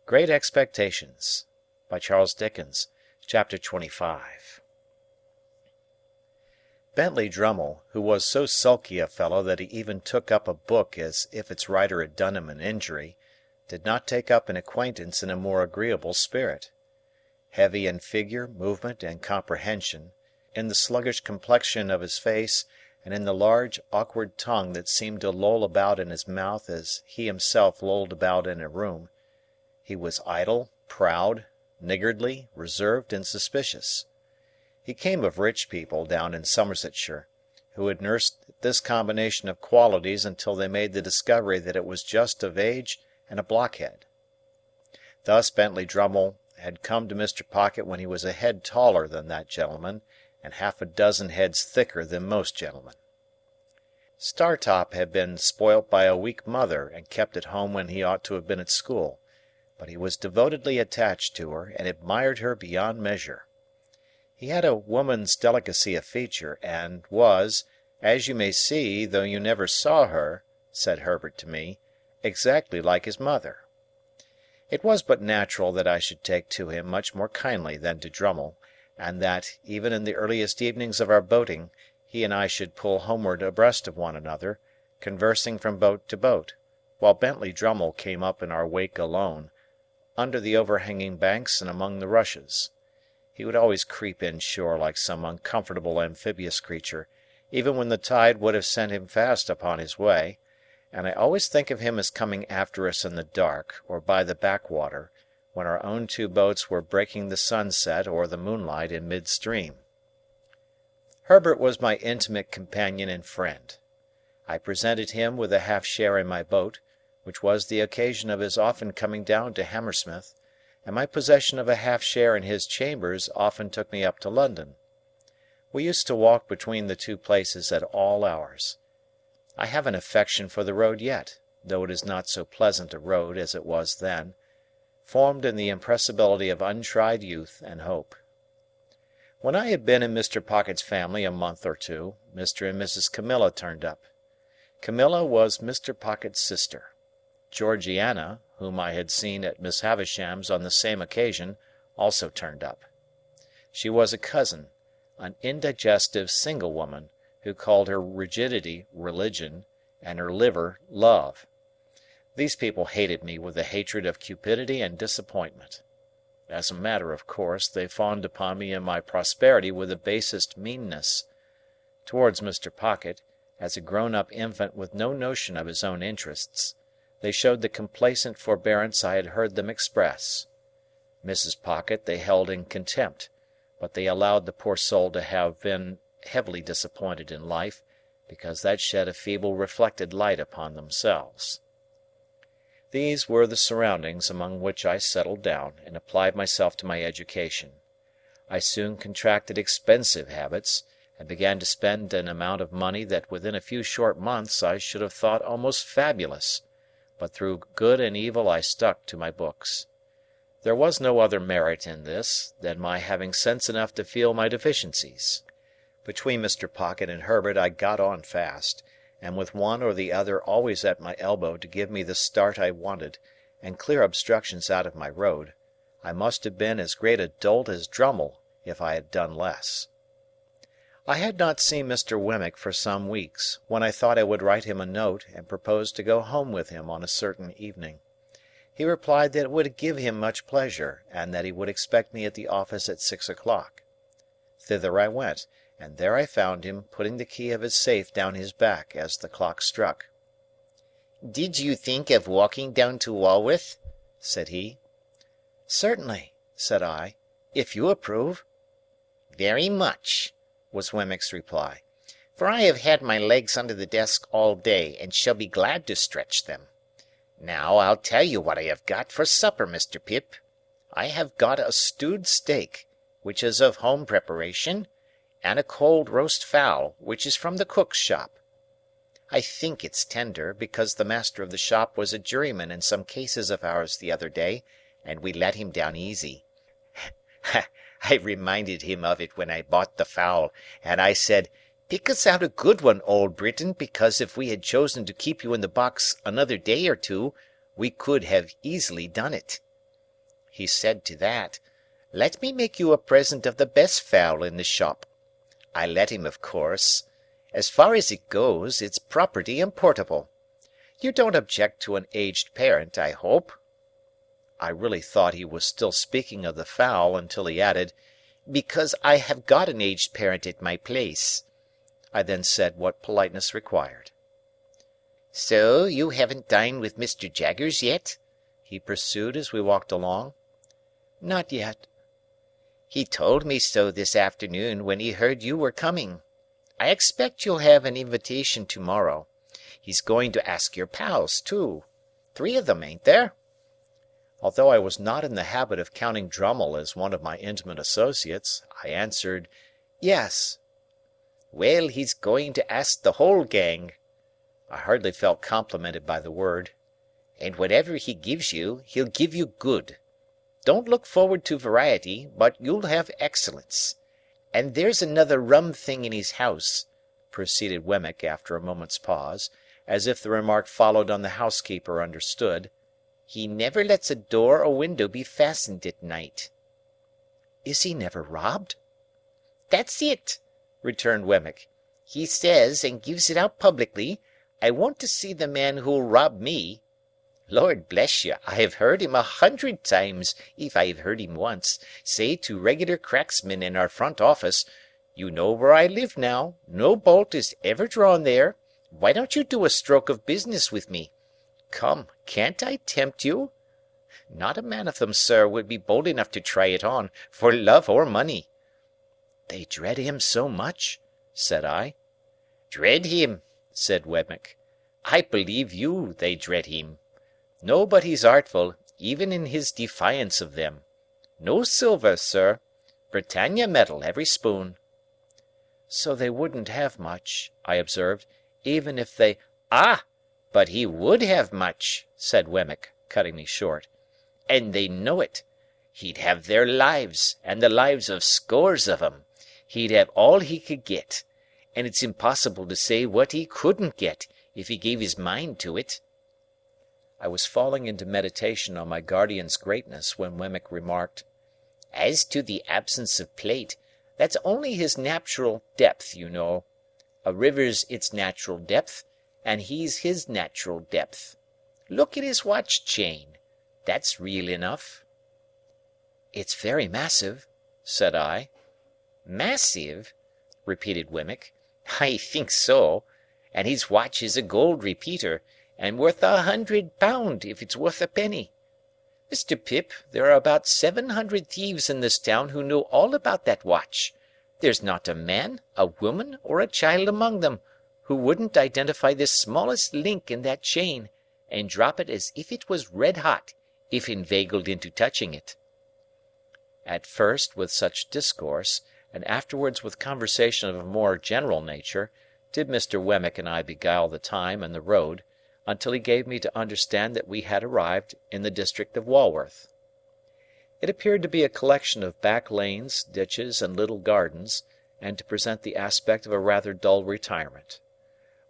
Great Expectations by Charles Dickens. Chapter 25. Bentley Drummle, who was so sulky a fellow that he even took up a book as if its writer had done him an injury, did not take up an acquaintance in a more agreeable spirit. Heavy in figure, movement, and comprehension, in the sluggish complexion of his face, and in the large, awkward tongue that seemed to loll about in his mouth as he himself lolled about in a room, he was idle, proud, niggardly, reserved, and suspicious. He came of rich people down in Somersetshire, who had nursed this combination of qualities until they made the discovery that it was just of age and a blockhead. Thus Bentley Drummle had come to Mr. Pocket when he was a head taller than that gentleman, and half a dozen heads thicker than most gentlemen. Startop had been spoilt by a weak mother and kept at home when he ought to have been at school, but he was devotedly attached to her and admired her beyond measure. He had a woman's delicacy of feature, and was, as you may see though you never saw her, said Herbert to me, exactly like his mother. It was but natural that I should take to him much more kindly than to Drummle, and that, even in the earliest evenings of our boating, he and I should pull homeward abreast of one another, conversing from boat to boat, while Bentley Drummle came up in our wake alone, under the overhanging banks and among the rushes. He would always creep inshore like some uncomfortable amphibious creature, even when the tide would have sent him fast upon his way, and I always think of him as coming after us in the dark, or by the backwater, when our own two boats were breaking the sunset or the moonlight in mid-stream. Herbert was my intimate companion and friend. I presented him with a half-share in my boat, which was the occasion of his often coming down to Hammersmith, and my possession of a half-share in his chambers often took me up to London. We used to walk between the two places at all hours. I have an affection for the road yet, though it is not so pleasant a road as it was then, formed in the impressibility of untried youth and hope. When I had been in Mr. Pocket's family a month or two, Mr. and Mrs. Camilla turned up. Camilla was Mr. Pocket's sister. Georgiana, whom I had seen at Miss Havisham's on the same occasion, also turned up. She was a cousin, an indigestive single woman, who called her rigidity religion, and her liver love. These people hated me with the hatred of cupidity and disappointment. As a matter of course, they fawned upon me in my prosperity with the basest meanness. Towards Mr. Pocket, as a grown-up infant with no notion of his own interests, they showed the complacent forbearance I had heard them express. Mrs. Pocket they held in contempt, but they allowed the poor soul to have been heavily disappointed in life, because that shed a feeble reflected light upon themselves. These were the surroundings among which I settled down and applied myself to my education. I soon contracted expensive habits, and began to spend an amount of money that within a few short months I should have thought almost fabulous, but through good and evil I stuck to my books. There was no other merit in this than my having sense enough to feel my deficiencies. Between Mr. Pocket and Herbert I got on fast, and with one or the other always at my elbow to give me the start I wanted, and clear obstructions out of my road, I must have been as great a dolt as Drummle if I had done less. I had not seen Mr. Wemmick for some weeks, when I thought I would write him a note and propose to go home with him on a certain evening. He replied that it would give him much pleasure, and that he would expect me at the office at 6 o'clock. Thither I went, and there I found him putting the key of his safe down his back as the clock struck. "Did you think of walking down to Walworth?" said he. "Certainly," said I, "if you approve." "Very much," was Wemmick's reply, "for I have had my legs under the desk all day, and shall be glad to stretch them. Now I'll tell you what I have got for supper, Mr. Pip. I have got a stewed steak, which is of home preparation, and a cold roast fowl, which is from the cook's shop. I think it's tender, because the master of the shop was a juryman in some cases of ours the other day, and we let him down easy. I reminded him of it when I bought the fowl, and I said, 'Pick us out a good one, old Briton, because if we had chosen to keep you in the box another day or two, we could have easily done it. He said to that, 'Let me make you a present of the best fowl in the shop.' I let him, of course. As far as it goes, it's property and portable. You don't object to an aged parent, I hope?" I really thought he was still speaking of the fowl until he added, "Because I have got an aged parent at my place." I then said what politeness required. "So you haven't dined with Mr. Jaggers yet?" he pursued as we walked along. "Not yet." "He told me so this afternoon when he heard you were coming. I expect you'll have an invitation to-morrow. He's going to ask your pals, too. 3 of them, ain't there?" Although I was not in the habit of counting Drummle as one of my intimate associates, I answered, "Yes." "Well, he's going to ask the whole gang." I hardly felt complimented by the word. "And whatever he gives you, he'll give you good. Don't look forward to variety, but you'll have excellence. And there's another rum thing in his house," proceeded Wemmick after a moment's pause, as if the remark followed on the housekeeper understood. "He never lets a door or window be fastened at night." "Is he never robbed?" "That's it," returned Wemmick. "He says, and gives it out publicly, 'I want to see the man who'll rob me.' Lord bless you, I have heard him 100 times, if I have heard him once, say to regular cracksmen in our front office, 'You know where I live now, no bolt is ever drawn there, why don't you do a stroke of business with me? Come, can't I tempt you?' Not a man of them, sir, would be bold enough to try it on, for love or money." "They dread him so much?" said I. "Dread him?" said Wemmick. "I believe you they dread him. No, but he's artful, even in his defiance of them. No silver, sir. Britannia metal, every spoon." "So they wouldn't have much," I observed, "even if they—" "Ah! But he would have much," said Wemmick, cutting me short. "And they know it. He'd have their lives, and the lives of scores of 'em. He'd have all he could get. And it's impossible to say what he couldn't get, if he gave his mind to it." I was falling into meditation on my guardian's greatness when Wemmick remarked, "As to the absence of plate, that's only his natural depth, you know. A river's its natural depth, and he's his natural depth. Look at his watch chain. That's real enough." "It's very massive," said I. "Massive?" repeated Wemmick. "I think so. And his watch is a gold repeater, and worth £100 if it's worth a penny. Mr. Pip, there are about 700 thieves in this town who know all about that watch. There's not a man, a woman, or a child among them, who wouldn't identify the smallest link in that chain, and drop it as if it was red hot, if inveigled into touching it." At first with such discourse, and afterwards with conversation of a more general nature, did Mr. Wemmick and I beguile the time and the road, until he gave me to understand that we had arrived in the district of Walworth. It appeared to be a collection of back lanes, ditches, and little gardens, and to present the aspect of a rather dull retirement.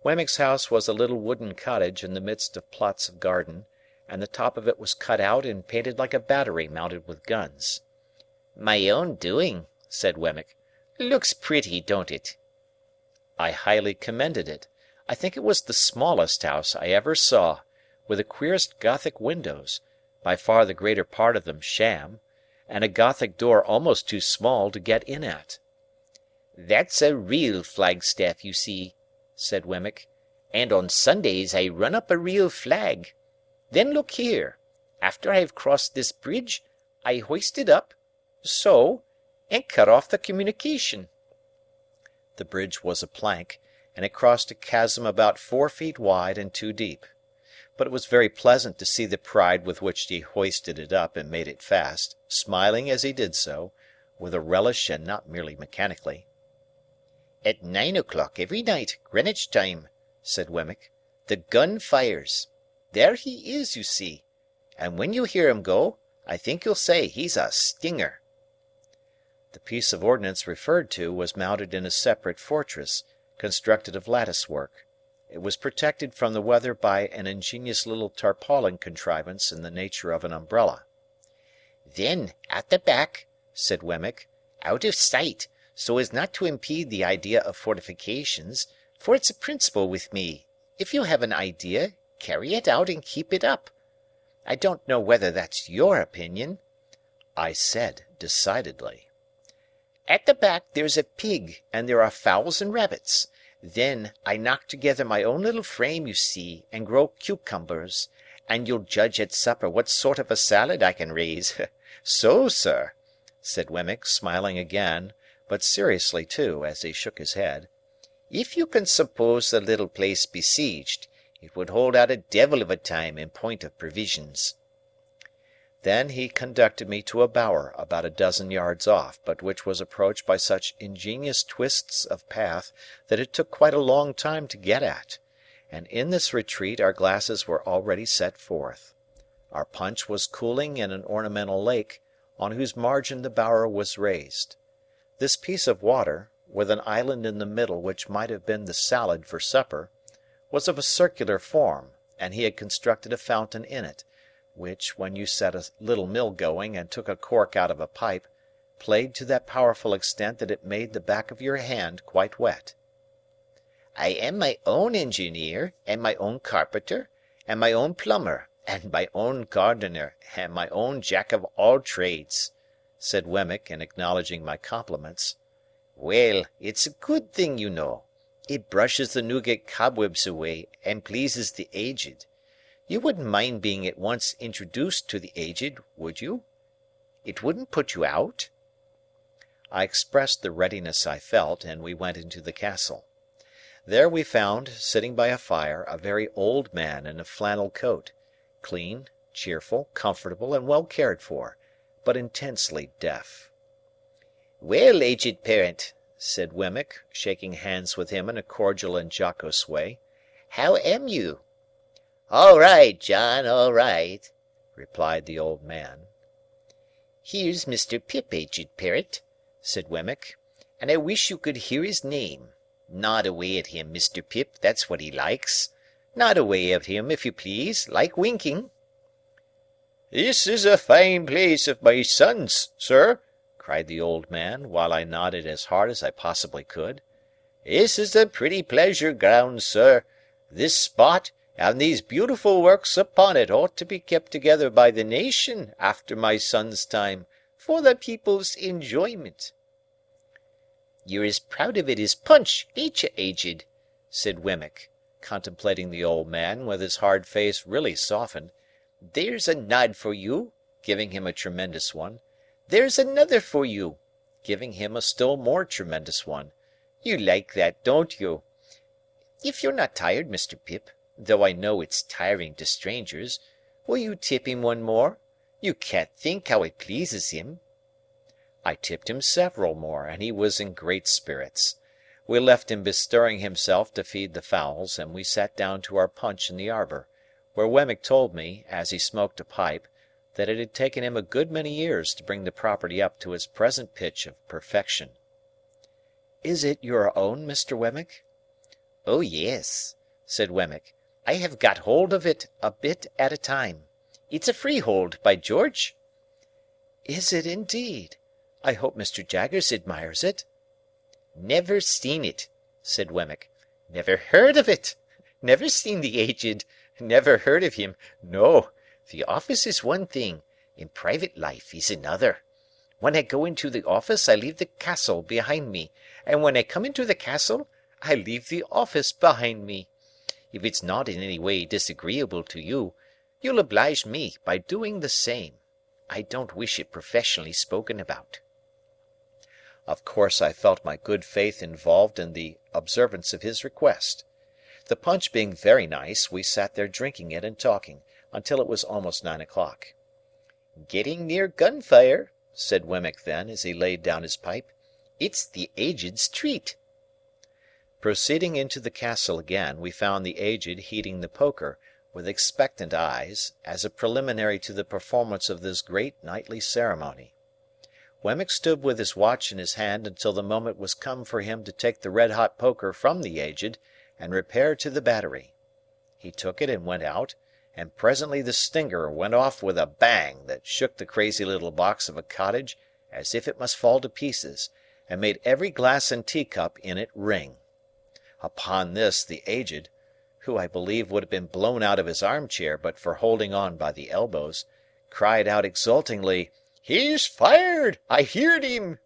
Wemmick's house was a little wooden cottage in the midst of plots of garden, and the top of it was cut out and painted like a battery mounted with guns. "My own doing," said Wemmick. "Looks pretty, don't it?" I highly commended it. I think it was the smallest house I ever saw, with the queerest Gothic windows, by far the greater part of them sham, and a Gothic door almost too small to get in at. "That's a real flagstaff, you see," said Wemmick, "and on Sundays I run up a real flag. Then look here. After I have crossed this bridge, I hoist it up, so, and cut off the communication." The bridge was a plank, and it crossed a chasm about 4 feet wide and 2 deep. But it was very pleasant to see the pride with which he hoisted it up and made it fast, smiling as he did so, with a relish and not merely mechanically. "At 9 o'clock every night, Greenwich time," said Wemmick, "the gun fires. There he is, you see. And when you hear him go, I think you'll say he's a stinger." The piece of ordnance referred to was mounted in a separate fortress, constructed of lattice work. It was protected from the weather by an ingenious little tarpaulin contrivance in the nature of an umbrella. "Then, at the back," said Wemmick, "out of sight, so as not to impede the idea of fortifications, for it's a principle with me, if you have an idea, carry it out and keep it up. I don't know whether that's your opinion." I said, decidedly. "At the back there's a pig, and there are fowls and rabbits. Then, I knock together my own little frame, you see, and grow cucumbers, and you'll judge at supper what sort of a salad I can raise. So, sir," said Wemmick, smiling again, but seriously too, as he shook his head, "if you can suppose the little place besieged, it would hold out a devil of a time in point of provisions." Then he conducted me to a bower about a dozen yards off, but which was approached by such ingenious twists of path that it took quite a long time to get at, and in this retreat our glasses were already set forth. Our punch was cooling in an ornamental lake, on whose margin the bower was raised. This piece of water, with an island in the middle which might have been the salad for supper, was of a circular form, and he had constructed a fountain in it, which, when you set a little mill going and took a cork out of a pipe, played to that powerful extent that it made the back of your hand quite wet. "I am my own engineer, and my own carpenter, and my own plumber, and my own gardener, and my own jack of all trades," said Wemmick, in acknowledging my compliments. "Well, it's a good thing, you know. It brushes the Newgate cobwebs away, and pleases the aged. You wouldn't mind being at once introduced to the aged, would you? It wouldn't put you out?" I expressed the readiness I felt, and we went into the castle. There we found, sitting by a fire, a very old man in a flannel coat, clean, cheerful, comfortable, and well cared for, but intensely deaf. "Well, aged parent," said Wemmick, shaking hands with him in a cordial and jocose way, "how am you?" "All right, John, all right," replied the old man. "Here's Mr. Pip, aged parent," said Wemmick, "and I wish you could hear his name. Nod away at him, Mr. Pip, that's what he likes. Nod away at him, if you please, like winking." "This is a fine place of my son's, sir," cried the old man, while I nodded as hard as I possibly could. "This is a pretty pleasure ground, sir. This spot, and these beautiful works upon it ought to be kept together by the nation after my son's time, for the people's enjoyment." "You're as proud of it as Punch, ain't you, aged?" said Wemmick, contemplating the old man, with his hard face really softened. "There's a nod for you," giving him a tremendous one. "There's another for you," giving him a still more tremendous one. "You like that, don't you? If you're not tired, Mr. Pip, though I know it's tiring to strangers, will you tip him one more? You can't think how it pleases him." I tipped him several more, and he was in great spirits. We left him bestirring himself to feed the fowls, and we sat down to our punch in the arbour, where Wemmick told me, as he smoked a pipe, that it had taken him a good many years to bring the property up to its present pitch of perfection. "Is it your own, Mr. Wemmick?" "Oh, yes," said Wemmick. "I have got hold of it a bit at a time. It's a freehold, by George." "Is it indeed? I hope Mr. Jaggers admires it." "Never seen it," said Wemmick. "Never heard of it. Never seen the aged. Never heard of him. No. The office is one thing, in private life is another. When I go into the office I leave the castle behind me, and when I come into the castle I leave the office behind me. If it's not in any way disagreeable to you, you'll oblige me by doing the same. I don't wish it professionally spoken about." Of course I felt my good faith involved in the observance of his request. The punch being very nice, we sat there drinking it and talking, until it was almost 9 o'clock. "Getting near gunfire," said Wemmick then, as he laid down his pipe. "It's the aged's treat." Proceeding into the castle again, we found the aged heating the poker, with expectant eyes, as a preliminary to the performance of this great nightly ceremony. Wemmick stood with his watch in his hand until the moment was come for him to take the red-hot poker from the aged and repair to the battery. He took it and went out, and presently the stinger went off with a bang that shook the crazy little box of a cottage as if it must fall to pieces, and made every glass and teacup in it ring. Upon this the Aged, who I believe would have been blown out of his armchair but for holding on by the elbows, cried out exultingly, "He's fired! I heerd him!"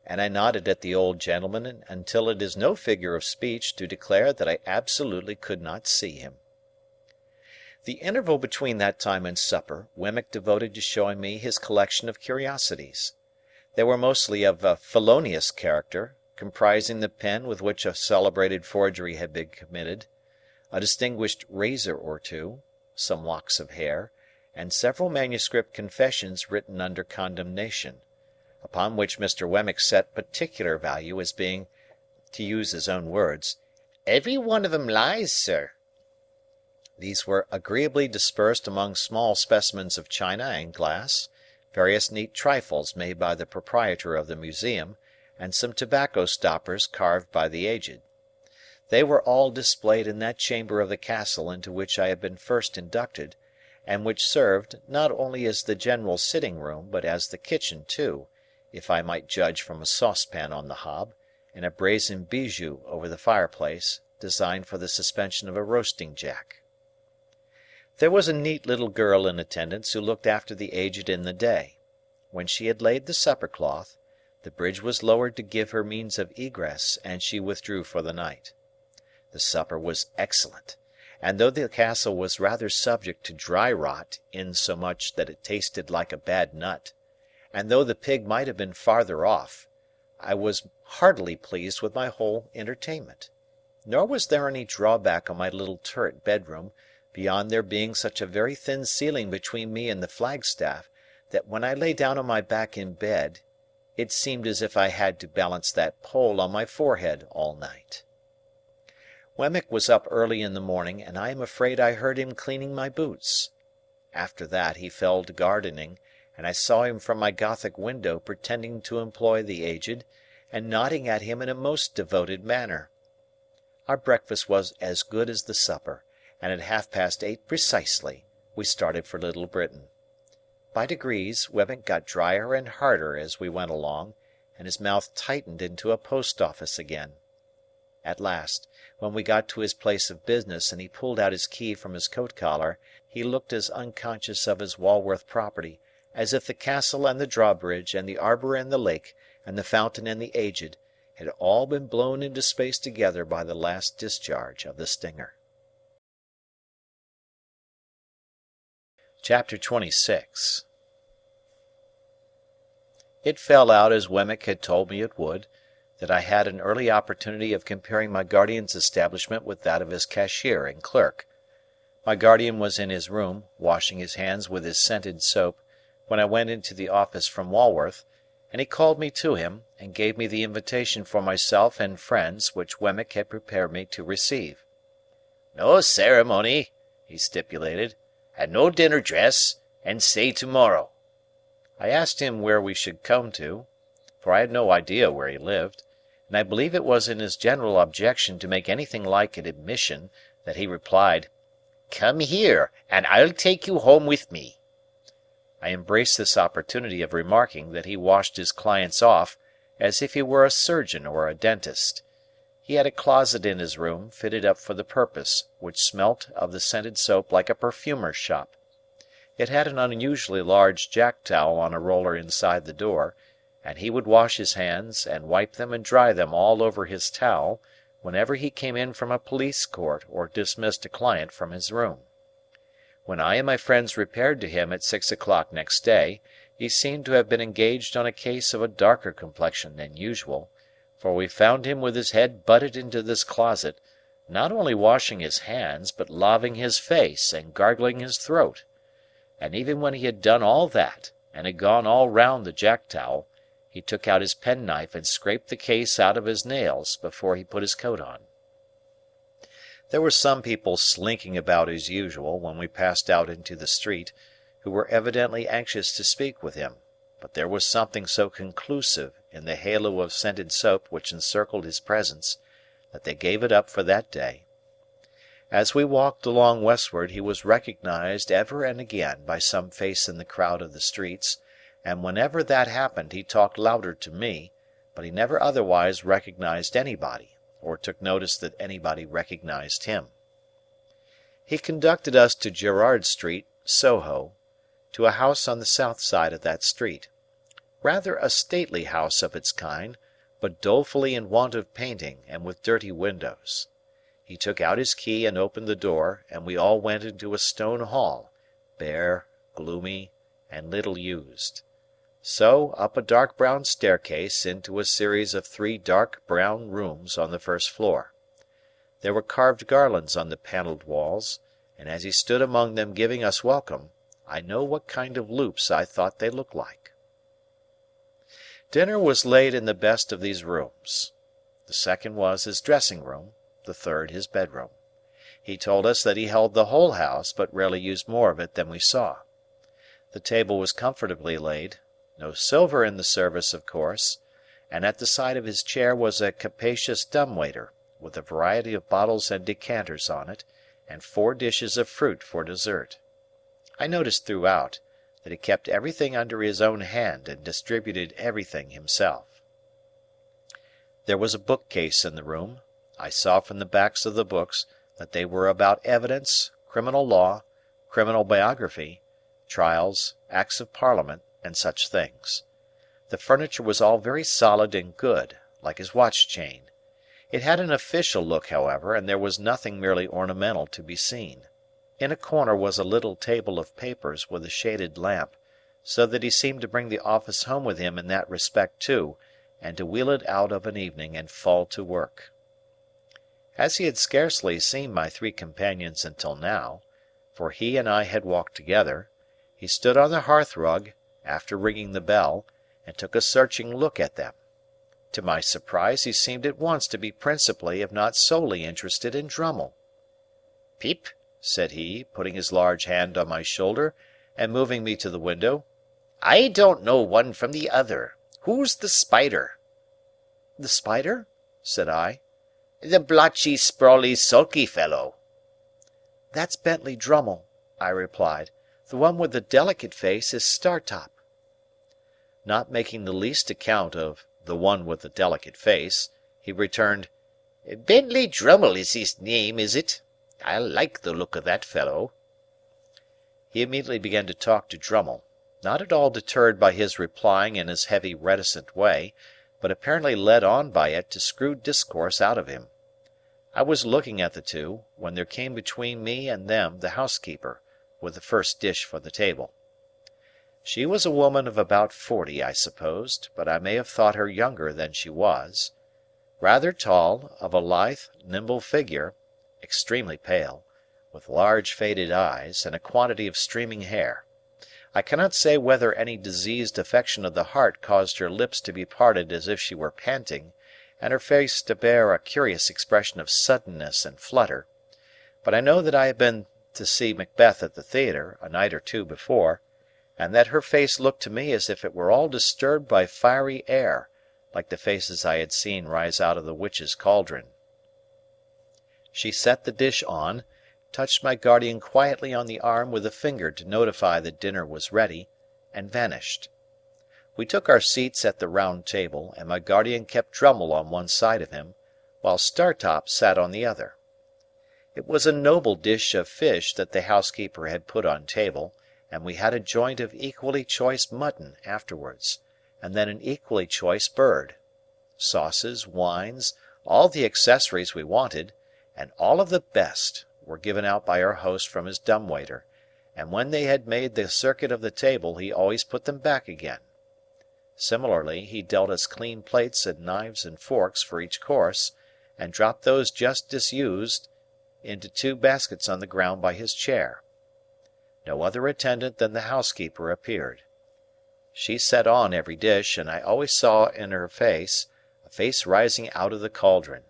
And I nodded at the old gentleman until it is no figure of speech to declare that I absolutely could not see him. The interval between that time and supper Wemmick devoted to showing me his collection of curiosities. They were mostly of a felonious character, comprising the pen with which a celebrated forgery had been committed, a distinguished razor or two, some locks of hair, and several manuscript confessions written under condemnation, upon which Mr. Wemmick set particular value as being, to use his own words, "every one of 'em lies, sir." These were agreeably dispersed among small specimens of china and glass, various neat trifles made by the proprietor of the museum, and some tobacco stoppers carved by the Aged. They were all displayed in that chamber of the castle into which I had been first inducted, and which served, not only as the general sitting-room, but as the kitchen too, if I might judge from a saucepan on the hob, and a brazen bijou over the fireplace, designed for the suspension of a roasting-jack. There was a neat little girl in attendance who looked after the Aged in the day. When she had laid the supper-cloth, the bridge was lowered to give her means of egress, and she withdrew for the night. The supper was excellent, and though the castle was rather subject to dry rot insomuch that it tasted like a bad nut, and though the pig might have been farther off, I was heartily pleased with my whole entertainment. Nor was there any drawback on my little turret bedroom, beyond there being such a very thin ceiling between me and the flagstaff, that when I lay down on my back in bed, it seemed as if I had to balance that pole on my forehead all night. Wemmick was up early in the morning, and I am afraid I heard him cleaning my boots. After that he fell to gardening, and I saw him from my Gothic window pretending to employ the Aged, and nodding at him in a most devoted manner. Our breakfast was as good as the supper, and at 8:30 precisely we started for Little Britain. By degrees Wemmick got drier and harder as we went along, and his mouth tightened into a post-office again. At last, when we got to his place of business and he pulled out his key from his coat-collar, he looked as unconscious of his Walworth property as if the castle and the drawbridge and the arbour and the lake and the fountain and the Aged had all been blown into space together by the last discharge of the stinger. Chapter 26. It fell out as Wemmick had told me it would, that I had an early opportunity of comparing my guardian's establishment with that of his cashier and clerk. My guardian was in his room, washing his hands with his scented soap, when I went into the office from Walworth, and he called me to him, and gave me the invitation for myself and friends which Wemmick had prepared me to receive. "No ceremony," he stipulated, "and no dinner dress, and say to-morrow." I asked him where we should come to, for I had no idea where he lived, and I believe it was in his general objection to make anything like an admission that he replied, "Come here, and I'll take you home with me." I embraced this opportunity of remarking that he washed his clients off as if he were a surgeon or a dentist. He had a closet in his room, fitted up for the purpose, which smelt of the scented soap like a perfumer's shop. It had an unusually large jack-towel on a roller inside the door, and he would wash his hands, and wipe them and dry them all over his towel, whenever he came in from a police court or dismissed a client from his room. When I and my friends repaired to him at 6 o'clock next day, he seemed to have been engaged on a case of a darker complexion than usual, for we found him with his head butted into this closet, not only washing his hands, but laving his face and gargling his throat. And even when he had done all that, and had gone all round the jack-towel, he took out his penknife and scraped the case out of his nails before he put his coat on. There were some people slinking about as usual when we passed out into the street, who were evidently anxious to speak with him, but there was something so conclusive in the halo of scented soap which encircled his presence, that they gave it up for that day. As we walked along westward he was recognized ever and again by some face in the crowd of the streets, and whenever that happened he talked louder to me, but he never otherwise recognized anybody, or took notice that anybody recognized him. He conducted us to Gerrard Street, Soho, to a house on the south side of that street. Rather a stately house of its kind, but dolefully in want of painting and with dirty windows. He took out his key and opened the door, and we all went into a stone hall, bare, gloomy, and little used. So, up a dark brown staircase into a series of 3 dark brown rooms on the first floor. There were carved garlands on the panelled walls, and as he stood among them giving us welcome, I know what kind of loops I thought they looked like. Dinner was laid in the best of these rooms. The second was his dressing-room, the third his bedroom. He told us that he held the whole house, but rarely used more of it than we saw. The table was comfortably laid, no silver in the service of course, and at the side of his chair was a capacious dumbwaiter, with a variety of bottles and decanters on it, and 4 dishes of fruit for dessert. I noticed throughout that he kept everything under his own hand and distributed everything himself. There was a bookcase in the room. I saw from the backs of the books that they were about evidence, criminal law, criminal biography, trials, acts of parliament, and such things. The furniture was all very solid and good, like his watch chain. It had an official look, however, and there was nothing merely ornamental to be seen. In a corner was a little table of papers with a shaded lamp, so that he seemed to bring the office home with him in that respect too, and to wheel it out of an evening and fall to work. As he had scarcely seen my 3 companions until now, for he and I had walked together, he stood on the hearthrug, after ringing the bell, and took a searching look at them. To my surprise he seemed at once to be principally if not solely interested in Drummle. "Pip," said he, putting his large hand on my shoulder and moving me to the window, "I don't know one from the other. Who's the spider?" "The spider?" said I. "The blotchy, sprawly, sulky fellow." "That's Bentley Drummle," I replied. "The one with the delicate face is Startop." Not making the least account of "the one with the delicate face," he returned, "Bentley Drummle is his name, is it? I like the look of that fellow." He immediately began to talk to Drummle, not at all deterred by his replying in his heavy reticent way, but apparently led on by it to screw discourse out of him. I was looking at the two, when there came between me and them the housekeeper, with the first dish for the table. She was a woman of about 40, I supposed, but I may have thought her younger than she was. Rather tall, of a lithe, nimble figure, extremely pale, with large faded eyes, and a quantity of streaming hair. I cannot say whether any diseased affection of the heart caused her lips to be parted as if she were panting, and her face to bear a curious expression of suddenness and flutter, but I know that I had been to see Macbeth at the theatre a night or 2 before, and that her face looked to me as if it were all disturbed by fiery air, like the faces I had seen rise out of the witch's cauldron. She set the dish on, touched my guardian quietly on the arm with a finger to notify that dinner was ready, and vanished. We took our seats at the round table, and my guardian kept Drummle on one side of him, while Startop sat on the other. It was a noble dish of fish that the housekeeper had put on table, and we had a joint of equally choice mutton afterwards, and then an equally choice bird. Sauces, wines, all the accessories we wanted, and all of the best, were given out by our host from his dumbwaiter, and when they had made the circuit of the table he always put them back again. Similarly, he dealt us clean plates and knives and forks for each course, and dropped those just disused into 2 baskets on the ground by his chair. No other attendant than the housekeeper appeared. She set on every dish, and I always saw in her face a face rising out of the cauldron.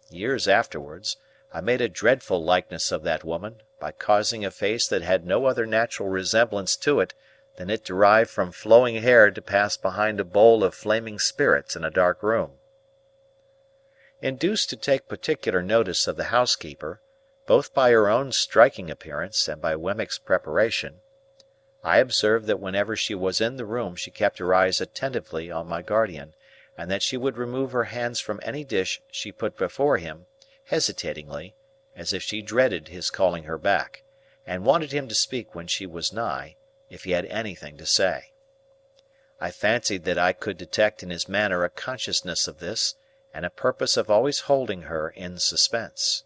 Years afterwards, I made a dreadful likeness of that woman, by causing a face that had no other natural resemblance to it than it derived from flowing hair to pass behind a bowl of flaming spirits in a dark room. Induced to take particular notice of the housekeeper, Both by her own striking appearance and by Wemmick's preparation, I observed that whenever she was in the room she kept her eyes attentively on my guardian, and that she would remove her hands from any dish she put before him, hesitatingly, as if she dreaded his calling her back, and wanted him to speak when she was nigh, if he had anything to say. I fancied that I could detect in his manner a consciousness of this, and a purpose of always holding her in suspense.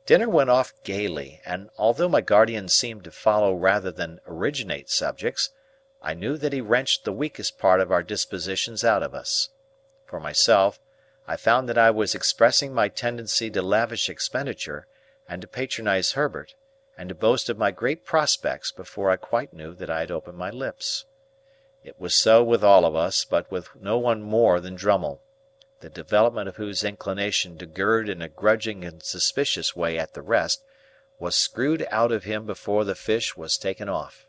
Dinner went off gaily, and although my guardian seemed to follow rather than originate subjects, I knew that he wrenched the weakest part of our dispositions out of us. For myself, I found that I was expressing my tendency to lavish expenditure, and to patronize Herbert, and to boast of my great prospects before I quite knew that I had opened my lips. It was so with all of us, but with no one more than Drummle, the development of whose inclination to gird in a grudging and suspicious way at the rest was screwed out of him before the fish was taken off.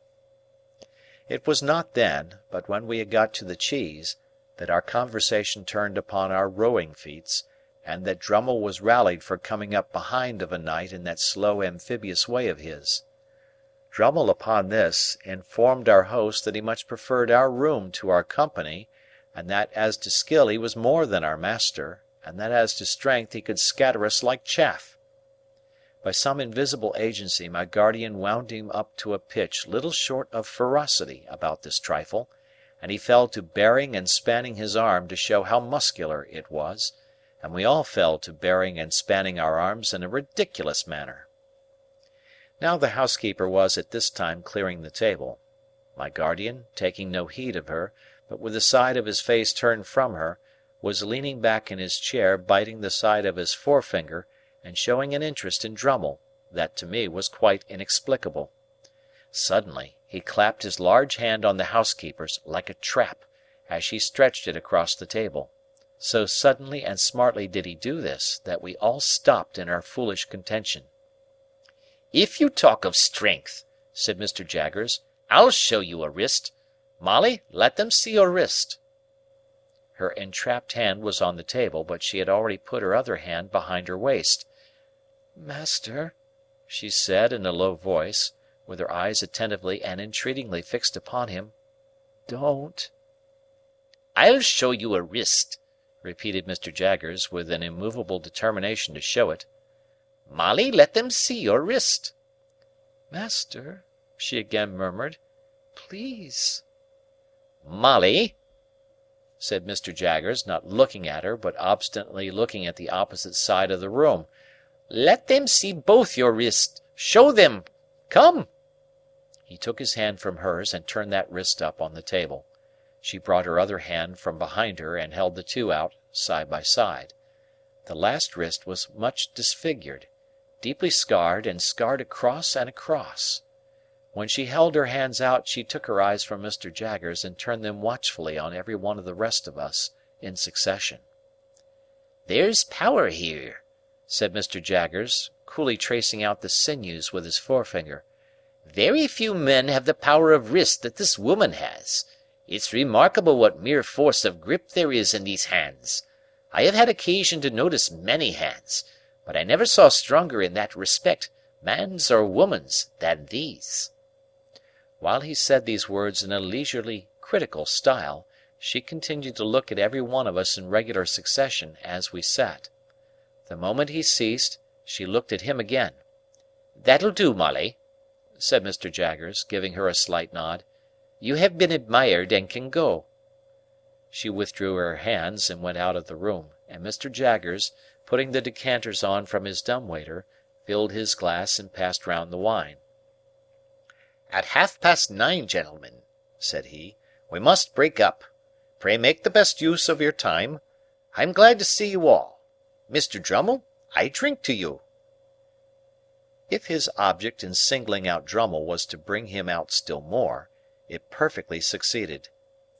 It was not then, but when we had got to the cheese, that our conversation turned upon our rowing feats, and that Drummle was rallied for coming up behind of a night in that slow amphibious way of his. Drummle upon this informed our host that he much preferred our room to our company, and that as to skill he was more than our master, and that as to strength he could scatter us like chaff. By some invisible agency my guardian wound him up to a pitch little short of ferocity about this trifle, and he fell to bearing and spanning his arm to show how muscular it was, and we all fell to bearing and spanning our arms in a ridiculous manner. Now the housekeeper was at this time clearing the table. My guardian, taking no heed of her, but with the side of his face turned from her, was leaning back in his chair biting the side of his forefinger and showing an interest in Drummle that to me was quite inexplicable. Suddenly he clapped his large hand on the housekeeper's like a trap, as she stretched it across the table. So suddenly and smartly did he do this, that we all stopped in our foolish contention. "If you talk of strength," said Mr. Jaggers, "I'll show you a wrist. Molly, let them see your wrist." Her entrapped hand was on the table, but she had already put her other hand behind her waist. "Master," she said in a low voice, with her eyes attentively and entreatingly fixed upon him, "don't." "I'll show you a wrist," repeated Mr. Jaggers, with an immovable determination to show it. "Molly, let them see your wrist." "Master," she again murmured, "please." "Molly," said Mr. Jaggers, not looking at her, but obstinately looking at the opposite side of the room, "let them see both your wrists. Show them. Come." He took his hand from hers and turned that wrist up on the table. She brought her other hand from behind her and held the two out side by side. The last wrist was much disfigured, deeply scarred, and scarred across and across. When she held her hands out she took her eyes from Mr. Jaggers and turned them watchfully on every one of the rest of us in succession. "There's power here," said Mr. Jaggers, coolly tracing out the sinews with his forefinger. "Very few men have the power of wrist that this woman has. It's remarkable what mere force of grip there is in these hands. I have had occasion to notice many hands, but I never saw stronger in that respect, man's or woman's, than these." While he said these words in a leisurely, critical style, she continued to look at every one of us in regular succession as we sat. The moment he ceased, she looked at him again. "That'll do, Molly," said Mr. Jaggers, giving her a slight nod. "You have been admired and can go." She withdrew her hands and went out of the room, and Mr. Jaggers, putting the decanters on from his dumb-waiter, filled his glass and passed round the wine. "At 9:30, gentlemen," said he, "we must break up. Pray make the best use of your time. I am glad to see you all. Mr. Drummle, I drink to you." If his object in singling out Drummle was to bring him out still more, it perfectly succeeded.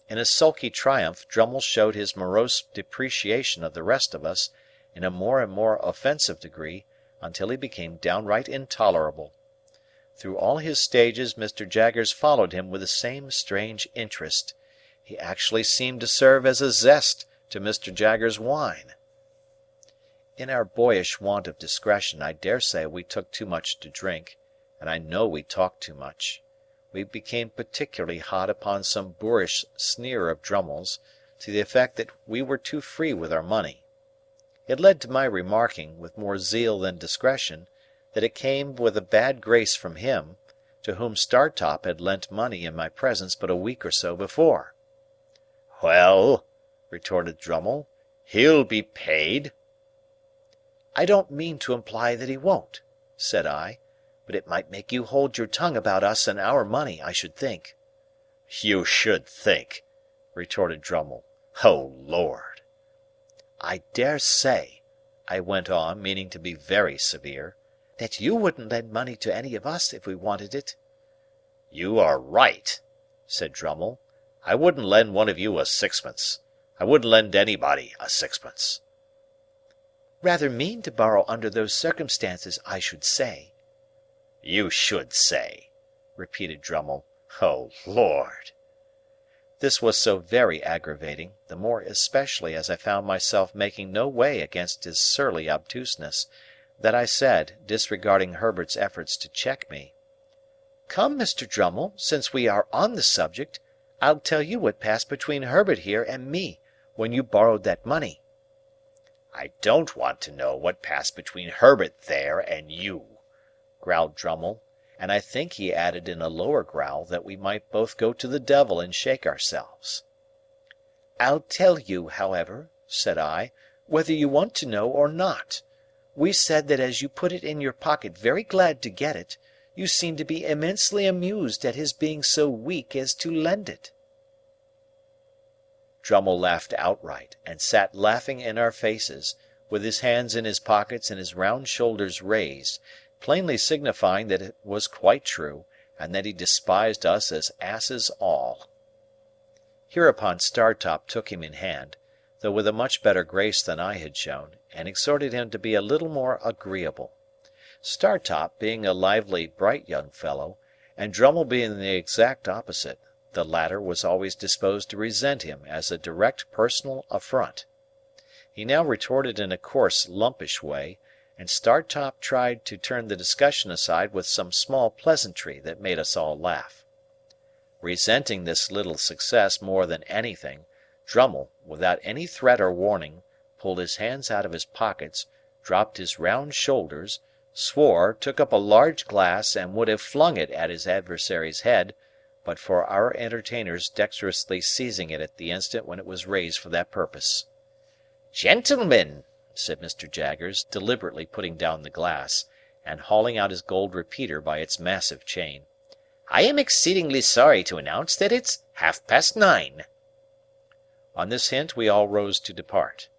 In a sulky triumph Drummle showed his morose depreciation of the rest of us in a more and more offensive degree, until he became downright intolerable. Through all his stages Mr. Jaggers followed him with the same strange interest. He actually seemed to serve as a zest to Mr. Jaggers' wine. In our boyish want of discretion, I dare say we took too much to drink, and I know we talked too much. We became particularly hot upon some boorish sneer of Drummle's, to the effect that we were too free with our money. It led to my remarking, with more zeal than discretion, that it came with a bad grace from him, to whom Startop had lent money in my presence but a week or so before. "Well," retorted Drummle, "he'll be paid." "I don't mean to imply that he won't," said I, "but it might make you hold your tongue about us and our money, I should think." "You should think," retorted Drummle. "O Lord!" "I dare say," I went on, meaning to be very severe, "that you wouldn't lend money to any of us if we wanted it." "You are right," said Drummle. "I wouldn't lend one of you a sixpence. I wouldn't lend anybody a sixpence." "Rather mean to borrow under those circumstances, I should say." "You should say," repeated Drummle. "O Lord!" This was so very aggravating, the more especially as I found myself making no way against his surly obtuseness, that I said, disregarding Herbert's efforts to check me, "Come, Mr. Drummle, since we are on the subject, I'll tell you what passed between Herbert here and me when you borrowed that money." "I don't want to know what passed between Herbert there and you," growled Drummle, and I think he added in a lower growl that we might both go to the devil and shake ourselves. "I'll tell you, however," said I, "whether you want to know or not. We said that as you put it in your pocket very glad to get it, you seemed to be immensely amused at his being so weak as to lend it." Drummle laughed outright, and sat laughing in our faces, with his hands in his pockets and his round shoulders raised, plainly signifying that it was quite true, and that he despised us as asses all. Hereupon Startop took him in hand, though with a much better grace than I had shown, and exhorted him to be a little more agreeable. Startop being a lively, bright young fellow, and Drummle being the exact opposite, the latter was always disposed to resent him as a direct personal affront. He now retorted in a coarse, lumpish way, and Startop tried to turn the discussion aside with some small pleasantry that made us all laugh. Resenting this little success more than anything, Drummle, without any threat or warning, pulled his hands out of his pockets, dropped his round shoulders, swore, took up a large glass, and would have flung it at his adversary's head, but for our entertainers dexterously seizing it at the instant when it was raised for that purpose. "Gentlemen," said Mr. Jaggers, deliberately putting down the glass, and hauling out his gold repeater by its massive chain, "I am exceedingly sorry to announce that it's 9:30. On this hint we all rose to depart.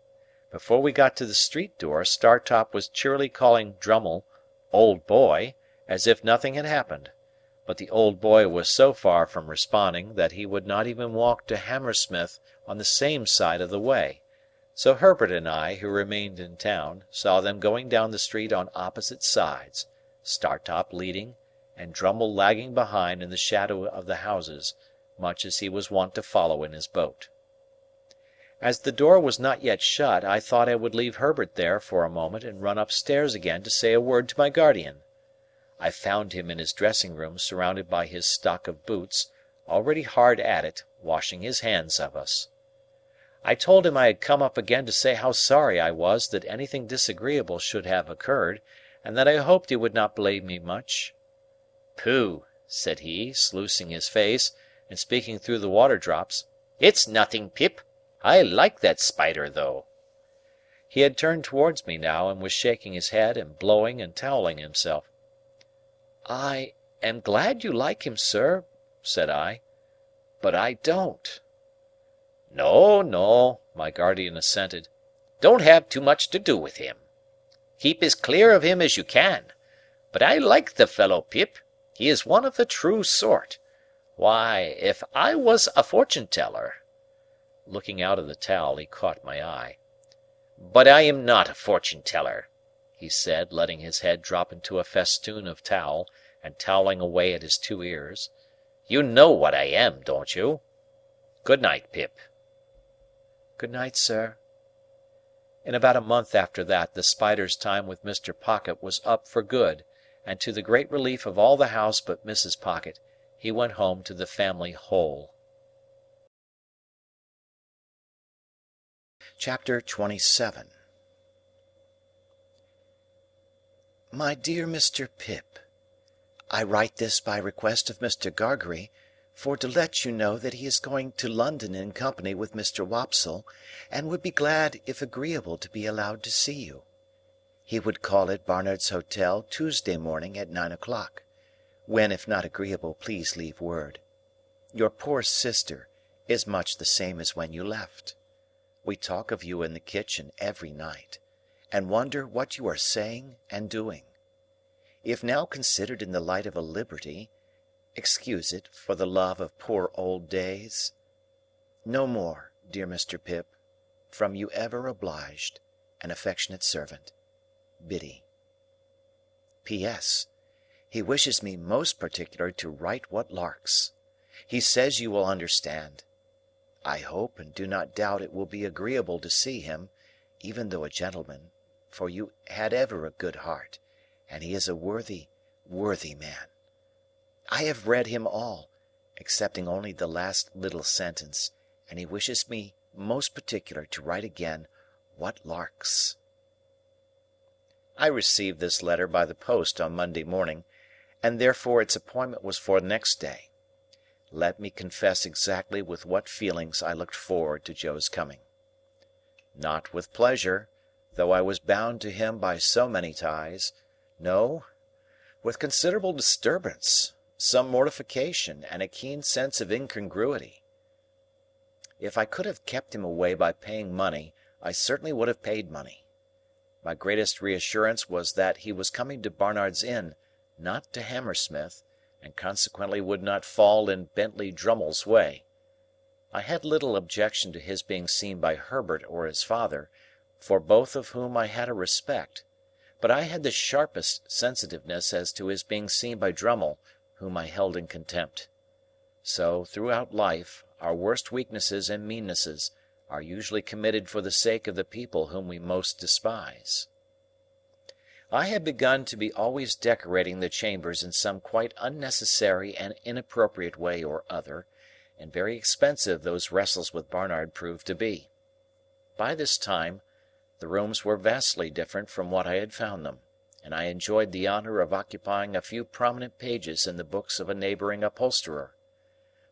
Before we got to the street door, Startop was cheerily calling Drummle "old boy," as if nothing had happened, but the old boy was so far from responding that he would not even walk to Hammersmith on the same side of the way, so Herbert and I, who remained in town, saw them going down the street on opposite sides, Startop leading, and Drummle lagging behind in the shadow of the houses, much as he was wont to follow in his boat. As the door was not yet shut, I thought I would leave Herbert there for a moment and run upstairs again to say a word to my guardian. I found him in his dressing-room surrounded by his stock of boots, already hard at it, washing his hands of us. I told him I had come up again to say how sorry I was that anything disagreeable should have occurred, and that I hoped he would not blame me much. "Pooh!" said he, sluicing his face, and speaking through the water drops. "It's nothing, Pip. I like that spider, though." He had turned towards me now, and was shaking his head and blowing and towelling himself. "I am glad you like him, sir," said I, "but I don't." "No, no," my guardian assented. "Don't have too much to do with him. Keep as clear of him as you can. But I like the fellow, Pip. He is one of the true sort. Why, if I was a fortune-teller—" Looking out of the towel, he caught my eye. "But I am not a fortune-teller," he said, letting his head drop into a festoon of towel, and toweling away at his 2 ears. "You know what I am, don't you? Good night, Pip." "Good night, sir." In about a month after that, the Spider's time with Mr. Pocket was up for good, and to the great relief of all the house but Mrs. Pocket, he went home to the family whole. Chapter 27. My dear Mr. Pip, I write this by request of Mr. Gargery, for to let you know that he is going to London in company with Mr. Wopsle, and would be glad, if agreeable, to be allowed to see you. He would call at Barnard's Hotel Tuesday morning at 9 o'clock, when, if not agreeable, please leave word. Your poor sister is much the same as when you left. We talk of you in the kitchen every night, and wonder what you are saying and doing. If now considered in the light of a liberty, excuse it for the love of poor old days. No more, dear Mr. Pip, from you ever obliged and affectionate servant, Biddy. P.S. He wishes me most particular to write what larks. He says you will understand. I hope and do not doubt it will be agreeable to see him, even though a gentleman, for you had ever a good heart, and he is a worthy, worthy man. I have read him all, excepting only the last little sentence, and he wishes me most particular to write again what larks. I received this letter by the post on Monday morning, and therefore its appointment was for next day. Let me confess exactly with what feelings I looked forward to Joe's coming. Not with pleasure, though I was bound to him by so many ties. No, with considerable disturbance, some mortification, and a keen sense of incongruity. If I could have kept him away by paying money, I certainly would have paid money. My greatest reassurance was that he was coming to Barnard's Inn, not to Hammersmith, and consequently would not fall in Bentley Drummle's way. I had little objection to his being seen by Herbert or his father, for both of whom I had a respect, but I had the sharpest sensitiveness as to his being seen by Drummle, whom I held in contempt. So, throughout life, our worst weaknesses and meannesses are usually committed for the sake of the people whom we most despise. I had begun to be always decorating the chambers in some quite unnecessary and inappropriate way or other, and very expensive those wrestles with Barnard proved to be. By this time, the rooms were vastly different from what I had found them, and I enjoyed the honour of occupying a few prominent pages in the books of a neighbouring upholsterer.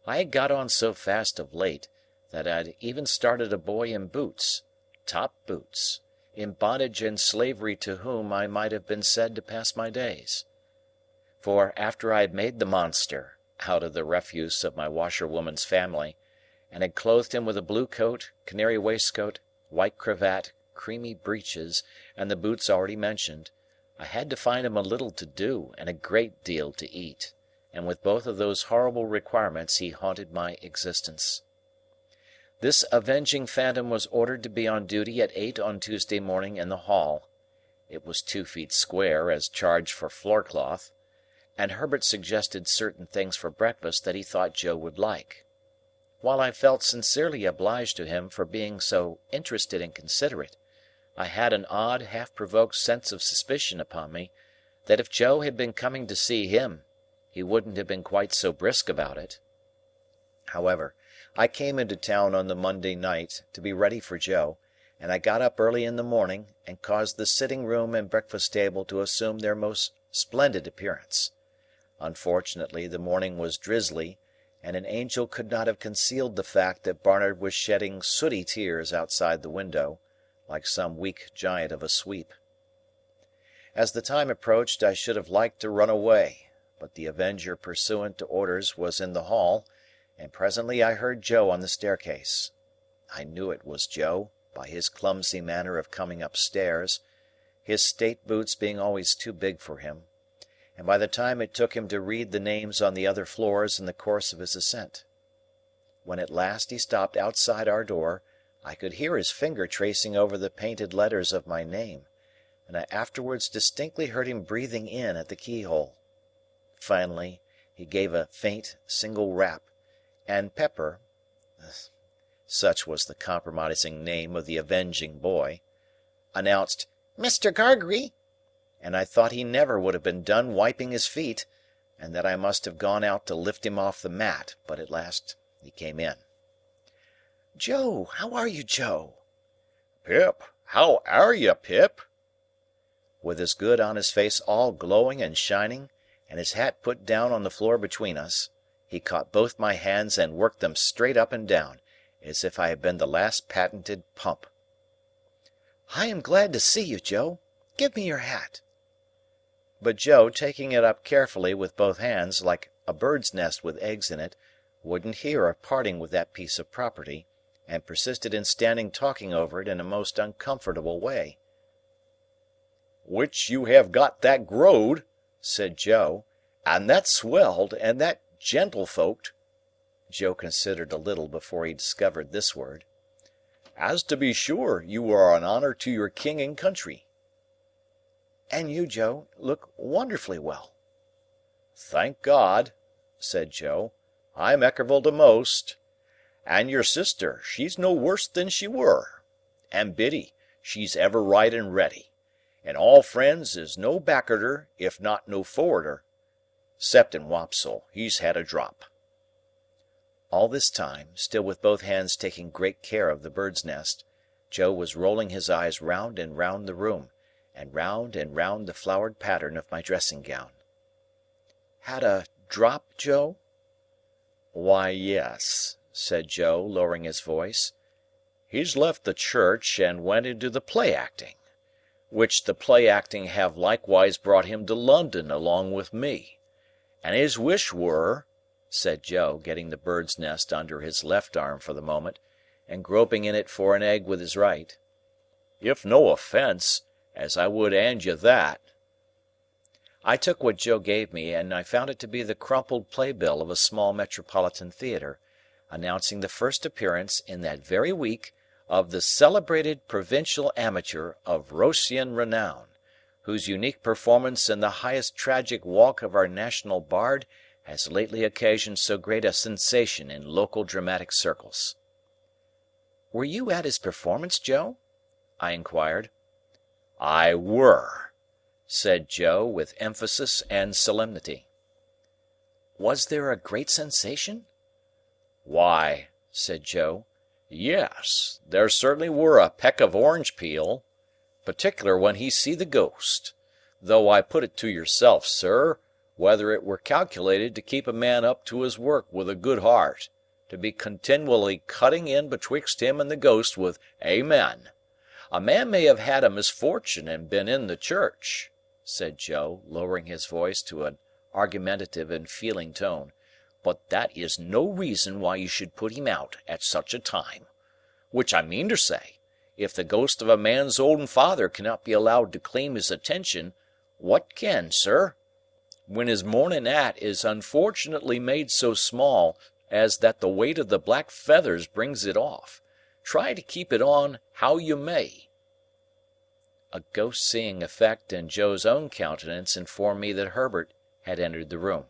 I had got on so fast of late that I had even started a boy in boots, top boots, in bondage and slavery to whom I might have been said to pass my days. For after I had made the monster, out of the refuse of my washerwoman's family, and had clothed him with a blue coat, canary waistcoat, white cravat, creamy breeches, and the boots already mentioned, I had to find him a little to do and a great deal to eat, and with both of those horrible requirements he haunted my existence. This avenging phantom was ordered to be on duty at 8 on Tuesday morning in the hall. It was 2 feet square, as charged for floor-cloth, and Herbert suggested certain things for breakfast that he thought Joe would like. While I felt sincerely obliged to him for being so interested and considerate, I had an odd, half-provoked sense of suspicion upon me that if Joe had been coming to see him, he wouldn't have been quite so brisk about it. However, I came into town on the Monday night to be ready for Joe, and I got up early in the morning and caused the sitting-room and breakfast-table to assume their most splendid appearance. Unfortunately, the morning was drizzly, and an angel could not have concealed the fact that Barnard was shedding sooty tears outside the window, like some weak giant of a sweep. As the time approached, I should have liked to run away, but the avenger pursuant to orders was in the hall, and presently I heard Joe on the staircase. I knew it was Joe, by his clumsy manner of coming upstairs, his state boots being always too big for him, and by the time it took him to read the names on the other floors in the course of his ascent. When at last he stopped outside our door, I could hear his finger tracing over the painted letters of my name, and I afterwards distinctly heard him breathing in at the keyhole. Finally, he gave a faint single rap, and Pepper—such was the compromising name of the avenging boy— announced, "Mr. Gargery," and I thought he never would have been done wiping his feet, and that I must have gone out to lift him off the mat, but at last he came in. "Joe! How are you, Joe?" "Pip! How air you, Pip?" With his good honest face all glowing and shining, and his hat put down on the floor between us, he caught both my hands and worked them straight up and down, as if I had been the last patented pump. "I am glad to see you, Joe. Give me your hat." But Joe, taking it up carefully with both hands, like a bird's nest with eggs in it, wouldn't hear of parting with that piece of property, and persisted in standing talking over it in a most uncomfortable way. "Which you have got that growed," said Joe, "and that swelled, and that gentlefolked." Joe considered a little before he discovered this word. "As to be sure, you are an honour to your king and country." "And you, Joe, look wonderfully well." "Thank God," said Joe, "I'm ekerval to most. And your sister, she's no worse than she were. And Biddy, she's ever right and ready. And all friends is no backarder, if not no forwarder. 'Ceptin' Wopsle, he's had a drop." All this time, still with both hands taking great care of the bird's nest, Joe was rolling his eyes round and round the room, and round the flowered pattern of my dressing-gown. "Had a drop, Joe?" "Why, yes," said Joe, lowering his voice. "He's left the church and went into the play-acting, which the play-acting have likewise brought him to London along with me. And his wish were," said Joe, getting the bird's nest under his left arm for the moment, and groping in it for an egg with his right, "if no offence, as I would hand you that." I took what Joe gave me, and I found it to be the crumpled playbill of a small metropolitan theatre, announcing the first appearance, in that very week, of the celebrated provincial amateur of Roscian renown, whose unique performance in the highest tragic walk of our national bard has lately occasioned so great a sensation in local dramatic circles. "Were you at his performance, Joe?" I inquired. "I were," said Joe, with emphasis and solemnity. "Was there a great sensation?" "Why," said Joe, "yes, there certainly were a peck of orange peel. Particular when he see the ghost. Though I put it to yourself, sir, whether it were calculated to keep a man up to his work with a good heart, to be continually cutting in betwixt him and the ghost with Amen. A man may have had a misfortune and been in the church," said Joe, lowering his voice to an argumentative and feeling tone, "but that is no reason why you should put him out at such a time. Which I mean to say, if the ghost of a man's own father cannot be allowed to claim his attention, what can, sir? When his morning hat is unfortunately made so small as that the weight of the black feathers brings it off, try to keep it on how you may." A ghost-seeing effect in Joe's own countenance informed me that Herbert had entered the room.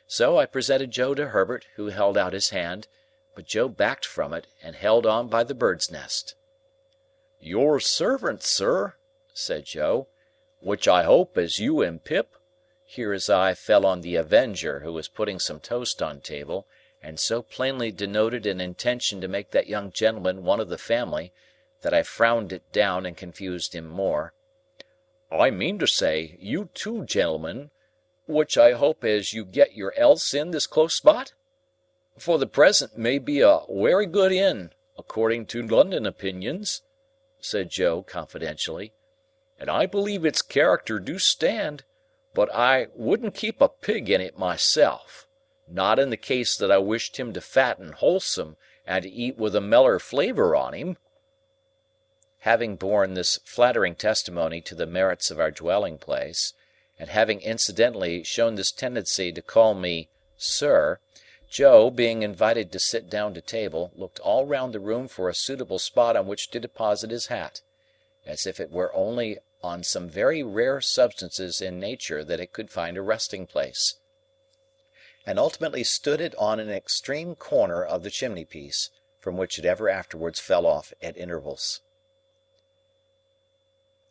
So I presented Joe to Herbert, who held out his hand, but Joe backed from it and held on by the bird's nest. "Your servant, sir," said Joe, "which I hope as you and Pip—" Here his eye fell on the Avenger, who was putting some toast on table, and so plainly denoted an intention to make that young gentleman one of the family, that I frowned it down and confused him more. "I mean to say, you two gentlemen, which I hope as you get your else in this close spot? For the present may be a wery good inn, according to London opinions," said Joe confidentially, "and I believe its character do stand, but I wouldn't keep a pig in it myself, not in the case that I wished him to fatten wholesome and to eat with a meller flavour on him." Having borne this flattering testimony to the merits of our dwelling-place, and having incidentally shown this tendency to call me "sir," Joe, being invited to sit down to table, looked all round the room for a suitable spot on which to deposit his hat, as if it were only on some very rare substances in nature that it could find a resting-place, and ultimately stood it on an extreme corner of the chimney-piece, from which it ever afterwards fell off at intervals.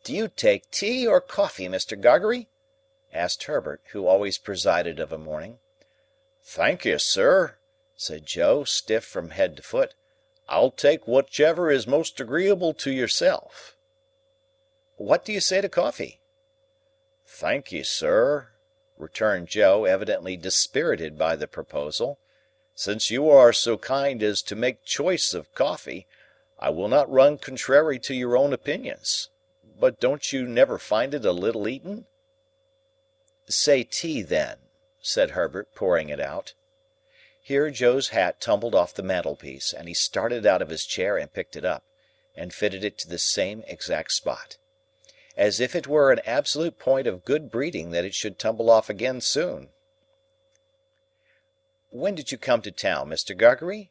Do you take tea or coffee, Mr. Gargery?" asked Herbert, who always presided of a morning. "Thank you, sir," said Joe, stiff from head to foot. "I'll take whichever is most agreeable to yourself." "What do you say to coffee?" "Thank ye, sir," returned Joe, evidently dispirited by the proposal. "Since you are so kind as to make choice of coffee, I will not run contrary to your own opinions. But don't you never find it a little eaten?" "Say tea, then," said Herbert, pouring it out. Here Joe's hat tumbled off the mantelpiece, and he started out of his chair and picked it up, and fitted it to the same exact spot. As if it were an absolute point of good breeding that it should tumble off again soon. "When did you come to town, Mr. Gargery?"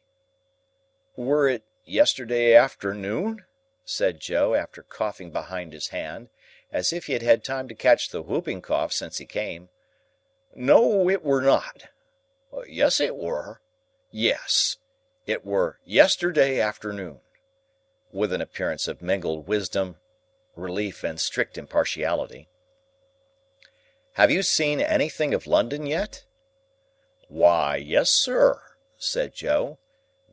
"Were it yesterday afternoon?" said Joe, after coughing behind his hand, as if he had had time to catch the whooping cough since he came. "No, it were not. Yes, it were. Yes, it were yesterday afternoon," with an appearance of mingled wisdom, relief, and strict impartiality. "Have you seen anything of London yet?" "Why, yes, sir," said Joe.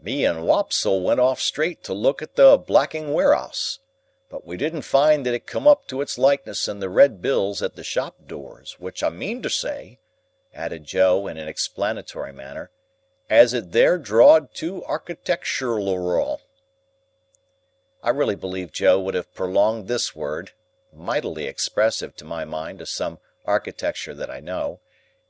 "Me and Wopsle went off straight to look at the blacking warehouse. But we didn't find that it come up to its likeness in the red bills at the shop doors, which I mean to say," added Joe in an explanatory manner, "as it there drawed too architectural." I really believe Joe would have prolonged this word, mightily expressive to my mind of some architecture that I know,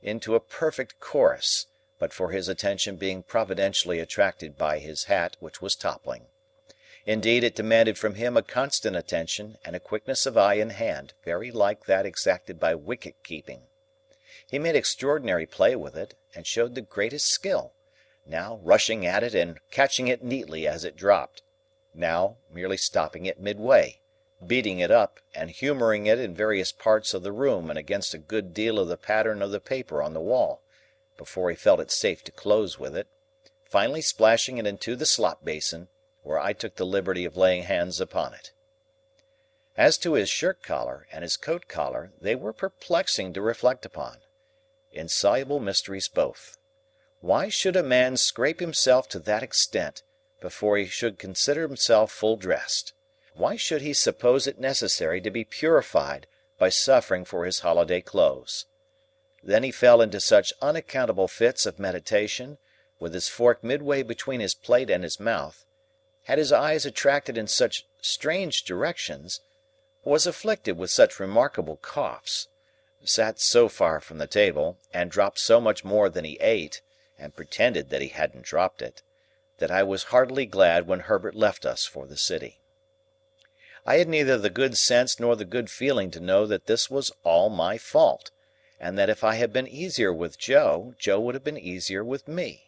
into a perfect chorus, but for his attention being providentially attracted by his hat, which was toppling. Indeed, it demanded from him a constant attention and a quickness of eye and hand very like that exacted by wicket-keeping. He made extraordinary play with it, and showed the greatest skill, now rushing at it and catching it neatly as it dropped, now merely stopping it midway, beating it up, and humouring it in various parts of the room and against a good deal of the pattern of the paper on the wall, before he felt it safe to close with it, finally splashing it into the slop basin, where I took the liberty of laying hands upon it. As to his shirt collar and his coat collar, they were perplexing to reflect upon. Insoluble mysteries both. Why should a man scrape himself to that extent before he should consider himself full dressed? Why should he suppose it necessary to be purified by suffering for his holiday clothes? Then he fell into such unaccountable fits of meditation, with his fork midway between his plate and his mouth, had his eyes attracted in such strange directions, was afflicted with such remarkable coughs, sat so far from the table, and dropped so much more than he ate, and pretended that he hadn't dropped it, that I was heartily glad when Herbert left us for the city. I had neither the good sense nor the good feeling to know that this was all my fault, and that if I had been easier with Joe, Joe would have been easier with me.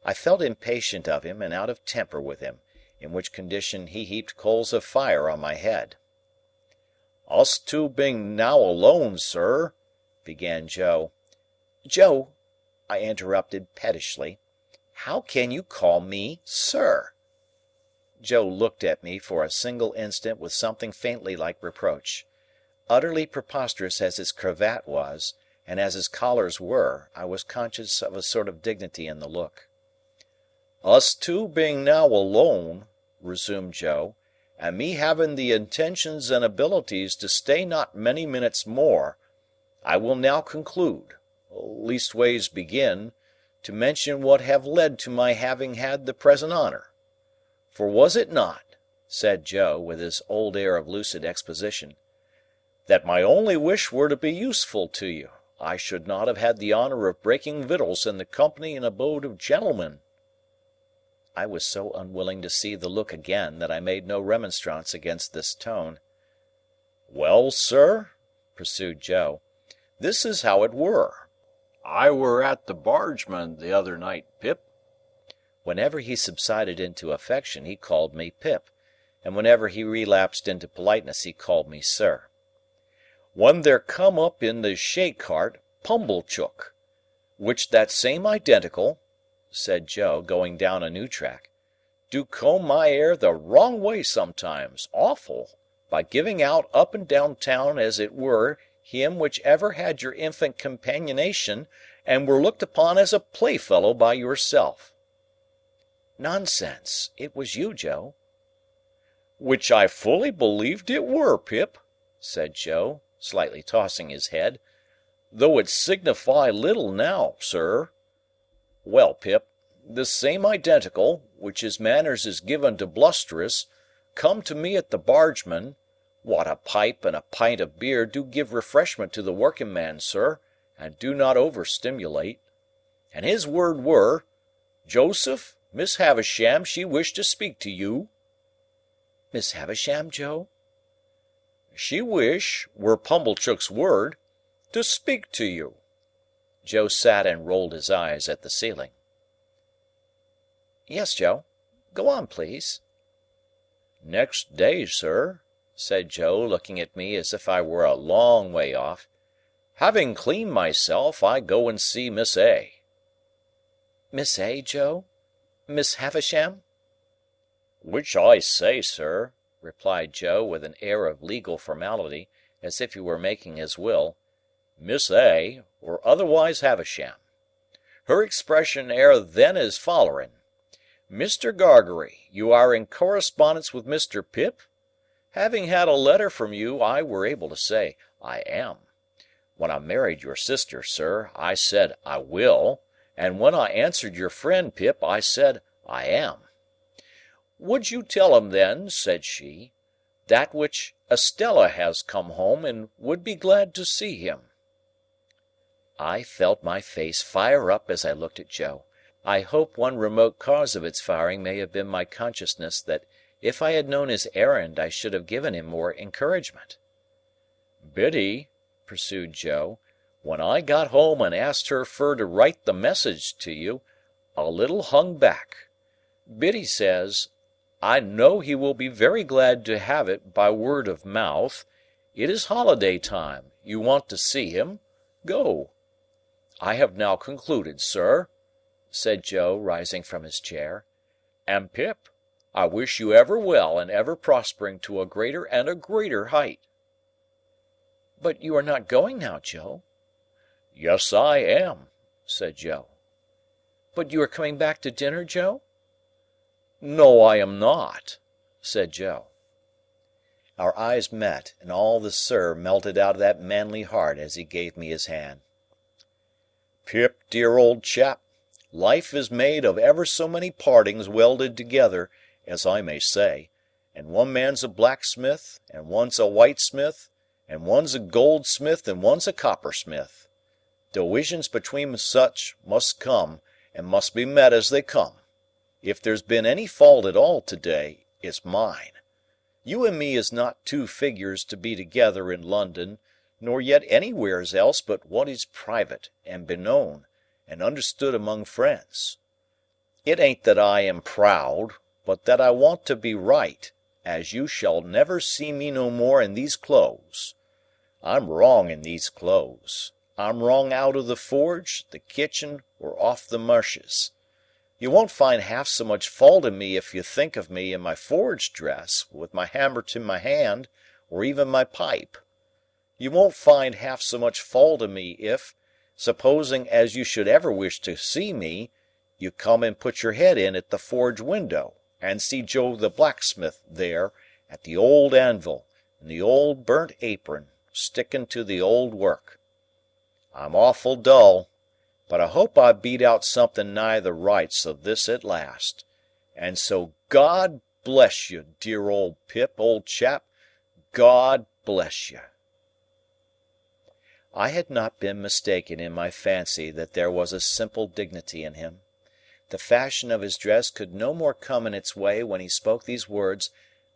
I felt impatient of him and out of temper with him, in which condition he heaped coals of fire on my head. "Us two being now alone, sir," began Joe. "Joe," I interrupted pettishly, "how can you call me sir?" Joe looked at me for a single instant with something faintly like reproach. Utterly preposterous as his cravat was, and as his collars were, I was conscious of a sort of dignity in the look. "Us two being now alone," resumed Joe, "and me having the intentions and abilities to stay not many minutes more, I will now conclude, leastways begin, to mention what have led to my having had the present honour. For was it not," said Joe, with his old air of lucid exposition, "that my only wish were to be useful to you, I should not have had the honour of breaking victuals in the company and abode of gentlemen?" I was so unwilling to see the look again that I made no remonstrance against this tone. "Well, sir," pursued Joe, "this is how it were. I were at the Bargeman the other night, Pip." Whenever he subsided into affection he called me Pip, and whenever he relapsed into politeness he called me sir. "When there come up in the shay-cart Pumblechook, which that same identical," said Joe, going down a new track, "do comb my hair the wrong way sometimes, awful, by giving out up and down town as it were him which ever had your infant companionation, and were looked upon as a playfellow by yourself." "Nonsense! It was you, Joe." "Which I fully believed it were, Pip," said Joe, slightly tossing his head, "though it signify little now, sir. Well, Pip, this same identical, which his manners is given to blusterous, come to me at the Bargeman, what a pipe and a pint of beer do give refreshment to the working man, sir, and do not over-stimulate. And his word were, 'Joseph, Miss Havisham, she wished to speak to you.'" "Miss Havisham, Joe?" "She wish, were Pumblechook's word, to speak to you." Joe sat and rolled his eyes at the ceiling. "Yes, Joe. Go on, please." "Next day, sir," said Joe, looking at me as if I were a long way off, "having cleaned myself, I go and see Miss A." "Miss A, Joe? Miss Havisham?" "Which I say, sir," replied Joe, with an air of legal formality, as if he were making his will, "Miss A, or otherwise Havisham. Her expression air then as follerin: 'Mr. Gargery, you are in correspondence with Mr. Pip?' Having had a letter from you, I were able to say, 'I am.' When I married your sister, sir, I said, 'I will,' and when I answered your friend Pip, I said, 'I am.' 'Would you tell him then,' said she, 'that which Estella has come home and would be glad to see him?'" I felt my face fire up as I looked at Joe. I hope one remote cause of its firing may have been my consciousness that if I had known his errand I should have given him more encouragement. "Biddy," pursued Joe, "when I got home and asked her fur to write the message to you, a little hung back. Biddy says, 'I know he will be very glad to have it by word of mouth. It is holiday time. You want to see him. Go.' I have now concluded, sir," said Joe, rising from his chair, "and Pip, I wish you ever well and ever prospering to a greater and a greater height." "But you are not going now, Joe?" "Yes, I am," said Joe. "But you are coming back to dinner, Joe?" "No, I am not," said Joe. Our eyes met, and all the "sir" melted out of that manly heart as he gave me his hand. "Pip, dear old chap, life is made of ever so many partings welded together, as I may say, and one man's a blacksmith, and one's a whitesmith, and one's a goldsmith, and one's a coppersmith. Diwisions between such must come, and must be met as they come. If there's been any fault at all to-day, it's mine. You and me is not two figures to be together in London, nor yet anywheres else but what is private, and beknown, and understood among friends. It ain't that I am proud, but that I want to be right, as you shall never see me no more in these clothes. I'm wrong in these clothes. I'm wrong out of the forge, the kitchen, or off the marshes. You won't find half so much fault in me if you think of me in my forge dress, with my hammer to my hand, or even my pipe. You won't find half so much fault in me if, supposing as you should ever wish to see me, you come and put your head in at the forge window, and see Joe the blacksmith there, at the old anvil, in the old burnt apron, sticking to the old work. I'm awful dull, but I hope I beat out something nigh the rights of this at last. And so God bless you, dear old Pip, old chap, God bless you." I had not been mistaken in my fancy that there was a simple dignity in him. The fashion of his dress could no more come in its way when he spoke these words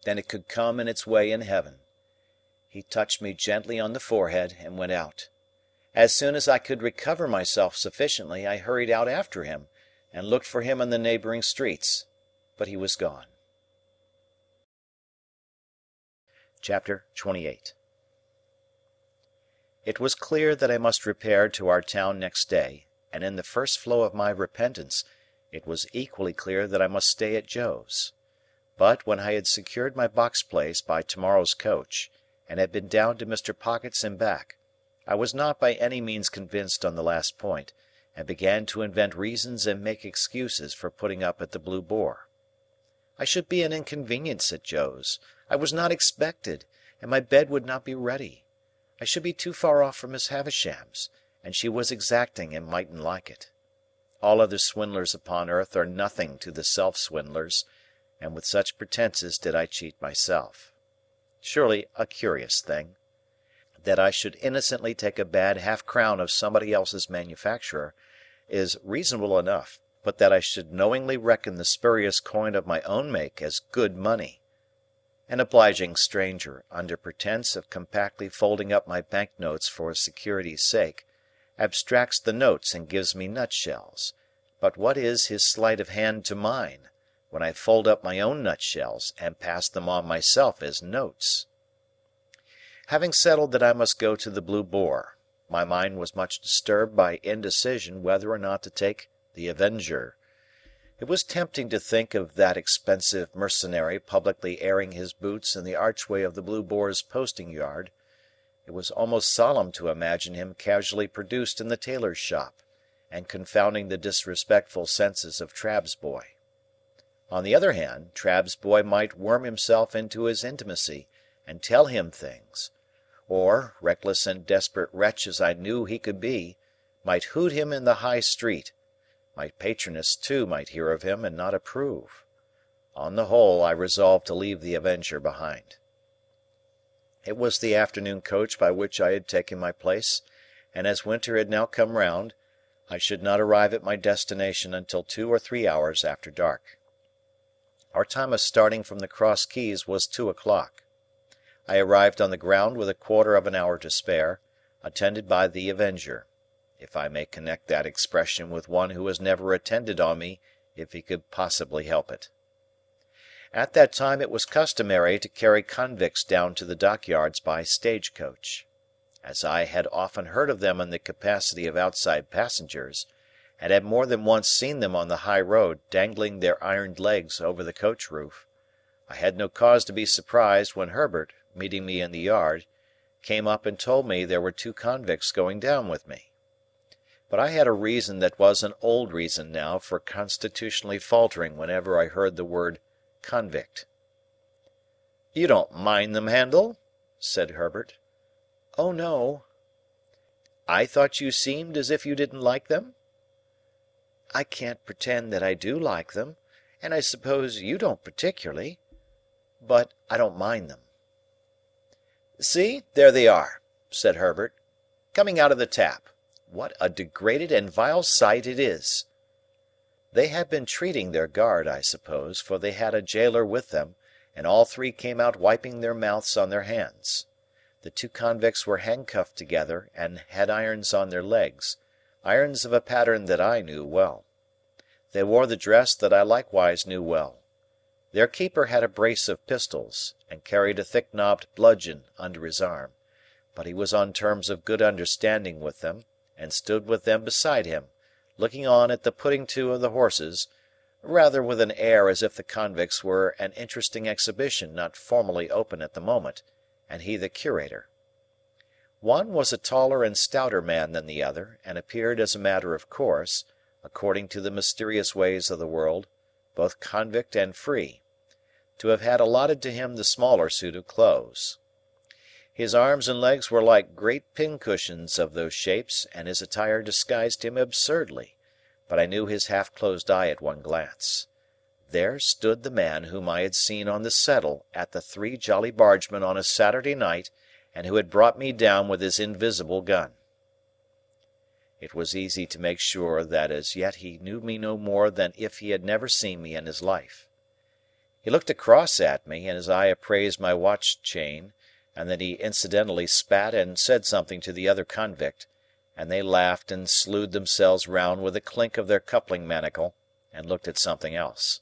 than it could come in its way in heaven. He touched me gently on the forehead and went out. As soon as I could recover myself sufficiently, I hurried out after him, and looked for him in the neighbouring streets. But he was gone. Chapter 28. It was clear that I must repair to our town next day, and in the first flow of my repentance, it was equally clear that I must stay at Joe's. But when I had secured my box place by tomorrow's coach, and had been down to Mr. Pocket's and back, I was not by any means convinced on the last point, and began to invent reasons and make excuses for putting up at the Blue Boar. I should be an inconvenience at Joe's, I was not expected, and my bed would not be ready. I should be too far off from Miss Havisham's, and she was exacting and mightn't like it. All other swindlers upon earth are nothing to the self-swindlers, and with such pretences did I cheat myself. Surely a curious thing. That I should innocently take a bad half-crown of somebody else's manufacturer is reasonable enough, but that I should knowingly reckon the spurious coin of my own make as good money. An obliging stranger, under pretence of compactly folding up my bank notes for security's sake, abstracts the notes and gives me nutshells, but what is his sleight of hand to mine, when I fold up my own nutshells and pass them on myself as notes? Having settled that I must go to the Blue Boar, my mind was much disturbed by indecision whether or not to take the Avenger. It was tempting to think of that expensive mercenary publicly airing his boots in the archway of the Blue Boar's posting-yard. It was almost solemn to imagine him casually produced in the tailor's shop, and confounding the disrespectful senses of Trabb's boy. On the other hand, Trabb's boy might worm himself into his intimacy, and tell him things, or, reckless and desperate wretch as I knew he could be, might hoot him in the High Street. My patroness, too, might hear of him and not approve. On the whole, I resolved to leave the Avenger behind. It was the afternoon coach by which I had taken my place, and as winter had now come round, I should not arrive at my destination until 2 or 3 hours after dark. Our time of starting from the Cross Keys was 2 o'clock. I arrived on the ground with a quarter of an hour to spare, attended by the Avenger, if I may connect that expression with one who has never attended on me if he could possibly help it. At that time it was customary to carry convicts down to the dockyards by stage-coach. As I had often heard of them in the capacity of outside passengers, and had more than once seen them on the high road dangling their ironed legs over the coach roof, I had no cause to be surprised when Herbert, meeting me in the yard, came up and told me there were 2 convicts going down with me. But I had a reason that was an old reason now for constitutionally faltering whenever I heard the word convict. "You don't mind them, Handel?" said Herbert. "Oh, no." "I thought you seemed as if you didn't like them?" "I can't pretend that I do like them, and I suppose you don't particularly. But I don't mind them." "See, there they are," said Herbert, "coming out of the tap. What a degraded and vile sight it is!" They had been treating their guard, I suppose, for they had a jailer with them, and all 3 came out wiping their mouths on their hands. The 2 convicts were handcuffed together and had irons on their legs, irons of a pattern that I knew well. They wore the dress that I likewise knew well. Their keeper had a brace of pistols, and carried a thick-knobbed bludgeon under his arm, but he was on terms of good understanding with them, and stood with them beside him, looking on at the putting to of the horses, rather with an air as if the convicts were an interesting exhibition not formally open at the moment, and he the curator. One was a taller and stouter man than the other, and appeared as a matter of course, according to the mysterious ways of the world, both convict and free, to have had allotted to him the smaller suit of clothes. His arms and legs were like great pincushions of those shapes, and his attire disguised him absurdly, but I knew his half-closed eye at one glance. There stood the man whom I had seen on the settle at the Three Jolly Bargemen on a Saturday night, and who had brought me down with his invisible gun. It was easy to make sure that as yet he knew me no more than if he had never seen me in his life. He looked across at me, and his eye appraised my watch-chain, and then he incidentally spat and said something to the other convict, and they laughed and slewed themselves round with a clink of their coupling-manacle, and looked at something else.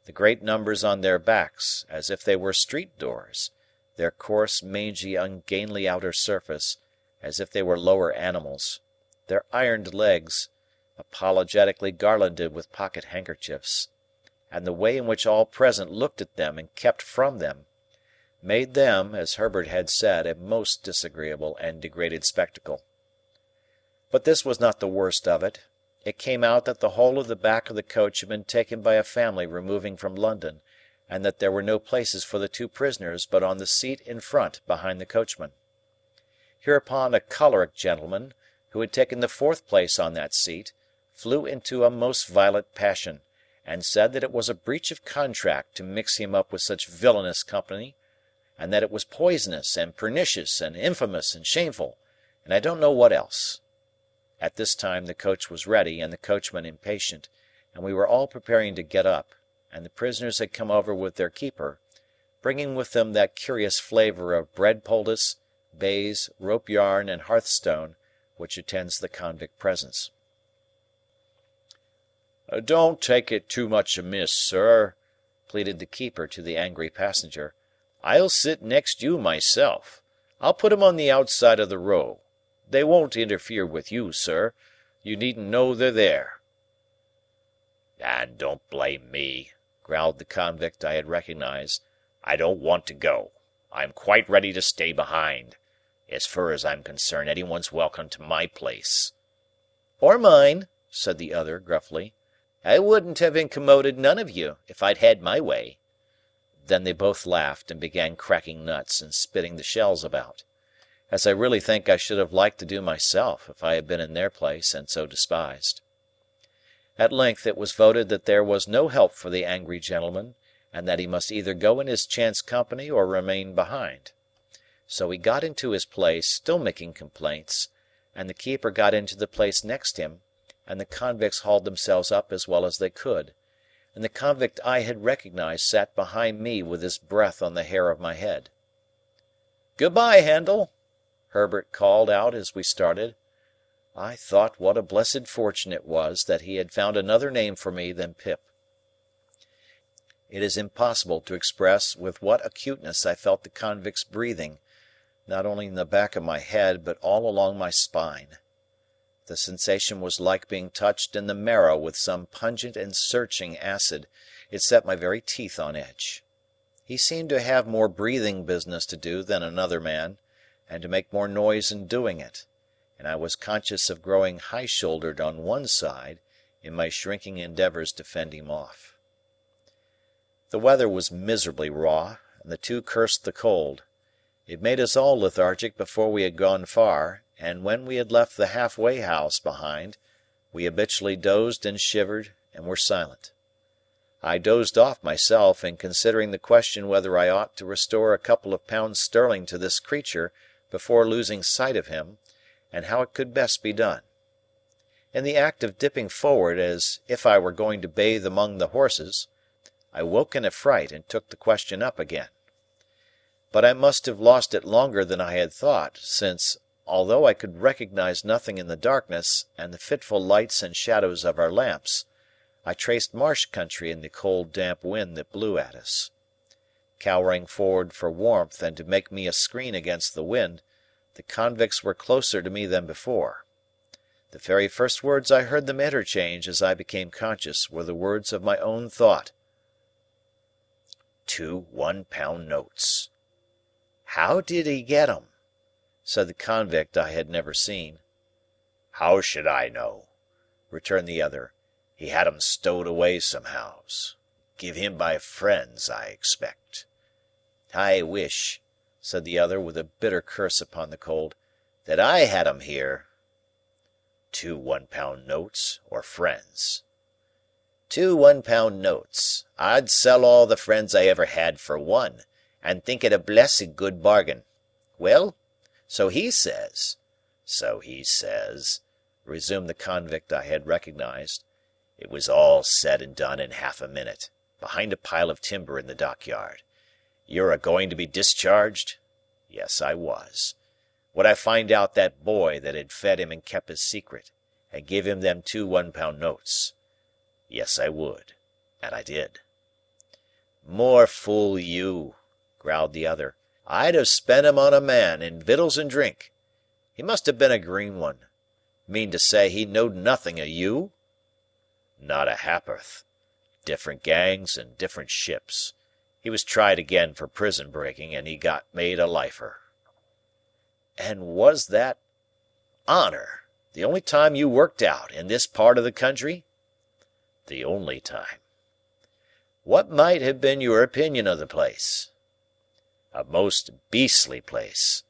The great numbers on their backs, as if they were street-doors, their coarse, mangy, ungainly outer surface, as if they were lower animals, their ironed legs, apologetically garlanded with pocket-handkerchiefs, and the way in which all present looked at them and kept from them, made them, as Herbert had said, a most disagreeable and degraded spectacle. But this was not the worst of it. It came out that the whole of the back of the coach had been taken by a family removing from London, and that there were no places for the two prisoners but on the seat in front behind the coachman. Hereupon a choleric gentleman, who had taken the fourth place on that seat, flew into a most violent passion, and said that it was a breach of contract to mix him up with such villainous company, and that it was poisonous and pernicious and infamous and shameful, and I don't know what else. At this time the coach was ready, and the coachman impatient, and we were all preparing to get up, and the prisoners had come over with their keeper, bringing with them that curious flavour of bread poultice, baize, rope yarn, and hearthstone, which attends the convict presence. "Don't take it too much amiss, sir," pleaded the keeper to the angry passenger. "I'll sit next you myself. I'll put 'em on the outside of the row. They won't interfere with you, sir. You needn't know they're there." "And don't blame me," growled the convict I had recognized. "I don't want to go. I'm quite ready to stay behind. As fur as I'm concerned, anyone's welcome to my place." "Or mine," said the other, gruffly. "I wouldn't have incommoded none of you, if I'd had my way." Then they both laughed, and began cracking nuts and spitting the shells about, as I really think I should have liked to do myself if I had been in their place and so despised. At length it was voted that there was no help for the angry gentleman, and that he must either go in his chance company or remain behind. So he got into his place, still making complaints, and the keeper got into the place next him, and the convicts hauled themselves up as well as they could, and the convict I had recognized sat behind me with his breath on the hair of my head. "Good-bye, Handel," Herbert called out as we started. I thought what a blessed fortune it was that he had found another name for me than Pip. It is impossible to express with what acuteness I felt the convict's breathing, not only in the back of my head but all along my spine. The sensation was like being touched in the marrow with some pungent and searching acid. It set my very teeth on edge. He seemed to have more breathing business to do than another man, and to make more noise in doing it, and I was conscious of growing high-shouldered on one side in my shrinking endeavours to fend him off. The weather was miserably raw, and the two cursed the cold. It made us all lethargic before we had gone far, and when we had left the half-way house behind, we habitually dozed and shivered and were silent. I dozed off myself in considering the question whether I ought to restore a couple of pounds sterling to this creature before losing sight of him, and how it could best be done. In the act of dipping forward as if I were going to bathe among the horses, I woke in a fright and took the question up again. But I must have lost it longer than I had thought, since, although I could recognize nothing in the darkness and the fitful lights and shadows of our lamps, I traced marsh country in the cold damp wind that blew at us. Cowering forward for warmth and to make me a screen against the wind, the convicts were closer to me than before. The very first words I heard them interchange as I became conscious were the words of my own thought. 2 £1 notes. "How did he get 'em?" said the convict I had never seen. "How should I know?" returned the other. "He had 'em stowed away somehows. Give him by friends, I expect." "I wish," said the other with a bitter curse upon the cold, "that I had 'em here." 2 £1 notes, or friends? 2 £1 notes. I'd sell all the friends I ever had for one, and think it a blessed good bargain. Well, so he says. So he says, resumed the convict I had recognized. It was all said and done in half a minute, behind a pile of timber in the dockyard. You're a-going to be discharged? Yes, I was. Would I find out that boy that had fed him and kept his secret, and give him them 2 £1 notes? Yes, I would. And I did. "More fool you," growled the other. "I'd have spent 'em on a man, in victuals and drink. He must have been a green one. Mean to say he knowed nothing of you?" "Not a ha'porth." Different gangs and different ships. He was tried again for prison breaking, and he got made a lifer." "And was that honour the only time you worked out, in this part of the country?" "The only time." "What might have been your opinion of the place?" "A most beastly place.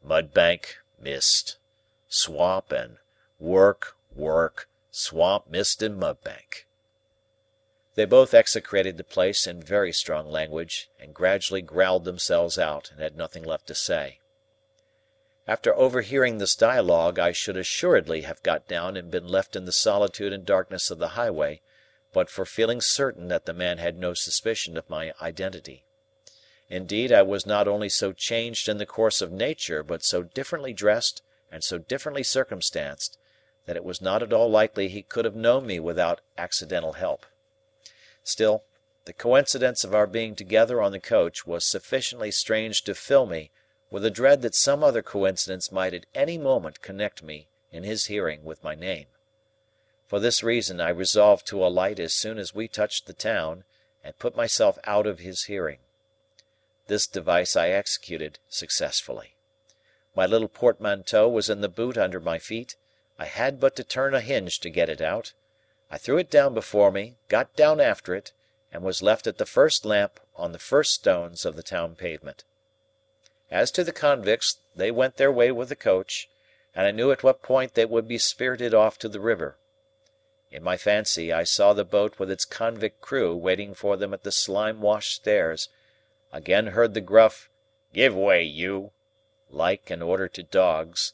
Mudbank, mist. Swamp and work, swamp, mist, and mudbank." They both execrated the place in very strong language, and gradually growled themselves out, and had nothing left to say. After overhearing this dialogue, I should assuredly have got down and been left in the solitude and darkness of the highway, but for feeling certain that the man had no suspicion of my identity. Indeed, I was not only so changed in the course of nature, but so differently dressed and so differently circumstanced, that it was not at all likely he could have known me without accidental help. Still, the coincidence of our being together on the coach was sufficiently strange to fill me with a dread that some other coincidence might at any moment connect me, in his hearing, with my name. For this reason, I resolved to alight as soon as we touched the town, and put myself out of his hearing. This device I executed successfully. My little portmanteau was in the boot under my feet. I had but to turn a hinge to get it out. I threw it down before me, got down after it, and was left at the first lamp on the first stones of the town pavement. As to the convicts, they went their way with the coach, and I knew at what point they would be spirited off to the river. In my fancy, I saw the boat with its convict crew waiting for them at the slime-washed stairs, again heard the gruff, "Give way, you!" like an order to dogs,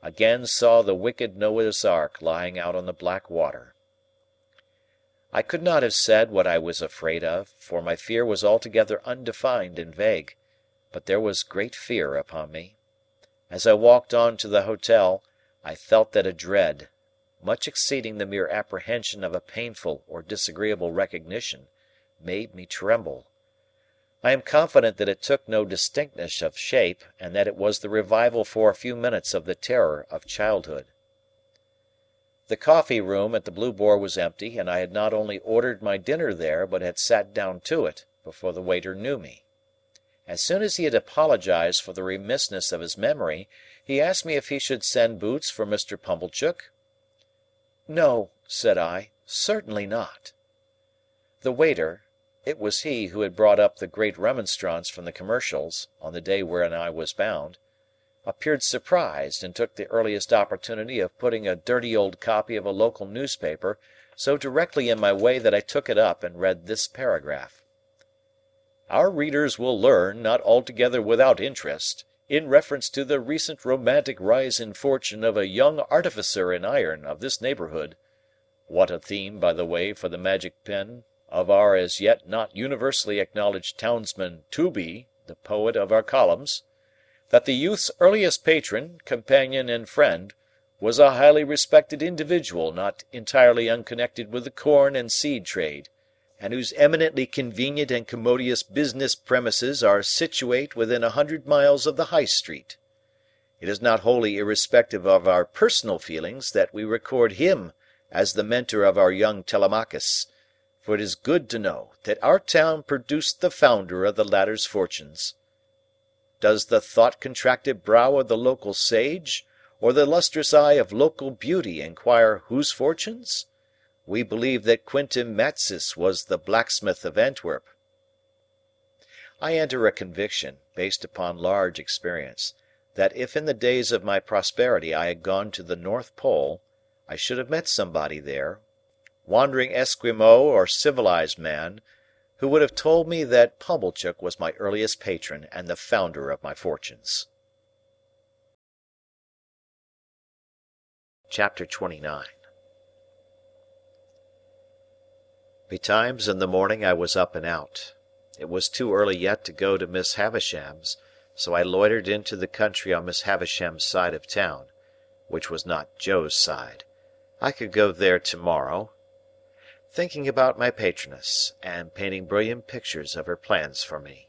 again saw the wicked Noah's Ark lying out on the black water. I could not have said what I was afraid of, for my fear was altogether undefined and vague, but there was great fear upon me. As I walked on to the hotel, I felt that a dread, much exceeding the mere apprehension of a painful or disagreeable recognition, made me tremble. I am confident that it took no distinctness of shape, and that it was the revival for a few minutes of the terror of childhood. The coffee-room at the Blue Boar was empty, and I had not only ordered my dinner there, but had sat down to it, before the waiter knew me. As soon as he had apologized for the remissness of his memory, he asked me if he should send boots for Mr. Pumblechook. "No," said I, "certainly not." The waiter, it was he who had brought up the great remonstrance from the commercials, on the day wherein I was bound, appeared surprised, and took the earliest opportunity of putting a dirty old copy of a local newspaper so directly in my way that I took it up and read this paragraph. "Our readers will learn, not altogether without interest, in reference to the recent romantic rise in fortune of a young artificer in iron of this neighbourhood (what a theme, by the way, for the magic pen of our as yet not universally acknowledged townsman Tooby, the poet of our columns), that the youth's earliest patron, companion, and friend was a highly respected individual not entirely unconnected with the corn and seed trade, and whose eminently convenient and commodious business premises are situate within 100 miles of the High Street. It is not wholly irrespective of our personal feelings that we record him as the mentor of our young Telemachus, for it is good to know that our town produced the founder of the latter's fortunes. Does the thought-contracted brow of the local sage, or the lustrous eye of local beauty, inquire whose fortunes? We believe that Quintin Matsis was the blacksmith of Antwerp. I enter a conviction, based upon large experience, that if in the days of my prosperity I had gone to the North Pole, I should have met somebody there, wandering Esquimau or civilized man, who would have told me that Pumblechook was my earliest patron and the founder of my fortunes. Chapter 29. Betimes in the morning I was up and out. It was too early yet to go to Miss Havisham's, so I loitered into the country on Miss Havisham's side of town, which was not Joe's side. I could go there to-morrow, thinking about my patroness, and painting brilliant pictures of her plans for me.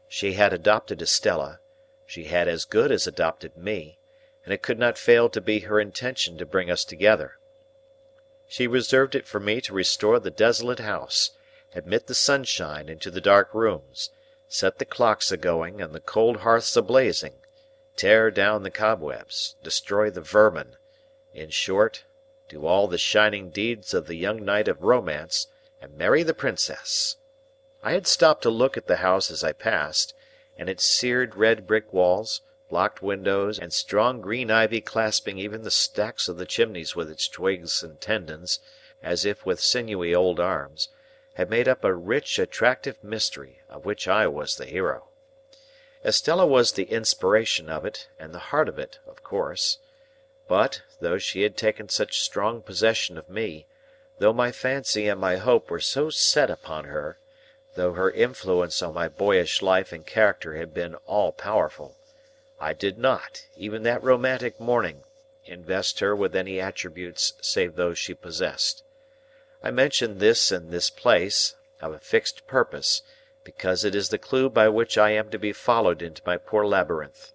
She had adopted Estella, she had as good as adopted me, and it could not fail to be her intention to bring us together. She reserved it for me to restore the desolate house, admit the sunshine into the dark rooms, set the clocks a-going and the cold hearths a-blazing, tear down the cobwebs, destroy the vermin, in short, do all the shining deeds of the young knight of romance, and marry the princess. I had stopped to look at the house as I passed, and its seared red brick walls, blocked windows, and strong green ivy clasping even the stacks of the chimneys with its twigs and tendons, as if with sinewy old arms, had made up a rich, attractive mystery, of which I was the hero. Estella was the inspiration of it, and the heart of it, of course. But, though she had taken such strong possession of me, though my fancy and my hope were so set upon her, though her influence on my boyish life and character had been all-powerful, I did not, even that romantic morning, invest her with any attributes save those she possessed. I mention this in this place, of a fixed purpose, because it is the clue by which I am to be followed into my poor labyrinth.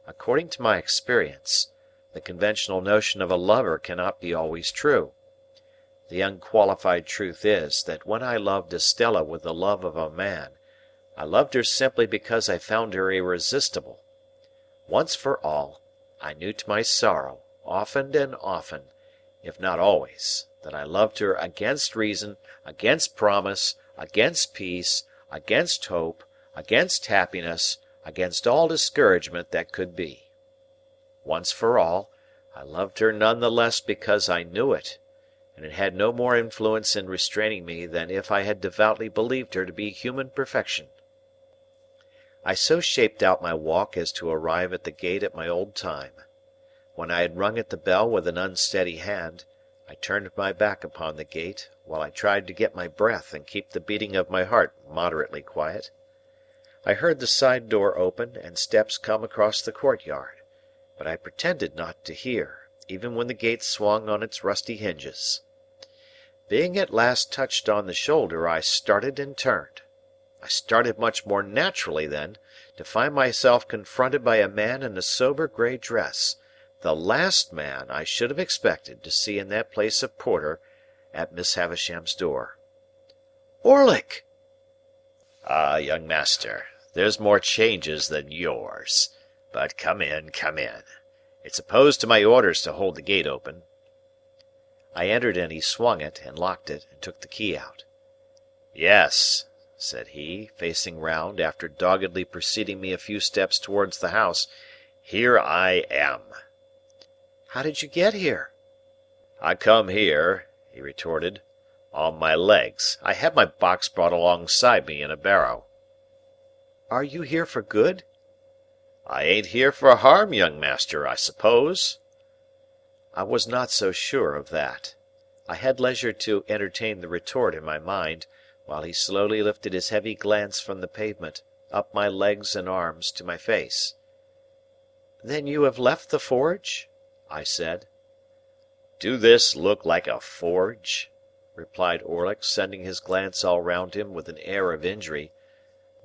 According to my experience, the conventional notion of a lover cannot be always true. The unqualified truth is, that when I loved Estella with the love of a man, I loved her simply because I found her irresistible. Once for all, I knew to my sorrow, often and often, if not always, that I loved her against reason, against promise, against peace, against hope, against happiness, against all discouragement that could be. Once for all, I loved her none the less because I knew it, and it had no more influence in restraining me than if I had devoutly believed her to be human perfection. I so shaped out my walk as to arrive at the gate at my old time. When I had rung at the bell with an unsteady hand, I turned my back upon the gate, while I tried to get my breath and keep the beating of my heart moderately quiet. I heard the side door open and steps come across the courtyard, but I pretended not to hear, even when the gate swung on its rusty hinges. Being at last touched on the shoulder, I started and turned. I started much more naturally then, to find myself confronted by a man in a sober grey dress, the last man I should have expected to see in that place of porter at Miss Havisham's door. "Orlick!" "Ah, young master, there's more changes than yours. But come in, come in. It's opposed to my orders to hold the gate open." I entered and he swung it, and locked it, and took the key out. "Yes," said he, facing round, after doggedly preceding me a few steps towards the house, "here I am." "How did you get here?" "I come here," he retorted, "on my legs. I had my box brought alongside me in a barrow." "Are you here for good?" "I ain't here for harm, young master, I suppose?" I was not so sure of that. I had leisure to entertain the retort in my mind, while he slowly lifted his heavy glance from the pavement, up my legs and arms, to my face. "Then you have left the forge?" I said. "Do this look like a forge?" replied Orlick, sending his glance all round him with an air of injury.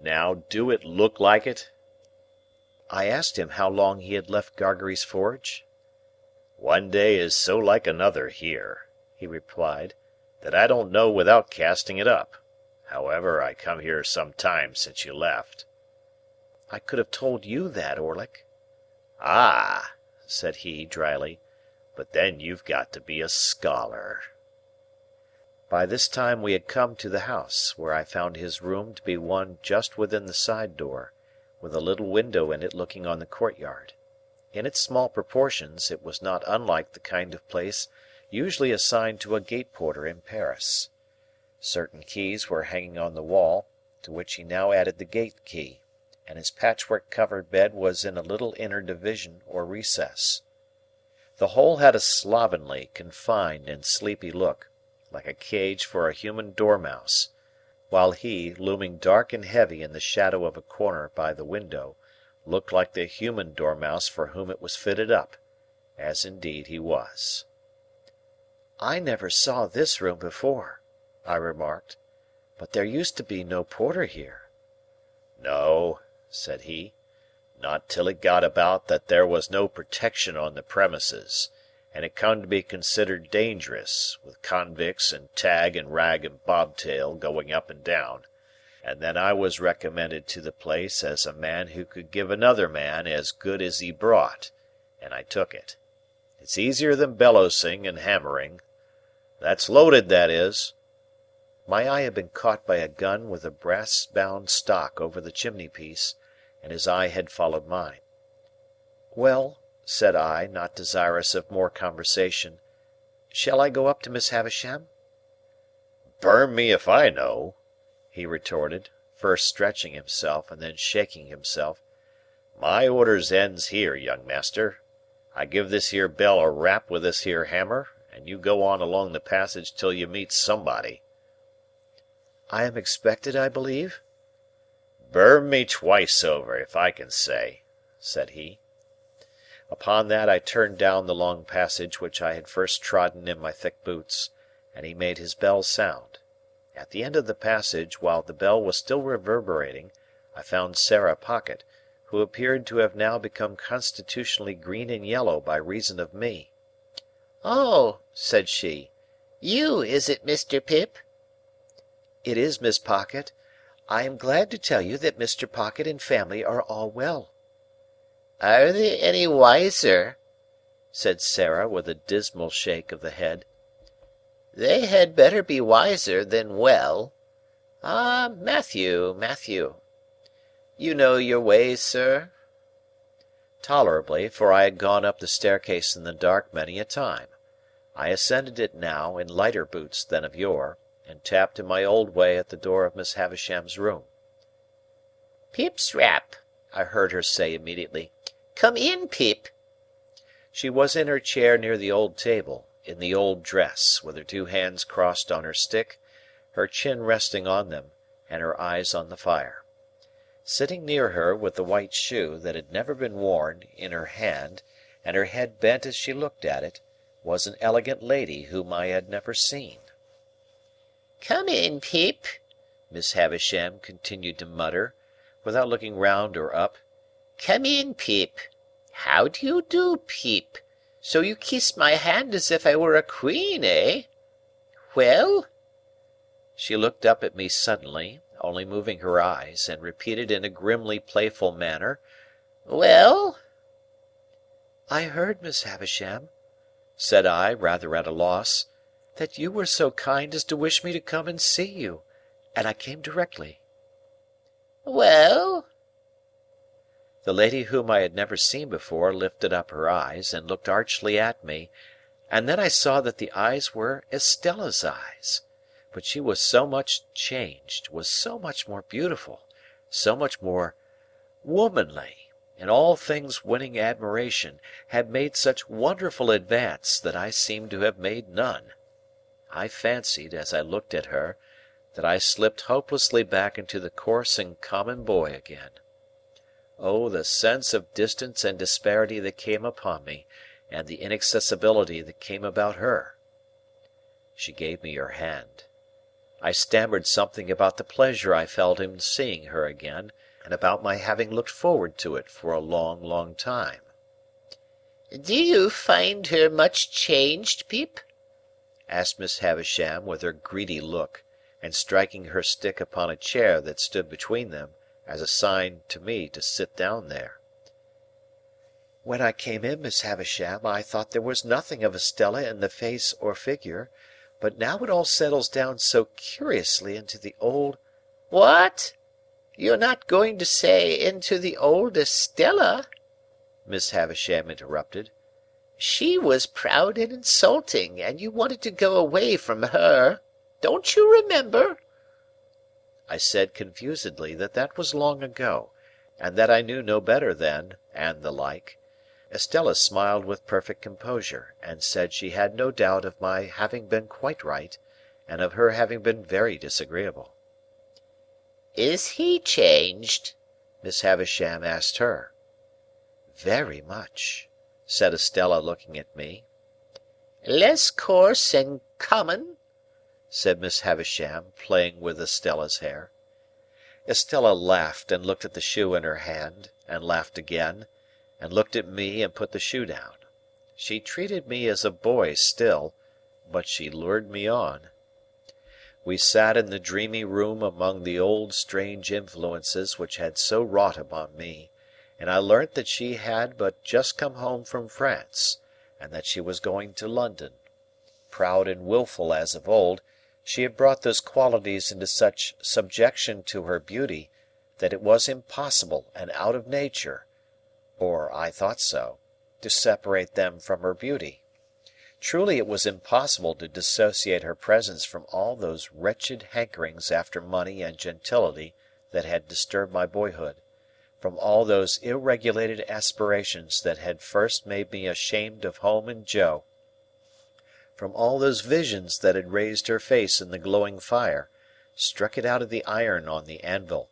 "Now, do it look like it?" I asked him how long he had left Gargery's forge. "One day is so like another here," he replied, "that I don't know without casting it up. However, I come here some time since you left." "I could have told you that, Orlick." "Ah!" said he, dryly, "but then you've got to be a scholar." By this time we had come to the house, where I found his room to be one just within the side door, with a little window in it looking on the courtyard. In its small proportions, it was not unlike the kind of place usually assigned to a gate porter in Paris. Certain keys were hanging on the wall, to which he now added the gate key, and his patchwork-covered bed was in a little inner division or recess. The whole had a slovenly, confined, and sleepy look, like a cage for a human dormouse, while he, looming dark and heavy in the shadow of a corner by the window, looked like the human dormouse for whom it was fitted up, as indeed he was. "I never saw this room before," I remarked, "but there used to be no porter here." "No," said he, "not till it got about that there was no protection on the premises, and it come to be considered dangerous, with convicts and tag and rag and bobtail going up and down, and then I was recommended to the place as a man who could give another man as good as he brought, and I took it. It's easier than bellowsing and hammering. That's loaded, that is." My eye had been caught by a gun with a brass-bound stock over the chimney-piece, and his eye had followed mine. "Well," said I, not desirous of more conversation, "shall I go up to Miss Havisham?" "Burn me if I know," he retorted, first stretching himself and then shaking himself. "My orders ends here, young master. I give this here bell a rap with this here hammer, and you go on along the passage till you meet somebody." "I am expected, I believe?" "Burn me twice over, if I can say," said he. Upon that I turned down the long passage which I had first trodden in my thick boots, and he made his bell sound. At the end of the passage, while the bell was still reverberating, I found Sarah Pocket, who appeared to have now become constitutionally green and yellow by reason of me. "Oh," said she, "you, is it, Mr. Pip?" "It is, Miss Pocket. I am glad to tell you that Mr. Pocket and family are all well." "Are they any wiser?" said Sarah with a dismal shake of the head. "They had better be wiser than well. Ah, Matthew. You know your ways, sir?" Tolerably, for I had gone up the staircase in the dark many a time. I ascended it now, in lighter boots than of yore, and tapped in my old way at the door of Miss Havisham's room. "Pip's rap," I heard her say immediately. "Come in, Pip." She was in her chair near the old table, in the old dress, with her two hands crossed on her stick, her chin resting on them, and her eyes on the fire. Sitting near her, with the white shoe, that had never been worn, in her hand, and her head bent as she looked at it, was an elegant lady whom I had never seen. "Come in, Pip," Miss Havisham continued to mutter, without looking round or up. "Come in, Pip. How do you do, Pip? So you kiss my hand as if I were a queen, eh? Well?" She looked up at me suddenly, only moving her eyes, and repeated in a grimly playful manner, "Well?" "I heard, Miss Havisham," said I, rather at a loss, "that you were so kind as to wish me to come and see you, and I came directly." "Well?" The lady whom I had never seen before lifted up her eyes, and looked archly at me, and then I saw that the eyes were Estella's eyes. But she was so much changed, was so much more beautiful, so much more womanly, in all things winning admiration, had made such wonderful advance, that I seemed to have made none. I fancied, as I looked at her, that I slipped hopelessly back into the coarse and common boy again. Oh, the sense of distance and disparity that came upon me, and the inaccessibility that came about her! She gave me her hand. I stammered something about the pleasure I felt in seeing her again, and about my having looked forward to it for a long, long time. "Do you find her much changed, Pip?" asked Miss Havisham with her greedy look, and striking her stick upon a chair that stood between them, as a sign to me to sit down there. "When I came in, Miss Havisham, I thought there was nothing of Estella in the face or figure, but now it all settles down so curiously into the old—" "What? You're not going to say into the old Estella?" Miss Havisham interrupted. "She was proud and insulting, and you wanted to go away from her. Don't you remember?" I said confusedly that was long ago, and that I knew no better then, and the like. Estella smiled with perfect composure, and said she had no doubt of my having been quite right, and of her having been very disagreeable. "Is he changed?" Miss Havisham asked her. "Very much," said Estella, looking at me. "Less coarse and common?" said Miss Havisham, playing with Estella's hair. Estella laughed, and looked at the shoe in her hand, and laughed again, and looked at me and put the shoe down. She treated me as a boy still, but she lured me on. We sat in the dreamy room among the old strange influences which had so wrought upon me, and I learnt that she had but just come home from France, and that she was going to London. Proud and wilful as of old, she had brought those qualities into such subjection to her beauty that it was impossible and out of nature, or I thought so, to separate them from her beauty. Truly it was impossible to dissociate her presence from all those wretched hankerings after money and gentility that had disturbed my boyhood, from all those ill-regulated aspirations that had first made me ashamed of home and Joe, from all those visions that had raised her face in the glowing fire, struck it out of the iron on the anvil,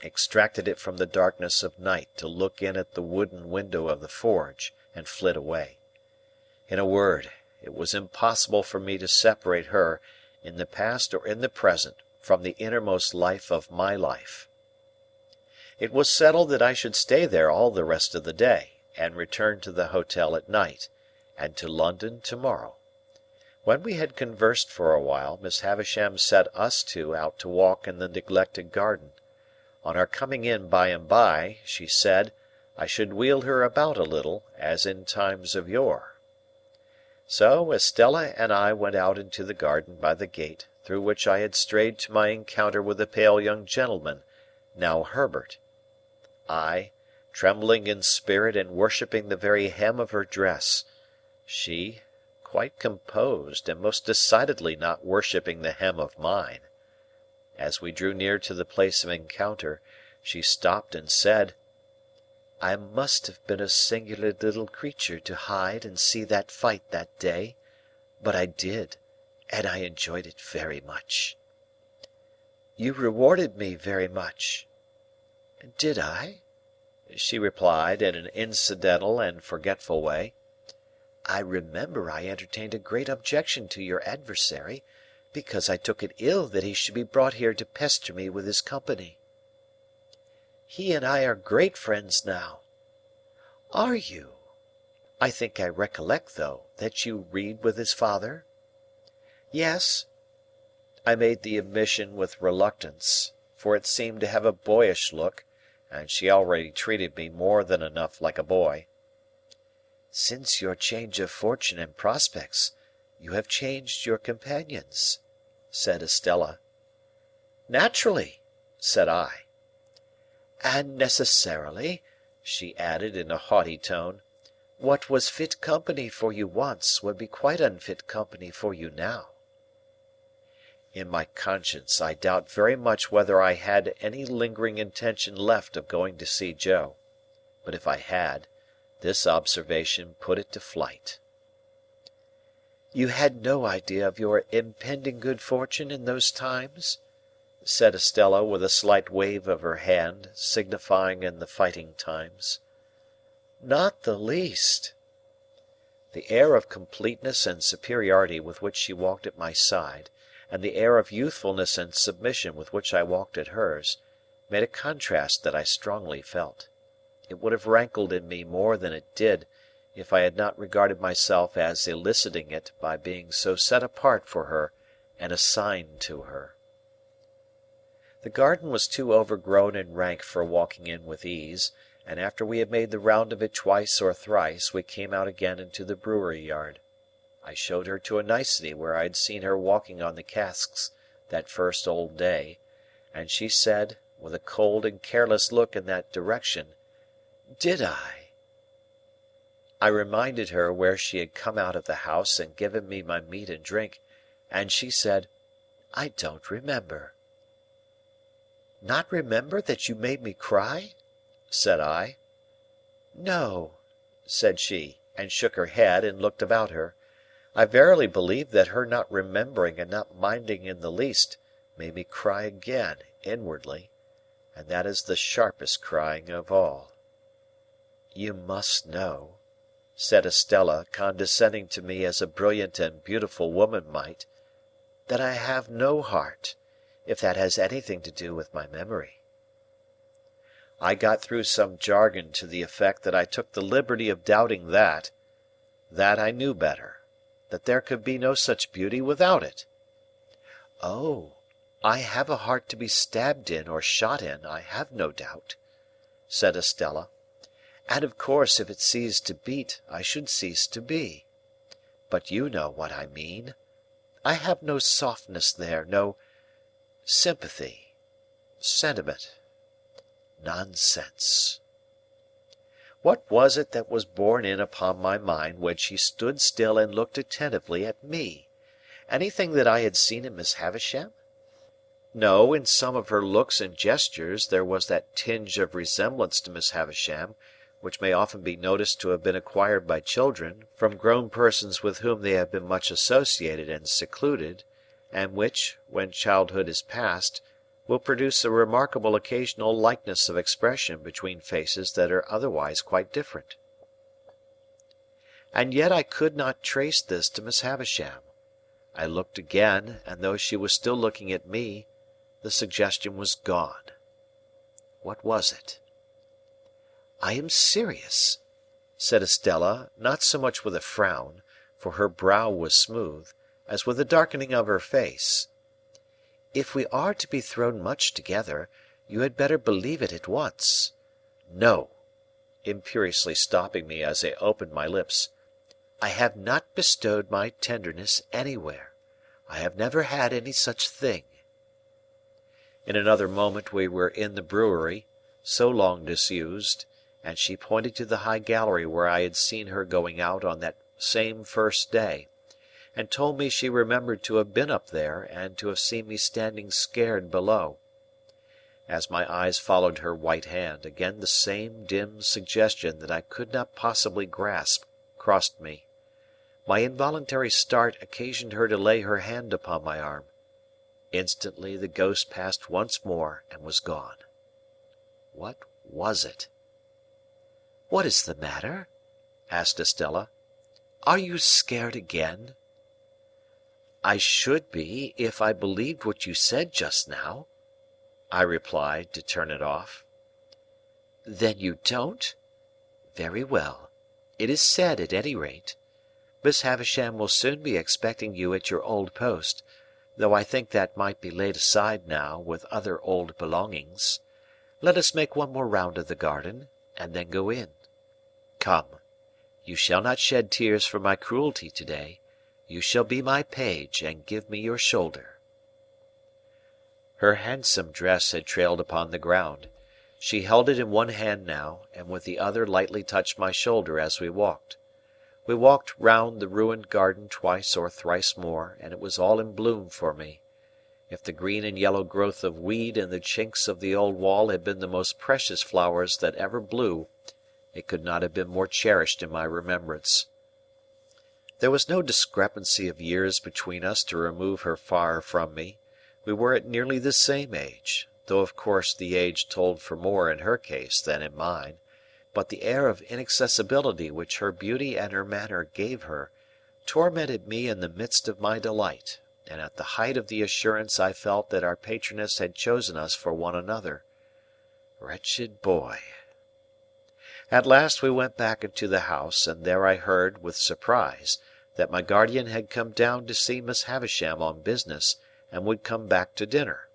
extracted it from the darkness of night to look in at the wooden window of the forge, and flit away. In a word, it was impossible for me to separate her, in the past or in the present, from the innermost life of my life. It was settled that I should stay there all the rest of the day, and return to the hotel at night, and to London to-morrow. When we had conversed for a while, Miss Havisham set us two out to walk in the neglected garden. On our coming in by and by, she said, I should wheel her about a little, as in times of yore. So Estella and I went out into the garden by the gate through which I had strayed to my encounter with the pale young gentleman, now Herbert. I, trembling in spirit and worshipping the very hem of her dress; she, quite composed and most decidedly not worshipping the hem of mine. As we drew near to the place of encounter, she stopped and said, I must have been a singular little creature to hide and see that fight that day, but I did, and I enjoyed it very much. You rewarded me very much. Did I? She replied in an incidental and forgetful way. I remember I entertained a great objection to your adversary, because I took it ill that he should be brought here to pester me with his company. He and I are great friends now. Are you? I think I recollect, though, that you read with his father? Yes. I made the admission with reluctance, for it seemed to have a boyish look, and she already treated me more than enough like a boy. Since your change of fortune and prospects, you have changed your companions, said Estella. Naturally, said I. And necessarily, she added in a haughty tone, what was fit company for you once would be quite unfit company for you now. In my conscience I doubt very much whether I had any lingering intention left of going to see Joe, but if I had, this observation put it to flight. You had no idea of your impending good fortune in those times? Said Estella with a slight wave of her hand, signifying in the fighting times. Not the least. The air of completeness and superiority with which she walked at my side, and the air of youthfulness and submission with which I walked at hers, made a contrast that I strongly felt. It would have rankled in me more than it did, if I had not regarded myself as eliciting it by being so set apart for her and assigned to her. The garden was too overgrown and rank for walking in with ease, and after we had made the round of it twice or thrice, we came out again into the brewery yard. I showed her to a nicety where I had seen her walking on the casks that first old day, and she said, with a cold and careless look in that direction, Did I? I reminded her where she had come out of the house and given me my meat and drink, and she said, I don't remember. Not remember that you made me cry? Said I. No, said she, and shook her head and looked about her. I verily believe that her not remembering and not minding in the least made me cry again, inwardly, and that is the sharpest crying of all. You must know, said Estella, condescending to me as a brilliant and beautiful woman might, that I have no heart, if that has anything to do with my memory. I got through some jargon to the effect that I took the liberty of doubting that, That I knew better, that there could be no such beauty without it. "Oh, I have a heart to be stabbed in or shot in, I have no doubt," said Estella. "And of course if it ceased to beat I should cease to be. But you know what I mean. I have no softness there, no sympathy, sentiment, nonsense." What was it that was borne in upon my mind when she stood still and looked attentively at me? Anything that I had seen in Miss Havisham? No, in some of her looks and gestures there was that tinge of resemblance to Miss Havisham which may often be noticed to have been acquired by children from grown persons with whom they have been much associated and secluded, and which, when childhood is past, will produce a remarkable occasional likeness of expression between faces that are otherwise quite different. And yet I could not trace this to Miss Havisham. I looked again, and though she was still looking at me, the suggestion was gone. What was it? "I am serious," said Estella, not so much with a frown, for her brow was smooth, as with a darkening of her face. "If we are to be thrown much together, you had better believe it at once. No," imperiously stopping me as I opened my lips, "I have not bestowed my tenderness anywhere. I have never had any such thing." In another moment we were in the brewery, so long disused, and she pointed to the high gallery where I had seen her going out on that same first day, and told me she remembered to have been up there and to have seen me standing scared below. As my eyes followed her white hand, again the same dim suggestion that I could not possibly grasp crossed me. My involuntary start occasioned her to lay her hand upon my arm. Instantly the ghost passed once more and was gone. What was it? "What is the matter?" asked Estella. "Are you scared again?" "I should be, if I believed what you said just now," I replied, to turn it off. "Then you don't? Very well. It is said, at any rate. Miss Havisham will soon be expecting you at your old post, though I think that might be laid aside now, with other old belongings. Let us make one more round of the garden, and then go in. Come, you shall not shed tears for my cruelty to-day. You shall be my page, and give me your shoulder." Her handsome dress had trailed upon the ground. She held it in one hand now, and with the other lightly touched my shoulder as we walked. We walked round the ruined garden twice or thrice more, and it was all in bloom for me. If the green and yellow growth of weed in the chinks of the old wall had been the most precious flowers that ever blew, it could not have been more cherished in my remembrance. There was no discrepancy of years between us to remove her far from me. We were at nearly the same age, though of course the age told for more in her case than in mine, but the air of inaccessibility which her beauty and her manner gave her tormented me in the midst of my delight, and at the height of the assurance I felt that our patroness had chosen us for one another. Wretched boy! At last we went back into the house, and there I heard, with surprise, that my guardian had come down to see Miss Havisham on business, and would come back to dinner.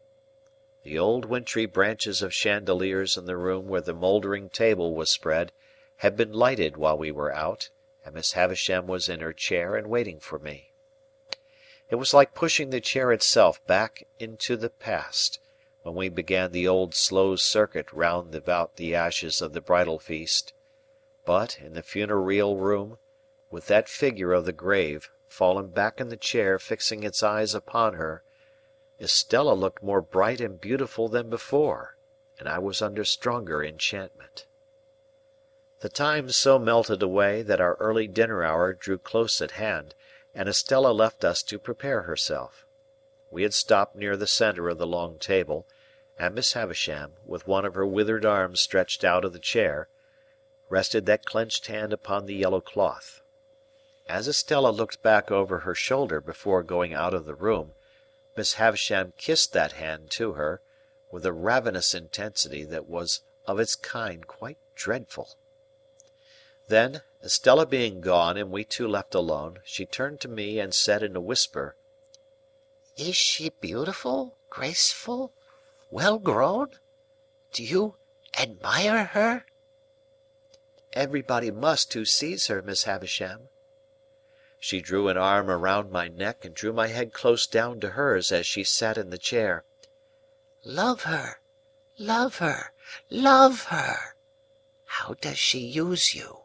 The old wintry branches of chandeliers in the room where the mouldering table was spread had been lighted while we were out, and Miss Havisham was in her chair and waiting for me. It was like pushing the chair itself back into the past, when we began the old slow circuit round about the ashes of the bridal feast. But, in the funereal room, with that figure of the grave fallen back in the chair fixing its eyes upon her, Estella looked more bright and beautiful than before, and I was under stronger enchantment. The time so melted away that our early dinner hour drew close at hand, and Estella left us to prepare herself. We had stopped near the centre of the long table, and Miss Havisham, with one of her withered arms stretched out of the chair, rested that clenched hand upon the yellow cloth. As Estella looked back over her shoulder before going out of the room, Miss Havisham kissed that hand to her, with a ravenous intensity that was of its kind quite dreadful. Then, Estella being gone and we two left alone, she turned to me and said in a whisper, "Is she beautiful, graceful, well grown? Do you admire her?" "Everybody must who sees her, Miss Havisham." She drew an arm around my neck and drew my head close down to hers as she sat in the chair. "Love her, love her, love her! How does she use you?"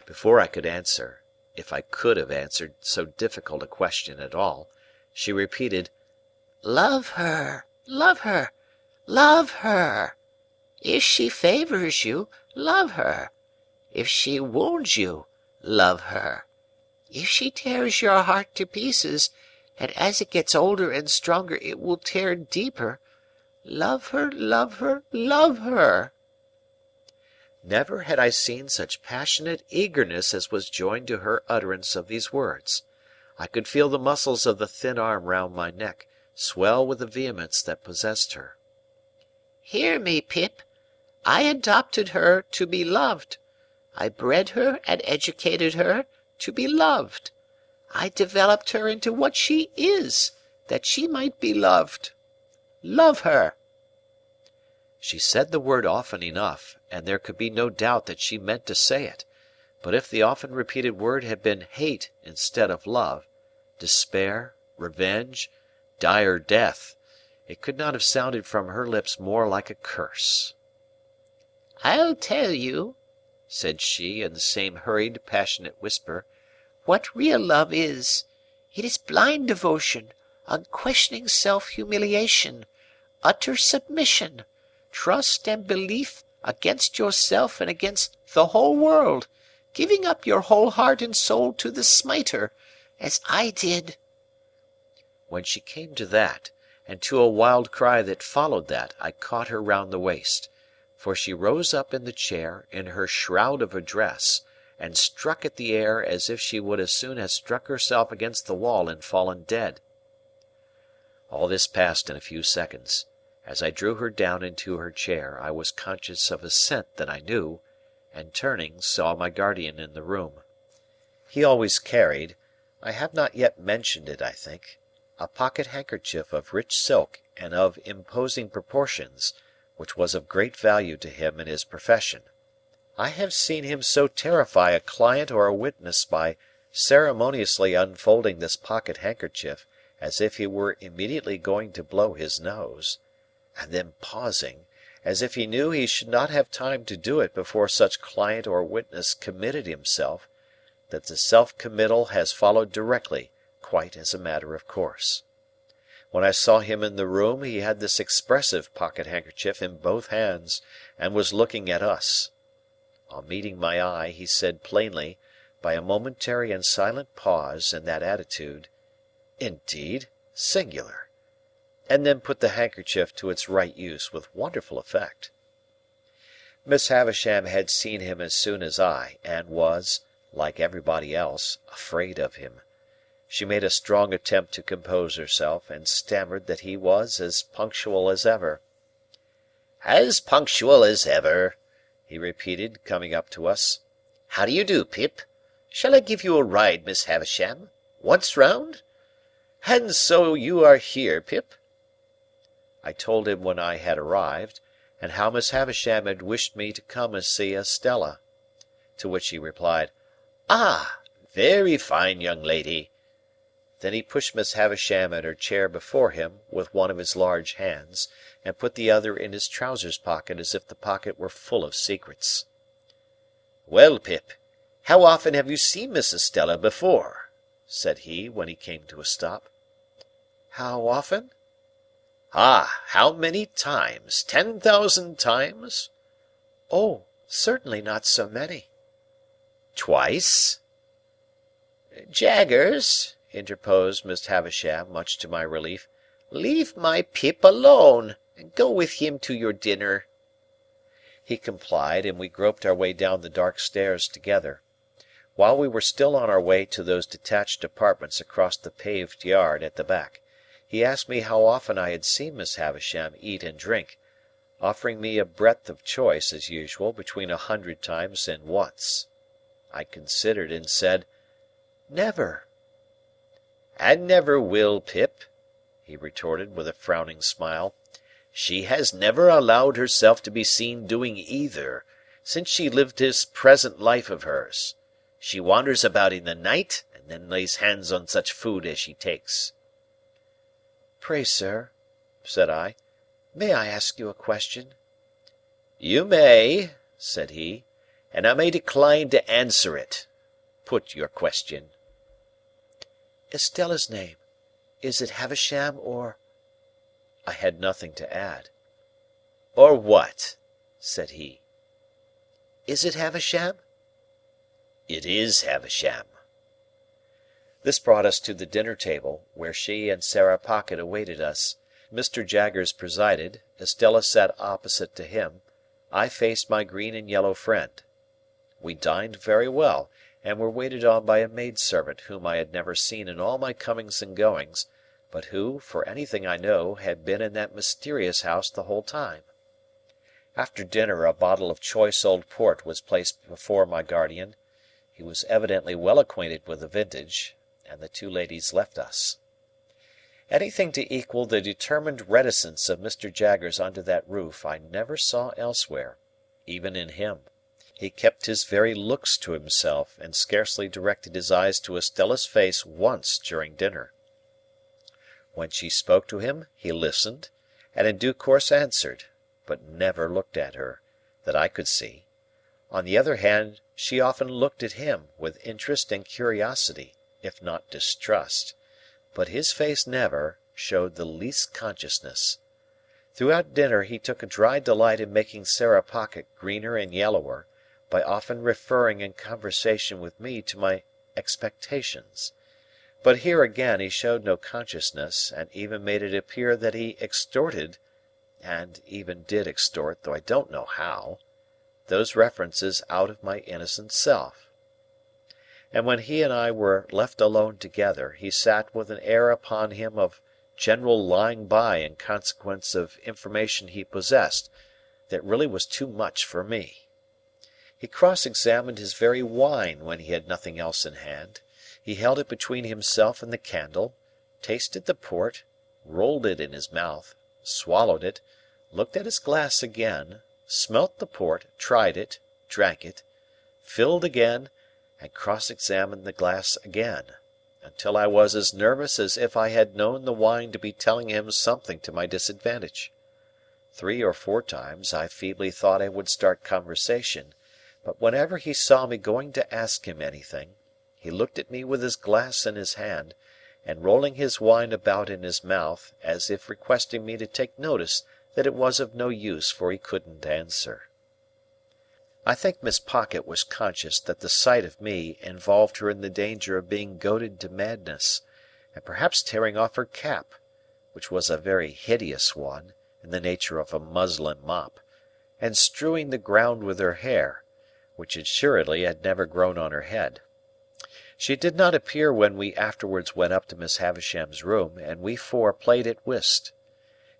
Before I could answer, if I could have answered so difficult a question at all, she repeated, "Love her, love her, love her! If she favours you, love her. If she wounds you, love her. If she tears your heart to pieces, and as it gets older and stronger it will tear deeper, love her, love her, love her!" Never had I seen such passionate eagerness as was joined to her utterance of these words. I could feel the muscles of the thin arm round my neck swell with the vehemence that possessed her. "Hear me, Pip. I adopted her to be loved. I bred her and educated her to be loved. I developed her into what she is, that she might be loved. Love her!" She said the word often enough, and there could be no doubt that she meant to say it, but if the often repeated word had been hate instead of love, despair, revenge, dire death, it could not have sounded from her lips more like a curse. "I'll tell you," said she, in the same hurried, passionate whisper, "what real love is. It is blind devotion, unquestioning self-humiliation, utter submission, trust and belief against yourself and against the whole world, giving up your whole heart and soul to the smiter, as I did." When she came to that, and to a wild cry that followed that, I caught her round the waist, for she rose up in the chair, in her shroud of a dress, and struck at the air as if she would as soon have struck herself against the wall and fallen dead. All this passed in a few seconds. As I drew her down into her chair, I was conscious of a scent that I knew, and turning, saw my guardian in the room. He always carried, I have not yet mentioned it, I think, a pocket-handkerchief of rich silk and of imposing proportions, which was of great value to him in his profession. I have seen him so terrify a client or a witness by ceremoniously unfolding this pocket-handkerchief as if he were immediately going to blow his nose, and then pausing, as if he knew he should not have time to do it before such client or witness committed himself, that the self-committal has followed directly, quite as a matter of course. When I saw him in the room he had this expressive pocket-handkerchief in both hands, and was looking at us. On meeting my eye, he said plainly, by a momentary and silent pause in that attitude, "Indeed, singular," and then put the handkerchief to its right use with wonderful effect. Miss Havisham had seen him as soon as I, and was, like everybody else, afraid of him. She made a strong attempt to compose herself, and stammered that he was as punctual as ever. "As punctual as ever," he repeated, coming up to us. "How do you do, Pip? Shall I give you a ride, Miss Havisham? Once round? And so you are here, Pip?" I told him when I had arrived, and how Miss Havisham had wished me to come and see Estella. To which he replied, "Ah, very fine young lady." Then he pushed Miss Havisham at her chair before him with one of his large hands, and put the other in his trousers pocket as if the pocket were full of secrets. "Well, Pip, how often have you seen Miss Estella before?" said he, when he came to a stop. "How often?" "Ah, how many times? 10,000 times?" "Oh, certainly not so many." "Twice?" "Jaggers," interposed Miss Havisham, much to my relief, "leave my Pip alone, and go with him to your dinner." He complied, and we groped our way down the dark stairs together. While we were still on our way to those detached apartments across the paved yard at the back, he asked me how often I had seen Miss Havisham eat and drink, offering me a breadth of choice, as usual, between 100 times and once. I considered and said, "Never." "And never will, Pip," he retorted with a frowning smile. "She has never allowed herself to be seen doing either, since she lived this present life of hers. She wanders about in the night, and then lays hands on such food as she takes." "Pray, sir," said I, "may I ask you a question?" "You may," said he, "and I may decline to answer it. Put your question." "Estella's name, is it Havisham or—" I had nothing to add. "Or what?" said he. "Is it Havisham?" "It is Havisham." This brought us to the dinner table, where she and Sarah Pocket awaited us. Mr. Jaggers presided, Estella sat opposite to him, I faced my green and yellow friend. We dined very well, and were waited on by a maidservant whom I had never seen in all my comings and goings, but who, for anything I know, had been in that mysterious house the whole time. After dinner a bottle of choice old port was placed before my guardian. He was evidently well acquainted with the vintage, and the two ladies left us. Anything to equal the determined reticence of Mr. Jaggers under that roof I never saw elsewhere, even in him. He kept his very looks to himself, and scarcely directed his eyes to Estella's face once during dinner. When she spoke to him, he listened, and in due course answered, but never looked at her, that I could see. On the other hand, she often looked at him, with interest and curiosity, if not distrust, but his face never showed the least consciousness. Throughout dinner he took a dry delight in making Sarah Pocket greener and yellower, by often referring in conversation with me to my expectations. But here again he showed no consciousness, and even made it appear that he extorted, and even did extort, though I don't know how, those references out of my innocent self. And when he and I were left alone together, he sat with an air upon him of general lying by in consequence of information he possessed, that really was too much for me. He cross-examined his very wine when he had nothing else in hand. He held it between himself and the candle, tasted the port, rolled it in his mouth, swallowed it, looked at his glass again, smelt the port, tried it, drank it, filled again, and cross-examined the glass again, until I was as nervous as if I had known the wine to be telling him something to my disadvantage. 3 or 4 times I feebly thought I would start conversation, but whenever he saw me going to ask him anything, he looked at me with his glass in his hand, and rolling his wine about in his mouth, as if requesting me to take notice that it was of no use, for he couldn't answer. I think Miss Pocket was conscious that the sight of me involved her in the danger of being goaded to madness, and perhaps tearing off her cap, which was a very hideous one, in the nature of a muslin mop, and strewing the ground with her hair, which assuredly had never grown on her head. She did not appear when we afterwards went up to Miss Havisham's room, and we 4 played at whist.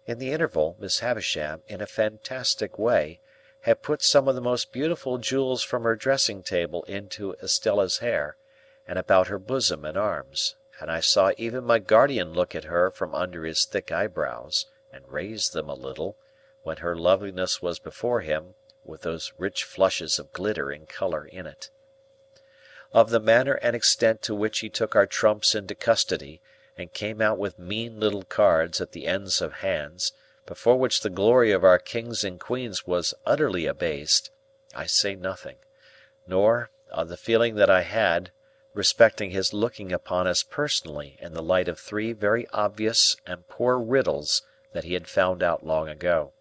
In the interval, Miss Havisham, in a fantastic way, had put some of the most beautiful jewels from her dressing-table into Estella's hair, and about her bosom and arms, and I saw even my guardian look at her from under his thick eyebrows, and raise them a little, when her loveliness was before him, with those rich flushes of glitter and colour in it. Of the manner and extent to which he took our trumps into custody, and came out with mean little cards at the ends of hands, before which the glory of our kings and queens was utterly abased, I say nothing, nor of the feeling that I had respecting his looking upon us personally in the light of 3 very obvious and poor riddles that he had found out long ago.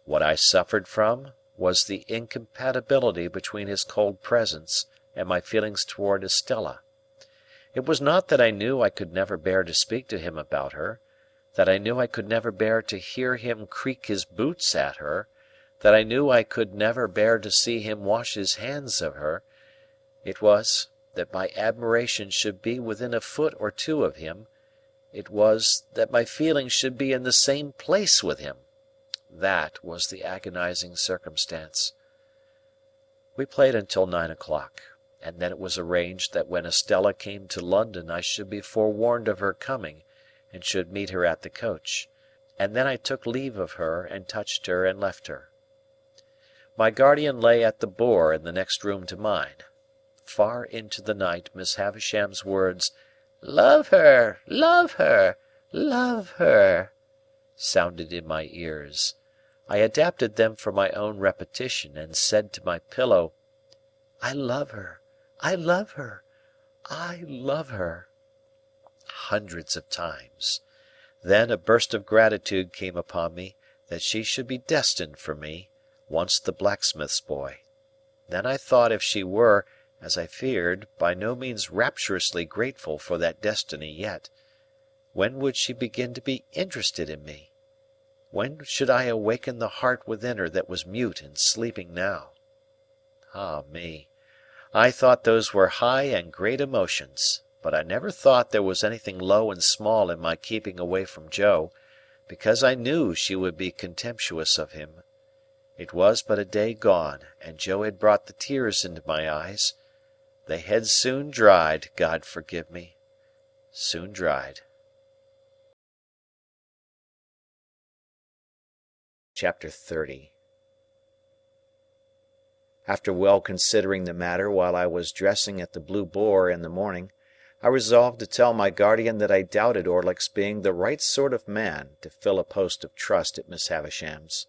What I suffered from was the incompatibility between his cold presence and my feelings towards Estella. It was not that I knew I could never bear to speak to him about her, that I knew I could never bear to hear him creak his boots at her, that I knew I could never bear to see him wash his hands of her. It was that my admiration should be within a foot or 2 of him. It was that my feelings should be in the same place with him. That was the agonizing circumstance. We played until 9 o'clock. and then it was arranged that when Estella came to London I should be forewarned of her coming, and should meet her at the coach, and then I took leave of her and touched her and left her. My guardian lay at the Boar in the next room to mine. Far into the night Miss Havisham's words, "Love her, love her, love her," sounded in my ears. I adapted them for my own repetition, and said to my pillow, "I love her, I love her, I love her," hundreds of times. Then a burst of gratitude came upon me that she should be destined for me, once the blacksmith's boy. Then I thought if she were, as I feared, by no means rapturously grateful for that destiny yet, when would she begin to be interested in me? When should I awaken the heart within her that was mute and sleeping now? Ah me! I thought those were high and great emotions, but I never thought there was anything low and small in my keeping away from Joe, because I knew she would be contemptuous of him. It was but a day gone, and Joe had brought the tears into my eyes. They had soon dried, God forgive me, soon dried. Chapter 30. After well considering the matter while I was dressing at the Blue Boar in the morning, I resolved to tell my guardian that I doubted Orlick's being the right sort of man to fill a post of trust at Miss Havisham's.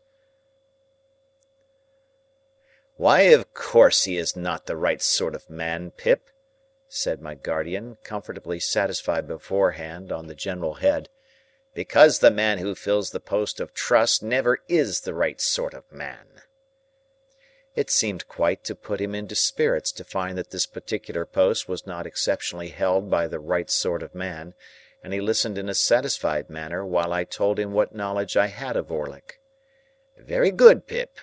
"Why, of course he is not the right sort of man, Pip," said my guardian, comfortably satisfied beforehand on the general head, "because the man who fills the post of trust never is the right sort of man." It seemed quite to put him into spirits to find that this particular post was not exceptionally held by the right sort of man, and he listened in a satisfied manner while I told him what knowledge I had of Orlick. "Very good, Pip,"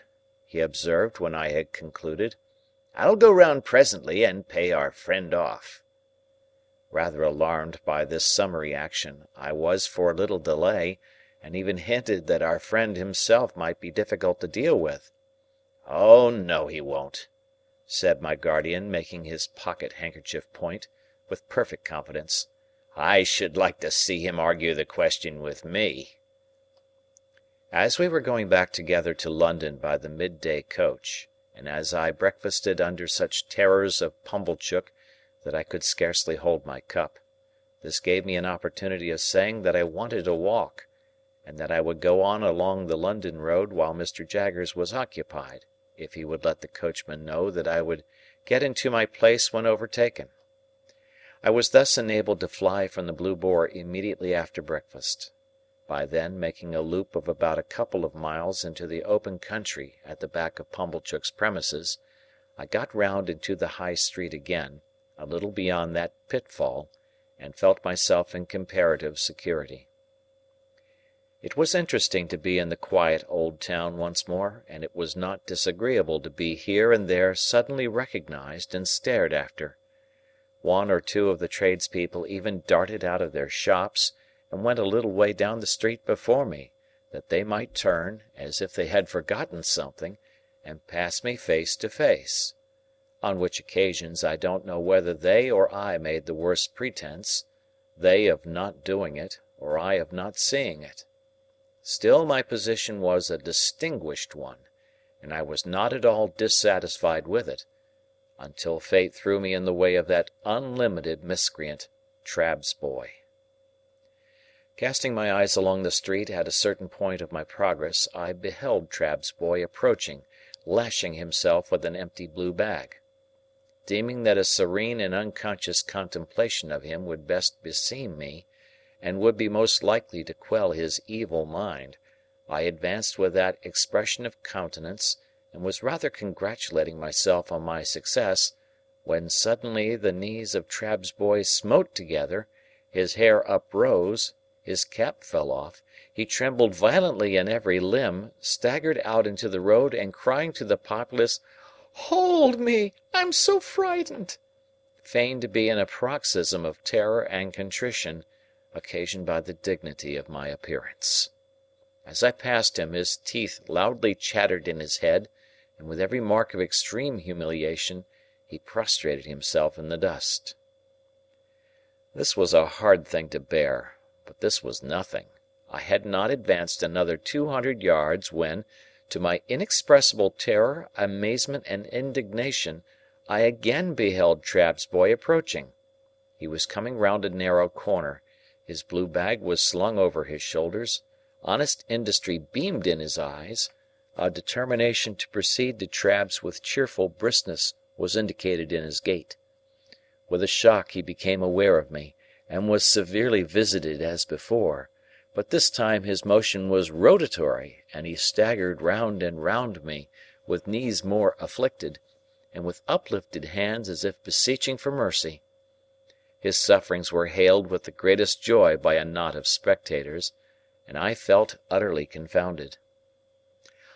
he observed when I had concluded. "I'll go round presently and pay our friend off." Rather alarmed by this summary action, I was for a little delay, and even hinted that our friend himself might be difficult to deal with. "Oh, no, he won't," said my guardian, making his pocket-handkerchief point, with perfect confidence. "I should like to see him argue the question with me." As we were going back together to London by the midday coach, and as I breakfasted under such terrors of Pumblechook that I could scarcely hold my cup, this gave me an opportunity of saying that I wanted a walk, and that I would go on along the London road while Mr. Jaggers was occupied, if he would let the coachman know that I would get into my place when overtaken. I was thus enabled to fly from the Blue Boar immediately after breakfast. By then making a loop of about a couple of miles into the open country at the back of Pumblechook's premises, I got round into the High Street again, a little beyond that pitfall, and felt myself in comparative security. It was interesting to be in the quiet old town once more, and it was not disagreeable to be here and there suddenly recognized and stared after. One or two of the tradespeople even darted out of their shops, and went a little way down the street before me, that they might turn, as if they had forgotten something, and pass me face to face. On which occasions I don't know whether they or I made the worse pretence, they of not doing it, or I of not seeing it. Still my position was a distinguished one, and I was not at all dissatisfied with it, until fate threw me in the way of that unlimited miscreant, Trabb's boy. Casting my eyes along the street at a certain point of my progress, I beheld Trabb's boy approaching, lashing himself with an empty blue bag. Deeming that a serene and unconscious contemplation of him would best beseem me, and would be most likely to quell his evil mind, I advanced with that expression of countenance, and was rather congratulating myself on my success, when suddenly the knees of Trabb's boy smote together, his hair uprose, his cap fell off, he trembled violently in every limb, staggered out into the road, and crying to the populace, "Hold me! I'm so frightened!" feigned to be in a paroxysm of terror and contrition, occasioned by the dignity of my appearance. As I passed him, his teeth loudly chattered in his head, and with every mark of extreme humiliation, He prostrated himself in the dust. This was a hard thing to bear, but this was nothing. I had not advanced another 200 yards when, to my inexpressible terror, amazement, and indignation, I again beheld Trabb's boy approaching. He was coming round a narrow corner. His blue bag was slung over his shoulders. Honest industry beamed in his eyes. A determination to proceed to Trabb's with cheerful briskness was indicated in his gait. With a shock he became aware of me, and was severely visited as before, but this time his motion was rotatory, and he staggered round and round me, with knees more afflicted, and with uplifted hands as if beseeching for mercy. His sufferings were hailed with the greatest joy by a knot of spectators, and I felt utterly confounded.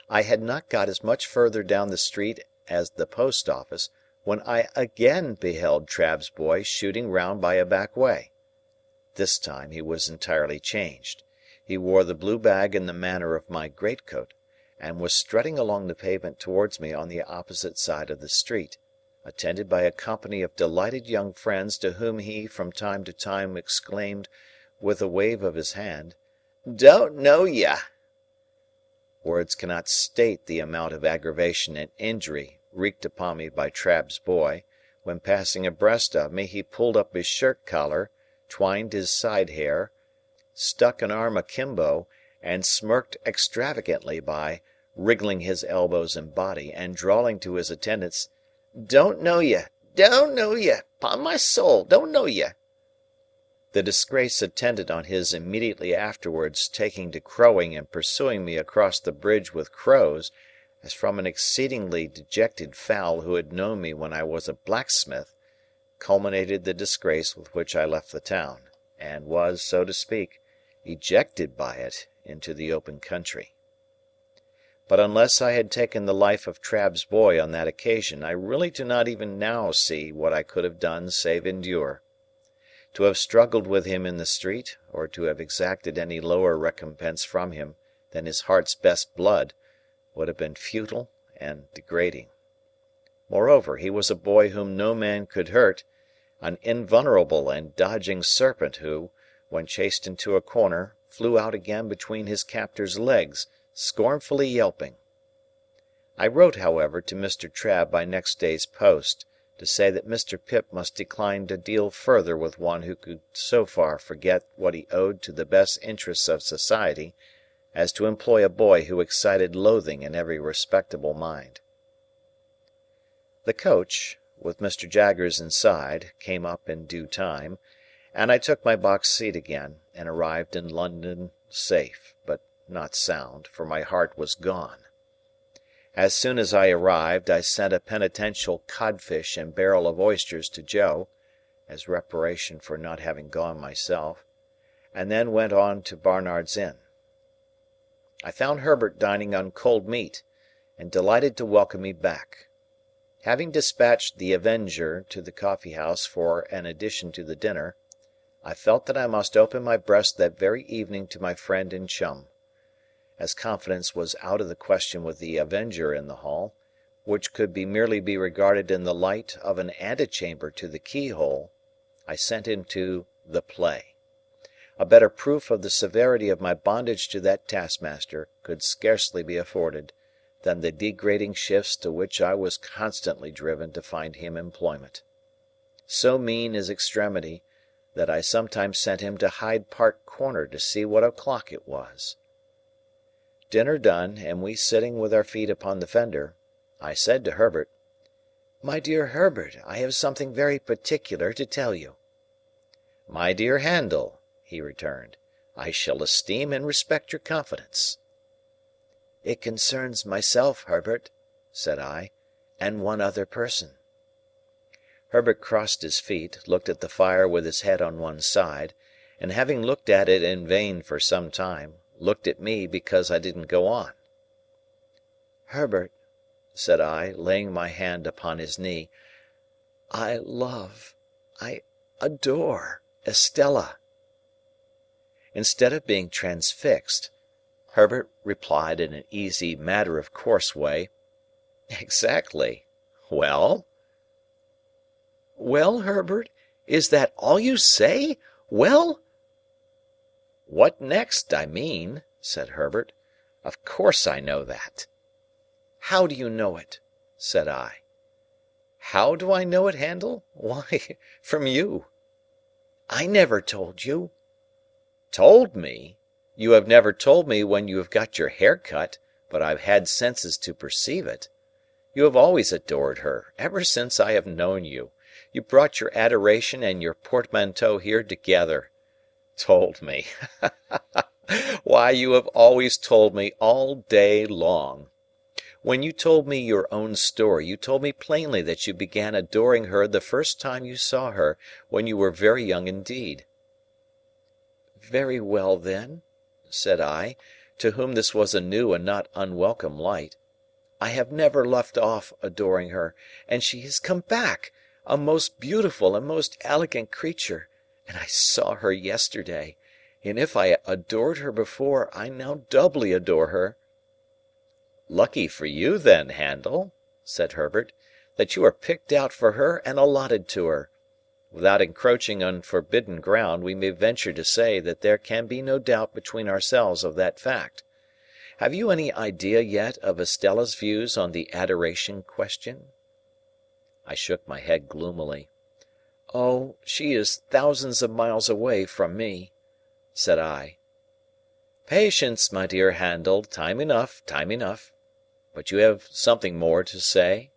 I had not got as much further down the street as the post office, when I again beheld Trabb's boy shooting round by a back way. This time he was entirely changed. He wore the blue bag in the manner of my greatcoat, and was strutting along the pavement towards me on the opposite side of the street, attended by a company of delighted young friends to whom he from time to time exclaimed, with a wave of his hand, "Don't know ya!" Words cannot state the amount of aggravation and injury wreaked upon me by Trabb's boy. When passing abreast of me, he pulled up his shirt collar, twined his side hair, stuck an arm akimbo, and smirked extravagantly by wriggling his elbows and body, and drawling to his attendants, "Don't know ye, don't know ye, 'pon my soul, don't know ye." The disgrace attendant on his immediately afterwards taking to crowing and pursuing me across the bridge with crows, as from an exceedingly dejected fowl who had known me when I was a blacksmith, culminated the disgrace with which I left the town, and was, so to speak, ejected by it into the open country. But unless I had taken the life of Trabb's boy on that occasion, I really do not even now see what I could have done save endure. To have struggled with him in the street, or to have exacted any lower recompense from him than his heart's best blood, would have been futile and degrading. Moreover, he was a boy whom no man could hurt, an invulnerable and dodging serpent who, when chased into a corner, flew out again between his captor's legs, scornfully yelping. I wrote, however, to Mr. Trabb by next day's post, to say that Mr. Pip must decline to deal further with one who could so far forget what he owed to the best interests of society, as to employ a boy who excited loathing in every respectable mind. The coach, with Mr. Jaggers inside, came up in due time, and I took my box seat again, and arrived in London safe, but not sound, for my heart was gone. As soon as I arrived, I sent a penitential codfish and barrel of oysters to Joe, as reparation for not having gone myself, and then went on to Barnard's Inn. I found Herbert dining on cold meat, and delighted to welcome me back. Having dispatched the Avenger to the coffee-house for an addition to the dinner, I felt that I must open my breast that very evening to my friend and chum. As confidence was out of the question with the Avenger in the hall, which could merely be regarded in the light of an antechamber to the keyhole, I sent him to the play. A better proof of the severity of my bondage to that taskmaster could scarcely be afforded than the degrading shifts to which I was constantly driven to find him employment. So mean is extremity that I sometimes sent him to Hyde Park Corner to see what o'clock it was. Dinner done, and we sitting with our feet upon the fender, I said to Herbert, "My dear Herbert, I have something very particular to tell you." "My dear Handel," he returned, "I shall esteem and respect your confidence." "It concerns myself, Herbert," said I, "and one other person." Herbert crossed his feet, looked at the fire with his head on one side, and having looked at it in vain for some time, looked at me because I didn't go on. "Herbert," said I, laying my hand upon his knee, "I adore Estella." Instead of being transfixed, Herbert replied in an easy, matter-of-course way, "Exactly. Well?" Well, Herbert, is that all you say? Well?" "What next, I mean," said Herbert. "Of course I know that." "How do you know it?" said I. "How do I know it, Handel? Why, from you." "I never told you." "Told me? You have never told me when you have got your hair cut, but I've had senses to perceive it. You have always adored her, ever since I have known you. You brought your adoration and your portmanteau here together. Told me! Why, you have always told me all day long. When you told me your own story, you told me plainly that you began adoring her the first time you saw her, when you were very young indeed." "Very well, then," said I, to whom this was a new and not unwelcome light. "I have never left off adoring her, and she has come back, a most beautiful and most elegant creature, and I saw her yesterday, and if I adored her before, I now doubly adore her." "Lucky for you, then, Handel," said Herbert, "that you are picked out for her and allotted to her. Without encroaching on forbidden ground, we may venture to say that there can be no doubt between ourselves of that fact. Have you any idea yet of Estella's views on the adoration question?" I shook my head gloomily. "Oh, she is thousands of miles away from me," said I. "Patience, my dear Handel, time enough, time enough. But you have something more to say?"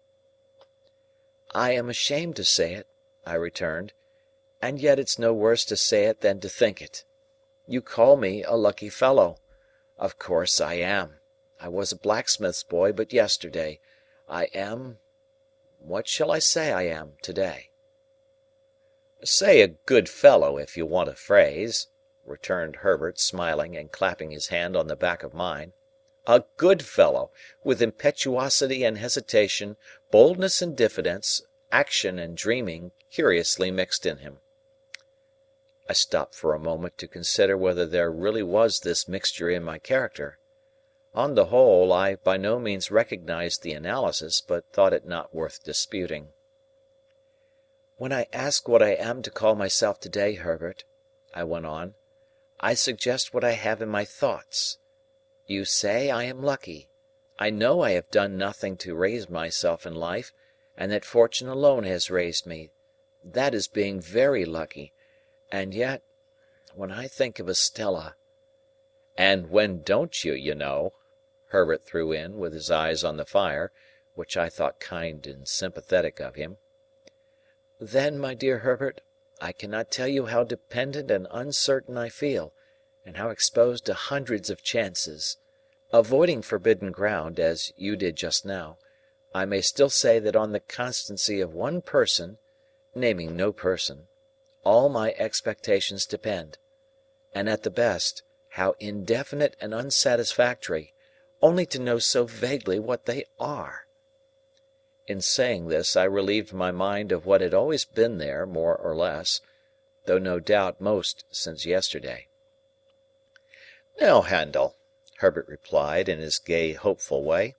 "I am ashamed to say it," I returned, "and yet it's no worse to say it than to think it. You call me a lucky fellow. Of course I am. I was a blacksmith's boy but yesterday. I am—what shall I say I am to-day?" "Say a good fellow, if you want a phrase," returned Herbert, smiling and clapping his hand on the back of mine. "A good fellow, with impetuosity and hesitation, boldness and diffidence, action and dreaming, curiously mixed in him." I stopped for a moment to consider whether there really was this mixture in my character. On the whole, I by no means recognized the analysis, but thought it not worth disputing. "When I ask what I am to call myself to-day, Herbert," I went on, "I suggest what I have in my thoughts. You say I am lucky. I know I have done nothing to raise myself in life, and that fortune alone has raised me. That is being very lucky. And yet, when I think of Estella—" "And when don't you, you know?" Herbert threw in, with his eyes on the fire, which I thought kind and sympathetic of him. "Then, my dear Herbert, I cannot tell you how dependent and uncertain I feel, and how exposed to hundreds of chances. Avoiding forbidden ground, as you did just now, I may still say that on the constancy of one person, naming no person, all my expectations depend. And at the best, how indefinite and unsatisfactory, only to know so vaguely what they are." In saying this, I relieved my mind of what had always been there, more or less, though no doubt most since yesterday. "Now, Handel," Herbert replied, in his gay, hopeful way,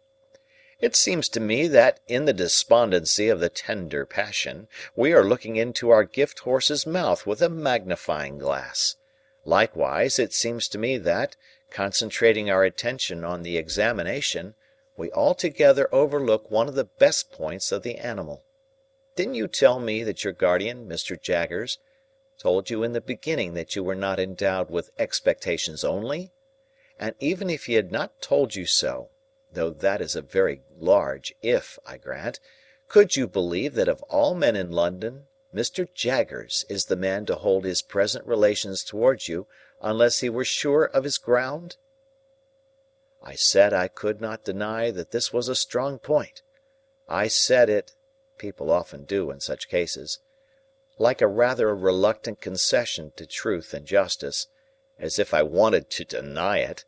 "it seems to me that, in the despondency of the tender passion, we are looking into our gift horse's mouth with a magnifying glass. Likewise, it seems to me that, concentrating our attention on the examination, we altogether overlook one of the best points of the animal. Didn't you tell me that your guardian, Mr. Jaggers, told you in the beginning that you were not endowed with expectations only? And even if he had not told you so, though that is a very large if, I grant, could you believe that of all men in London, Mr. Jaggers is the man to hold his present relations towards you unless he were sure of his ground?" I said I could not deny that this was a strong point. I said it—people often do in such cases—like a rather reluctant concession to truth and justice, as if I wanted to deny it.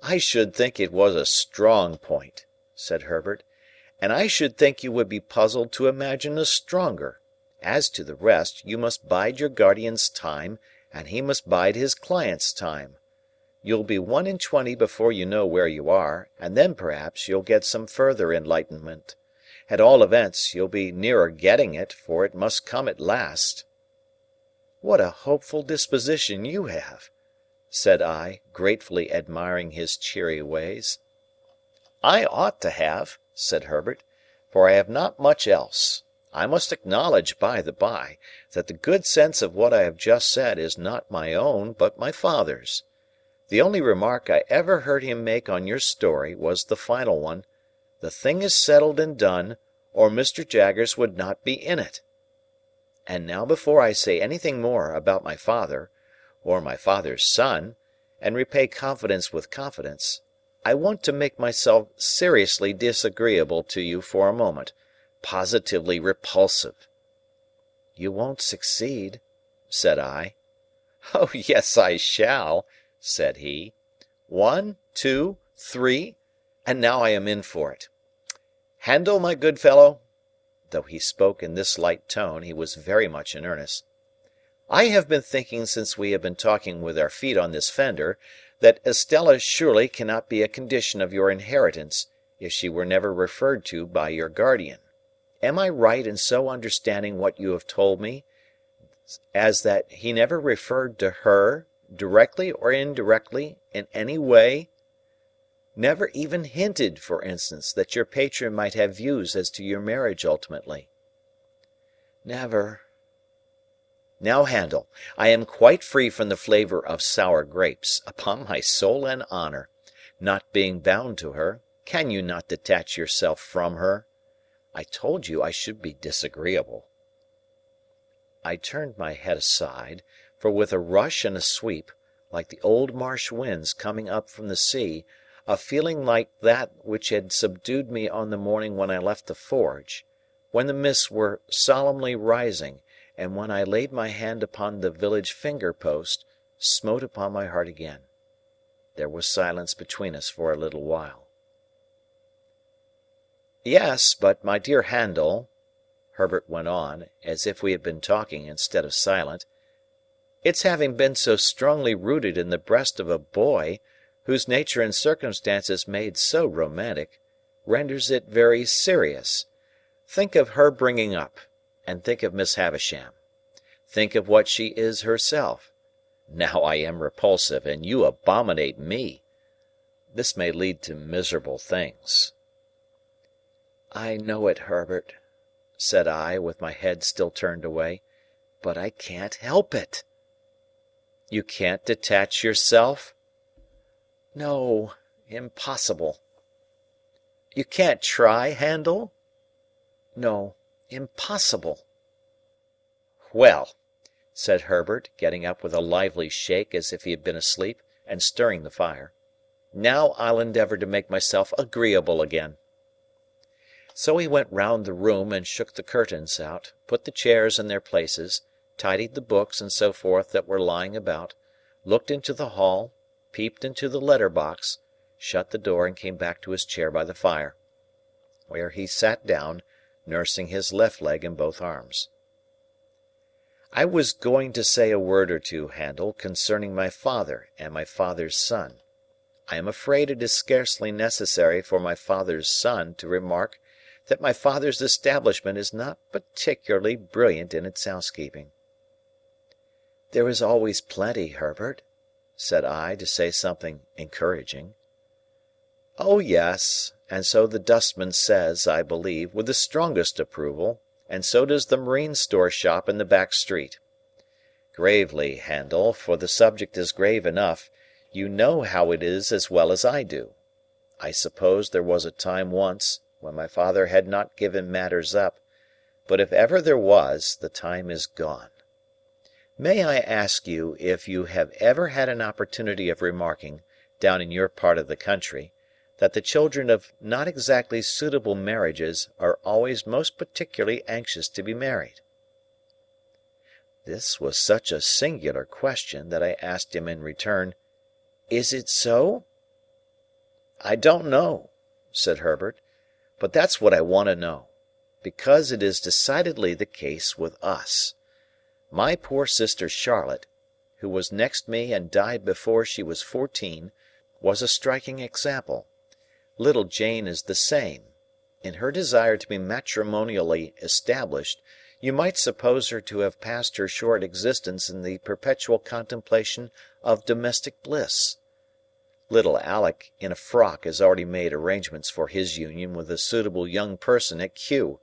"I should think it was a strong point," said Herbert, "and I should think you would be puzzled to imagine a stronger. As to the rest, you must bide your guardian's time, and he must bide his client's time. You'll be 1 and 20 before you know where you are, and then perhaps you'll get some further enlightenment. At all events, you'll be nearer getting it, for it must come at last." "What a hopeful disposition you have!" said I, gratefully admiring his cheery ways. "I ought to have," said Herbert, "for I have not much else. I must acknowledge, by the by, that the good sense of what I have just said is not my own, but my father's. The only remark I ever heard him make on your story was the final one, 'The thing is settled and done, or Mr. Jaggers would not be in it.' And now before I say anything more about my father, or my father's son, and repay confidence with confidence, I want to make myself seriously disagreeable to you for a moment, positively repulsive." "You won't succeed," said I. "Oh, yes, I shall," said he. "1, 2, 3, and now I am in for it. Handel, my good fellow," though he spoke in this light tone, he was very much in earnest, "I have been thinking since we have been talking with our feet on this fender, that Estella surely cannot be a condition of your inheritance if she were never referred to by your guardian. Am I right in so understanding what you have told me, as that he never referred to her, directly or indirectly, in any way? Never even hinted, for instance, that your patron might have views as to your marriage ultimately?" "Never." "Now, Handel, I am quite free from the flavour of sour grapes, upon my soul and honour. Not being bound to her, can you not detach yourself from her? I told you I should be disagreeable." I turned my head aside, for with a rush and a sweep, like the old marsh winds coming up from the sea, a feeling like that which had subdued me on the morning when I left the forge, when the mists were solemnly rising, and when I laid my hand upon the village finger-post, smote upon my heart again. There was silence between us for a little while. "Yes, but my dear Handel," Herbert went on, as if we had been talking instead of silent, "its having been so strongly rooted in the breast of a boy, whose nature and circumstances made so romantic, renders it very serious. Think of her bringing up, and think of Miss Havisham. Think of what she is herself. Now I am repulsive, and you abominate me. This may lead to miserable things." "I know it, Herbert," said I, with my head still turned away, "but I can't help it." "You can't detach yourself?" "No, impossible." "You can't try, Handel?" "No, impossible." "Well," said Herbert, getting up with a lively shake as if he had been asleep, and stirring the fire, "now I'll endeavour to make myself agreeable again." So he went round the room and shook the curtains out, put the chairs in their places, tidied the books and so forth that were lying about, looked into the hall, peeped into the letter-box, shut the door and came back to his chair by the fire, where he sat down, nursing his left leg in both arms. "I was going to say a word or two, Handel, concerning my father and my father's son. I am afraid it is scarcely necessary for my father's son to remark that my father's establishment is not particularly brilliant in its housekeeping." "There is always plenty, Herbert," said I, to say something encouraging. "Oh, yes, and so the dustman says, I believe, with the strongest approval, and so does the marine store shop in the back street. Gravely, Handel, for the subject is grave enough, you know how it is as well as I do. I suppose there was a time once when my father had not given matters up, but if ever there was, the time is gone. May I ask you if you have ever had an opportunity of remarking, down in your part of the country, that the children of not exactly suitable marriages are always most particularly anxious to be married?" This was such a singular question that I asked him in return, "Is it so?" "I don't know," said Herbert, "but that's what I want to know, because it is decidedly the case with us. My poor sister Charlotte, who was next me and died before she was 14, was a striking example. Little Jane is the same. In her desire to be matrimonially established, you might suppose her to have passed her short existence in the perpetual contemplation of domestic bliss. Little Alick in a frock has already made arrangements for his union with a suitable young person at Kew,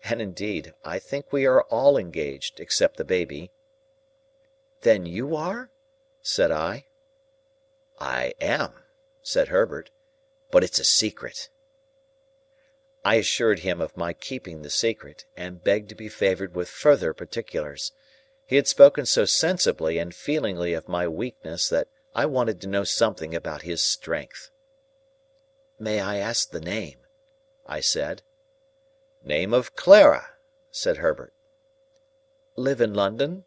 and indeed I think we are all engaged except the baby." "Then you are?" said I. "I am," said Herbert, "but it's a secret." I assured him of my keeping the secret, and begged to be favoured with further particulars. He had spoken so sensibly and feelingly of my weakness that I wanted to know something about his strength. "May I ask the name?" I said. "Name of Clara," said Herbert. "Live in London?"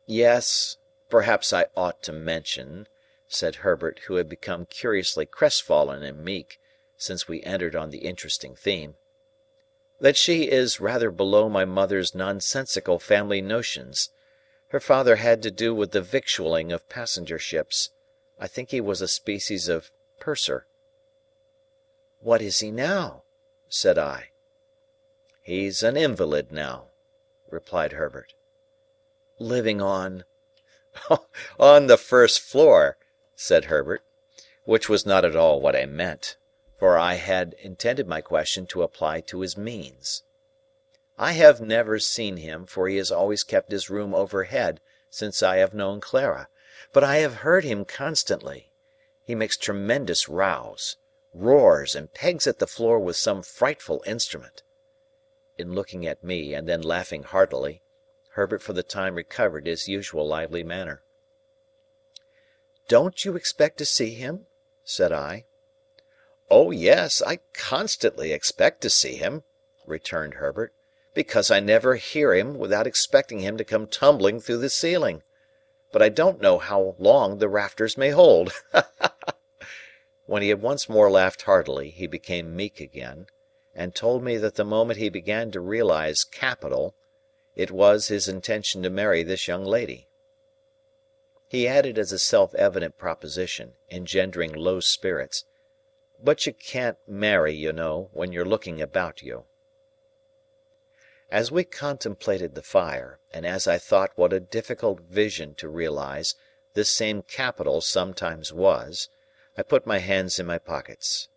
"Yes. Perhaps I ought to mention," said Herbert, who had become curiously crestfallen and meek since we entered on the interesting theme, "that she is rather below my mother's nonsensical family notions. Her father had to do with the victualling of passenger ships. I think he was a species of purser." "What is he now?" said I. "He's an invalid now," replied Herbert. "Living on—" "On the first floor," said Herbert, which was not at all what I meant, for I had intended my question to apply to his means. "I have never seen him, for he has always kept his room overhead since I have known Clara, but I have heard him constantly. He makes tremendous rows, roars, and pegs at the floor with some frightful instrument." In looking at me, and then laughing heartily, Herbert for the time recovered his usual lively manner. "Don't you expect to see him?" said I. "Oh, yes, I constantly expect to see him," returned Herbert, "because I never hear him without expecting him to come tumbling through the ceiling. But I don't know how long the rafters may hold." When he had once more laughed heartily, he became meek again, and told me that the moment he began to realize capital, it was his intention to marry this young lady. He added as a self-evident proposition, engendering low spirits, "But you can't marry, you know, when you're looking about you." As we contemplated the fire, and as I thought what a difficult vision to realize this same capital sometimes was, I put my hands in my pockets.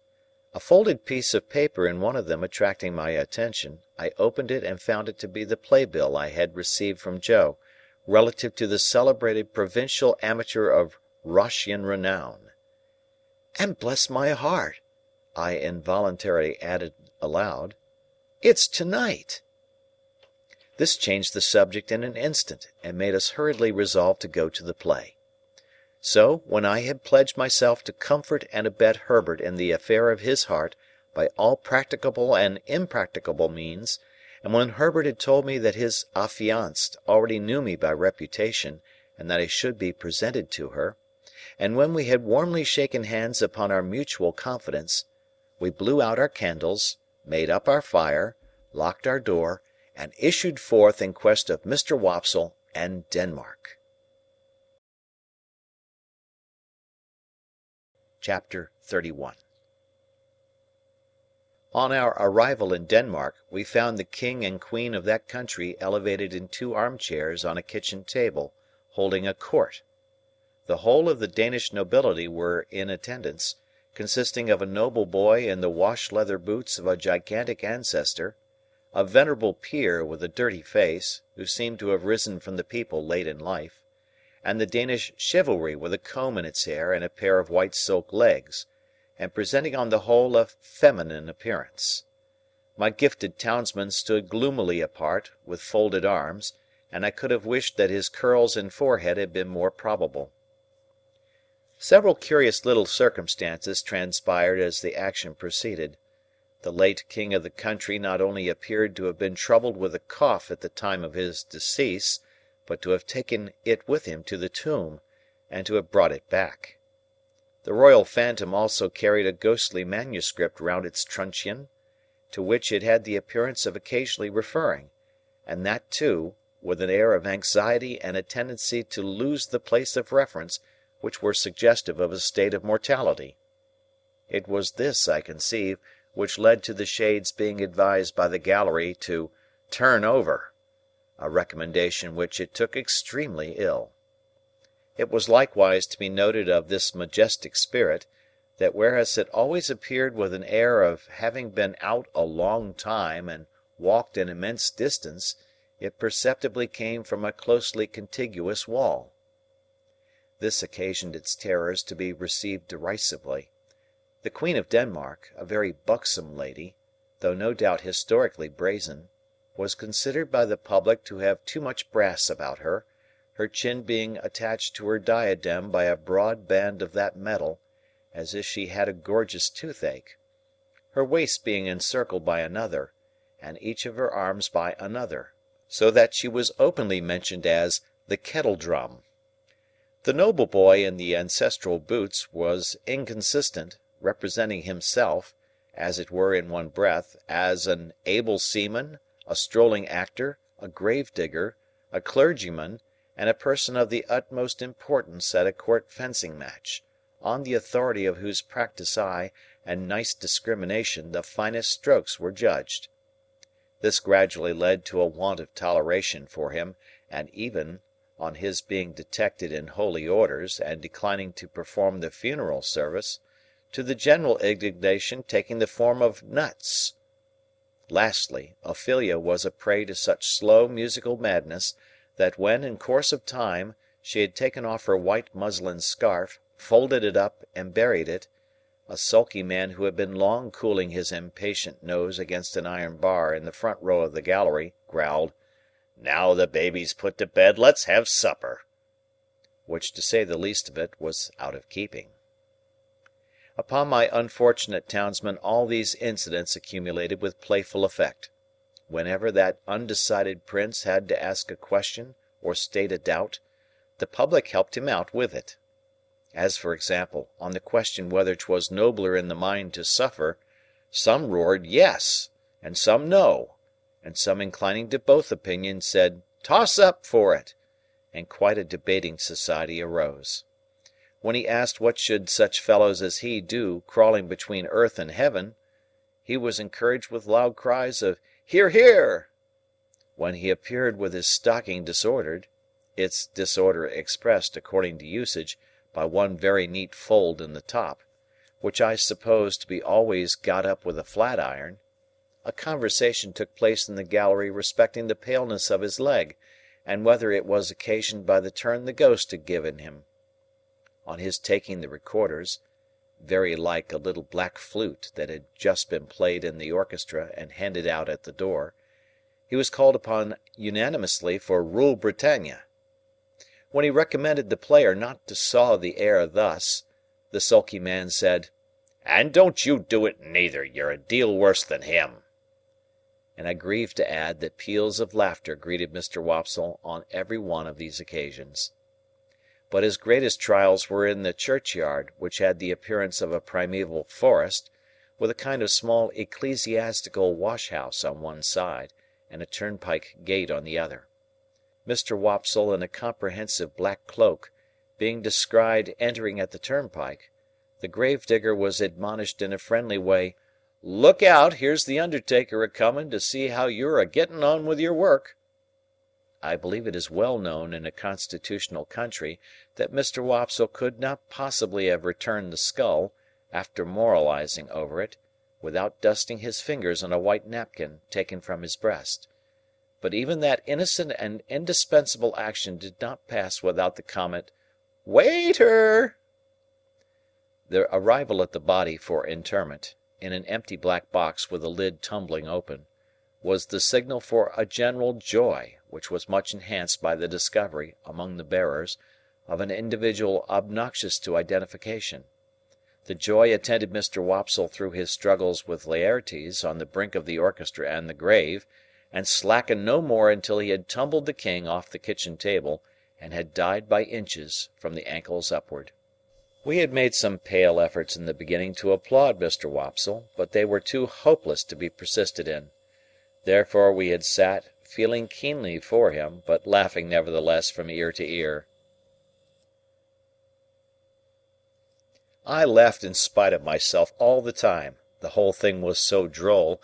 A folded piece of paper in one of them attracting my attention, I opened it and found it to be the playbill I had received from Joe, relative to the celebrated provincial amateur of Roscian renown. "And bless my heart," I involuntarily added aloud, "it's to-night!" This changed the subject in an instant, and made us hurriedly resolve to go to the play. So, when I had pledged myself to comfort and abet Herbert in the affair of his heart by all practicable and impracticable means, and when Herbert had told me that his affianced already knew me by reputation and that I should be presented to her, and when we had warmly shaken hands upon our mutual confidence, we blew out our candles, made up our fire, locked our door, and issued forth in quest of Mr. Wopsle and Denmark. Chapter 31. On our arrival in Denmark, we found the king and queen of that country elevated in 2 armchairs on a kitchen table, holding a court. The whole of the Danish nobility were in attendance, consisting of a noble boy in the wash-leather boots of a gigantic ancestor, a venerable peer with a dirty face, who seemed to have risen from the people late in life, and the Danish chivalry with a comb in its hair and a pair of white silk legs, and presenting on the whole a feminine appearance. My gifted townsman stood gloomily apart, with folded arms, and I could have wished that his curls and forehead had been more probable. Several curious little circumstances transpired as the action proceeded. The late king of the country not only appeared to have been troubled with a cough at the time of his decease, but to have taken it with him to the tomb, and to have brought it back. The royal phantom also carried a ghostly manuscript round its truncheon, to which it had the appearance of occasionally referring, and that too, with an air of anxiety and a tendency to lose the place of reference which were suggestive of a state of mortality. It was this, I conceive, which led to the Shade's being advised by the gallery to "turn over," a recommendation which it took extremely ill. It was likewise to be noted of this majestic spirit, that whereas it always appeared with an air of having been out a long time and walked an immense distance, it perceptibly came from a closely contiguous wall. This occasioned its terrors to be received derisively. The Queen of Denmark, a very buxom lady, though no doubt historically brazen, was considered by the public to have too much brass about her, her chin being attached to her diadem by a broad band of that metal, as if she had a gorgeous toothache, her waist being encircled by another, and each of her arms by another, so that she was openly mentioned as the kettle-drum. The noble boy in the ancestral boots was inconsistent, representing himself, as it were in one breath, as an able seaman, a strolling actor, a grave-digger, a clergyman, and a person of the utmost importance at a court fencing match, on the authority of whose practised eye and nice discrimination the finest strokes were judged. This gradually led to a want of toleration for him, and even, on his being detected in holy orders and declining to perform the funeral service, to the general indignation taking the form of nuts. Lastly, Ophelia was a prey to such slow musical madness, that when, in course of time, she had taken off her white muslin scarf, folded it up, and buried it, a sulky man who had been long cooling his impatient nose against an iron bar in the front row of the gallery, growled, "Now the baby's put to bed, let's have supper," which, to say the least of it, was out of keeping. Upon my unfortunate townsman all these incidents accumulated with playful effect. Whenever that undecided prince had to ask a question or state a doubt, the public helped him out with it. As, for example, on the question whether 'twas nobler in the mind to suffer, some roared yes, and some no, and some inclining to both opinions said toss up for it, and quite a debating society arose. When he asked what should such fellows as he do crawling between earth and heaven, he was encouraged with loud cries of "Hear, hear!" When he appeared with his stocking disordered, its disorder expressed, according to usage, by one very neat fold in the top, which I suppose to be always got up with a flat iron, a conversation took place in the gallery respecting the paleness of his leg, and whether it was occasioned by the turn the ghost had given him. On his taking the recorders, very like a little black flute that had just been played in the orchestra and handed out at the door, he was called upon unanimously for Rule Britannia. When he recommended the player not to saw the air thus, the sulky man said, "And don't you do it neither, you're a deal worse than him." And I grieve to add that peals of laughter greeted Mr. Wopsle on every one of these occasions. But his greatest trials were in the churchyard, which had the appearance of a primeval forest, with a kind of small ecclesiastical wash-house on one side, and a turnpike gate on the other. Mr. Wopsle, in a comprehensive black cloak, being descried entering at the turnpike, the grave-digger was admonished in a friendly way, "Look out, here's the undertaker a-comin' to see how you're a-getting on with your work." I believe it is well known in a constitutional country that Mr. Wopsle could not possibly have returned the skull, after moralizing over it, without dusting his fingers on a white napkin taken from his breast. But even that innocent and indispensable action did not pass without the comment, "Waiter!" The arrival at the body for interment, in an empty black box with the lid tumbling open, was the signal for a general joy, which was much enhanced by the discovery, among the bearers, of an individual obnoxious to identification. The joy attended Mr. Wopsle through his struggles with Laertes on the brink of the orchestra and the grave, and slackened no more until he had tumbled the king off the kitchen table, and had died by inches from the ankles upward. We had made some pale efforts in the beginning to applaud Mr. Wopsle, but they were too hopeless to be persisted in. Therefore we had sat, feeling keenly for him, but laughing nevertheless from ear to ear. I laughed in spite of myself all the time, the whole thing was so droll,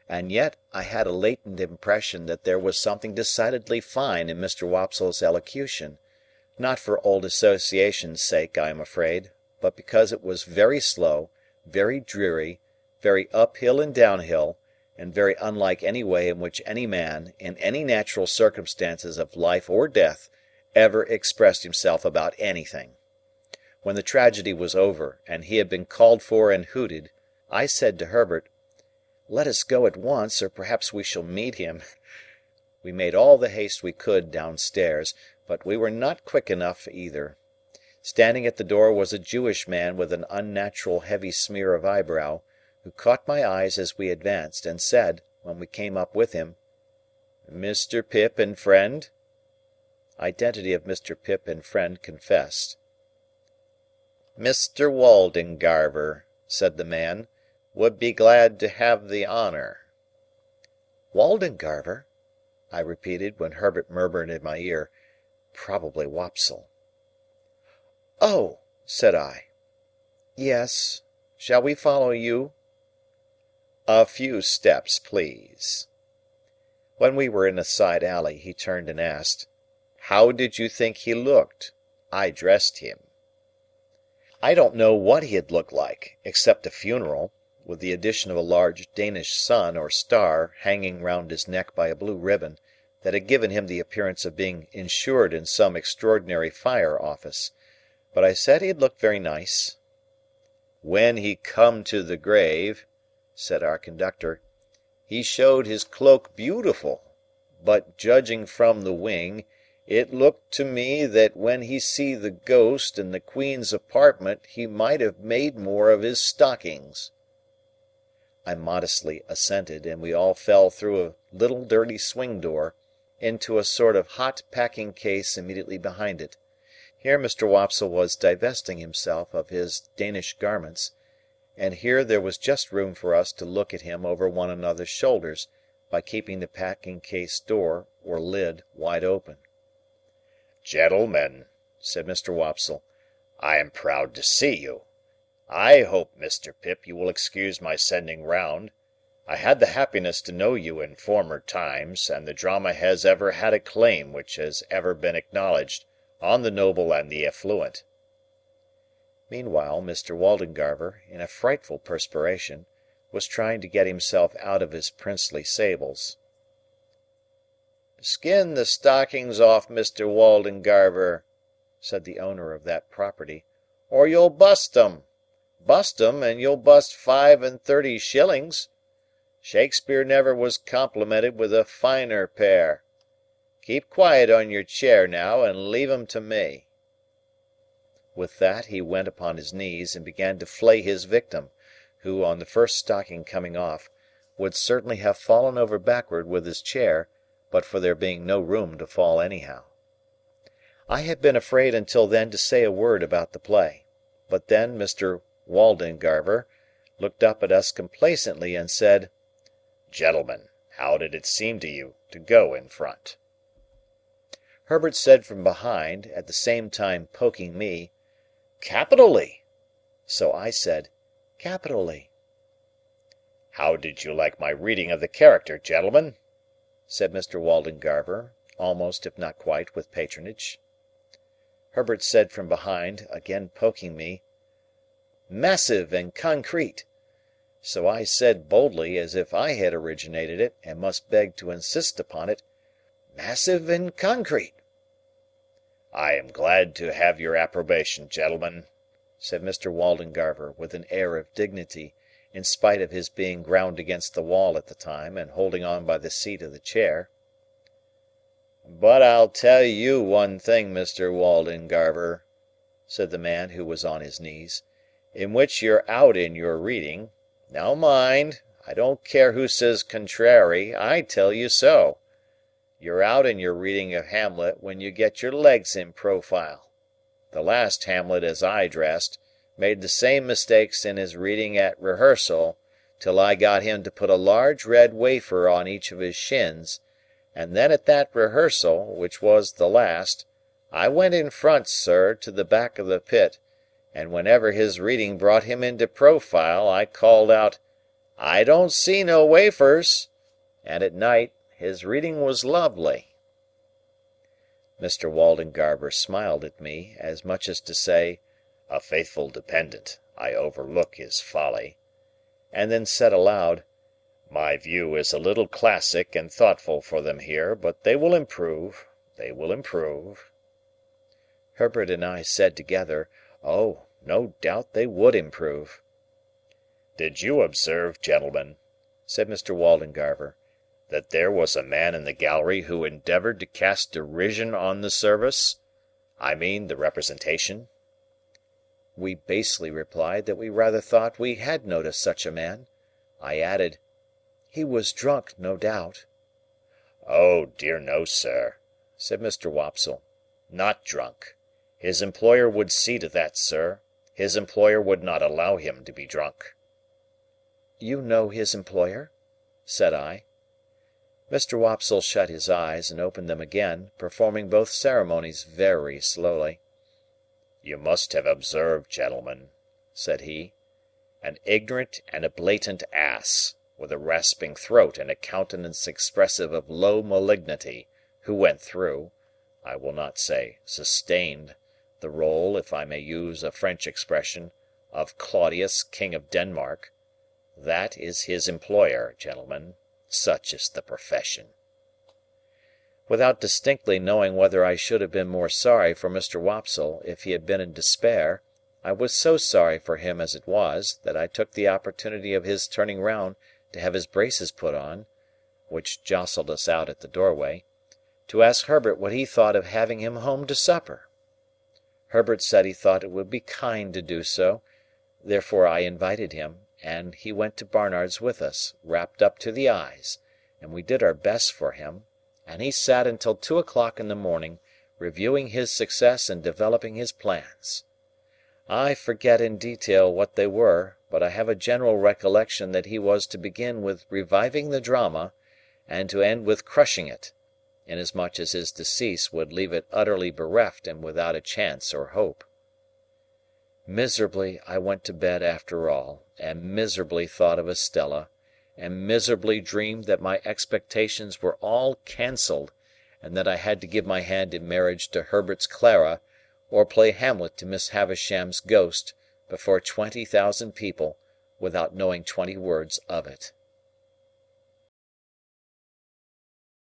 and yet I had a latent impression that there was something decidedly fine in Mr. Wopsle's elocution, not for old association's sake, I am afraid, but because it was very slow, very dreary, very uphill and downhill, and very unlike any way in which any man, in any natural circumstances of life or death, ever expressed himself about anything. When the tragedy was over, and he had been called for and hooted, I said to Herbert, "Let us go at once, or perhaps we shall meet him." We made all the haste we could downstairs, but we were not quick enough either. Standing at the door was a Jewish man with an unnatural heavy smear of eyebrow, who caught my eyes as we advanced, and said, when we came up with him, "Mr. Pip and friend?" Identity of Mr. Pip and friend confessed. "Mr. Waldengarver," said the man, "would be glad to have the honour." "Waldengarver?" I repeated, when Herbert murmured in my ear, "Probably Wopsle." "Oh!" said I. "Yes. Shall we follow you?" "A few steps, please." When we were in a side alley, he turned and asked, "How did you think he looked? I dressed him." I don't know what he had looked like, except a funeral, with the addition of a large Danish sun or star hanging round his neck by a blue ribbon, that had given him the appearance of being insured in some extraordinary fire office. But I said he had looked very nice. "When he come to the grave," said our conductor, "he showed his cloak beautiful, but judging from the wing, it looked to me that when he see the ghost in the Queen's apartment he might have made more of his stockings." I modestly assented, and we all fell through a little dirty swing door, into a sort of hot packing case immediately behind it. Here Mr. Wopsle was divesting himself of his Danish garments, and here there was just room for us to look at him over one another's shoulders, by keeping the packing case door, or lid, wide open. "Gentlemen," said Mr. Wopsle, "I am proud to see you. I hope, Mr. Pip, you will excuse my sending round. I had the happiness to know you in former times, and the drama has ever had a claim which has ever been acknowledged on the noble and the affluent." Meanwhile, Mr. Waldengarver, in a frightful perspiration, was trying to get himself out of his princely sables. "Skin the stockings off Mr. Waldengarver," said the owner of that property, "or you'll bust 'em. Bust 'em, and you'll bust 35 shillings. Shakespeare never was complimented with a finer pair. Keep quiet on your chair now, and leave 'em to me." With that he went upon his knees, and began to flay his victim, who, on the first stocking coming off, would certainly have fallen over backward with his chair, but for there being no room to fall anyhow. I had been afraid until then to say a word about the play, but then Mr. Waldengarver looked up at us complacently and said, "Gentlemen, how did it seem to you to go in front?" Herbert said from behind, at the same time poking me, "Capitally!" So I said, "Capitally." "How did you like my reading of the character, gentlemen?" said Mr. Waldengarver, almost if not quite with patronage. Herbert said from behind, again poking me, "Massive and concrete." So I said boldly, as if I had originated it, and must beg to insist upon it, "Massive and concrete." "I am glad to have your approbation, gentlemen," said Mr. Waldengarver, with an air of dignity, in spite of his being ground against the wall at the time, and holding on by the seat of the chair. "But I'll tell you one thing, Mr. Waldengarver," said the man who was on his knees, "in which you're out in your reading. Now mind, I don't care who says contrary, I tell you so. You're out in your reading of Hamlet when you get your legs in profile. The last Hamlet as I dressed made the same mistakes in his reading at rehearsal, till I got him to put a large red wafer on each of his shins, and then at that rehearsal, which was the last, I went in front, sir, to the back of the pit, and whenever his reading brought him into profile, I called out, I don't see no wafers. And at night his reading was lovely." Mr. Waldengarver smiled at me, as much as to say, "A faithful dependent, I overlook his folly," and then said aloud, "My view is a little classic and thoughtful for them here, but they will improve, they will improve." Herbert and I said together, "Oh, no doubt they would improve." "Did you observe, gentlemen," said Mr. Waldengarver, "that there was a man in the gallery who endeavoured to cast derision on the service? I mean the representation?" We basely replied that we rather thought we had noticed such a man. I added, "He was drunk, no doubt." "Oh, dear no, sir," said Mr. Wopsle. "Not drunk. His employer would see to that, sir. His employer would not allow him to be drunk." "You know his employer?" said I. Mr. Wopsle shut his eyes and opened them again, performing both ceremonies very slowly. "You must have observed, gentlemen," said he, "an ignorant and a blatant ass, with a rasping throat and a countenance expressive of low malignity, who went through, I will not say sustained, the role, if I may use a French expression, of Claudius, King of Denmark. That is his employer, gentlemen. Such is the profession." Without distinctly knowing whether I should have been more sorry for Mr. Wopsle if he had been in despair, I was so sorry for him as it was, that I took the opportunity of his turning round to have his braces put on (which jostled us out at the doorway) to ask Herbert what he thought of having him home to supper. Herbert said he thought it would be kind to do so, therefore I invited him, and he went to Barnard's with us, wrapped up to the eyes, and we did our best for him, and he sat until 2 o'clock in the morning, reviewing his success and developing his plans. I forget in detail what they were, but I have a general recollection that he was to begin with reviving the drama, and to end with crushing it, inasmuch as his decease would leave it utterly bereft and without a chance or hope. Miserably I went to bed after all, and miserably thought of Estella, and miserably dreamed that my expectations were all cancelled, and that I had to give my hand in marriage to Herbert's Clara, or play Hamlet to Miss Havisham's ghost, before 20,000 people, without knowing 20 words of it.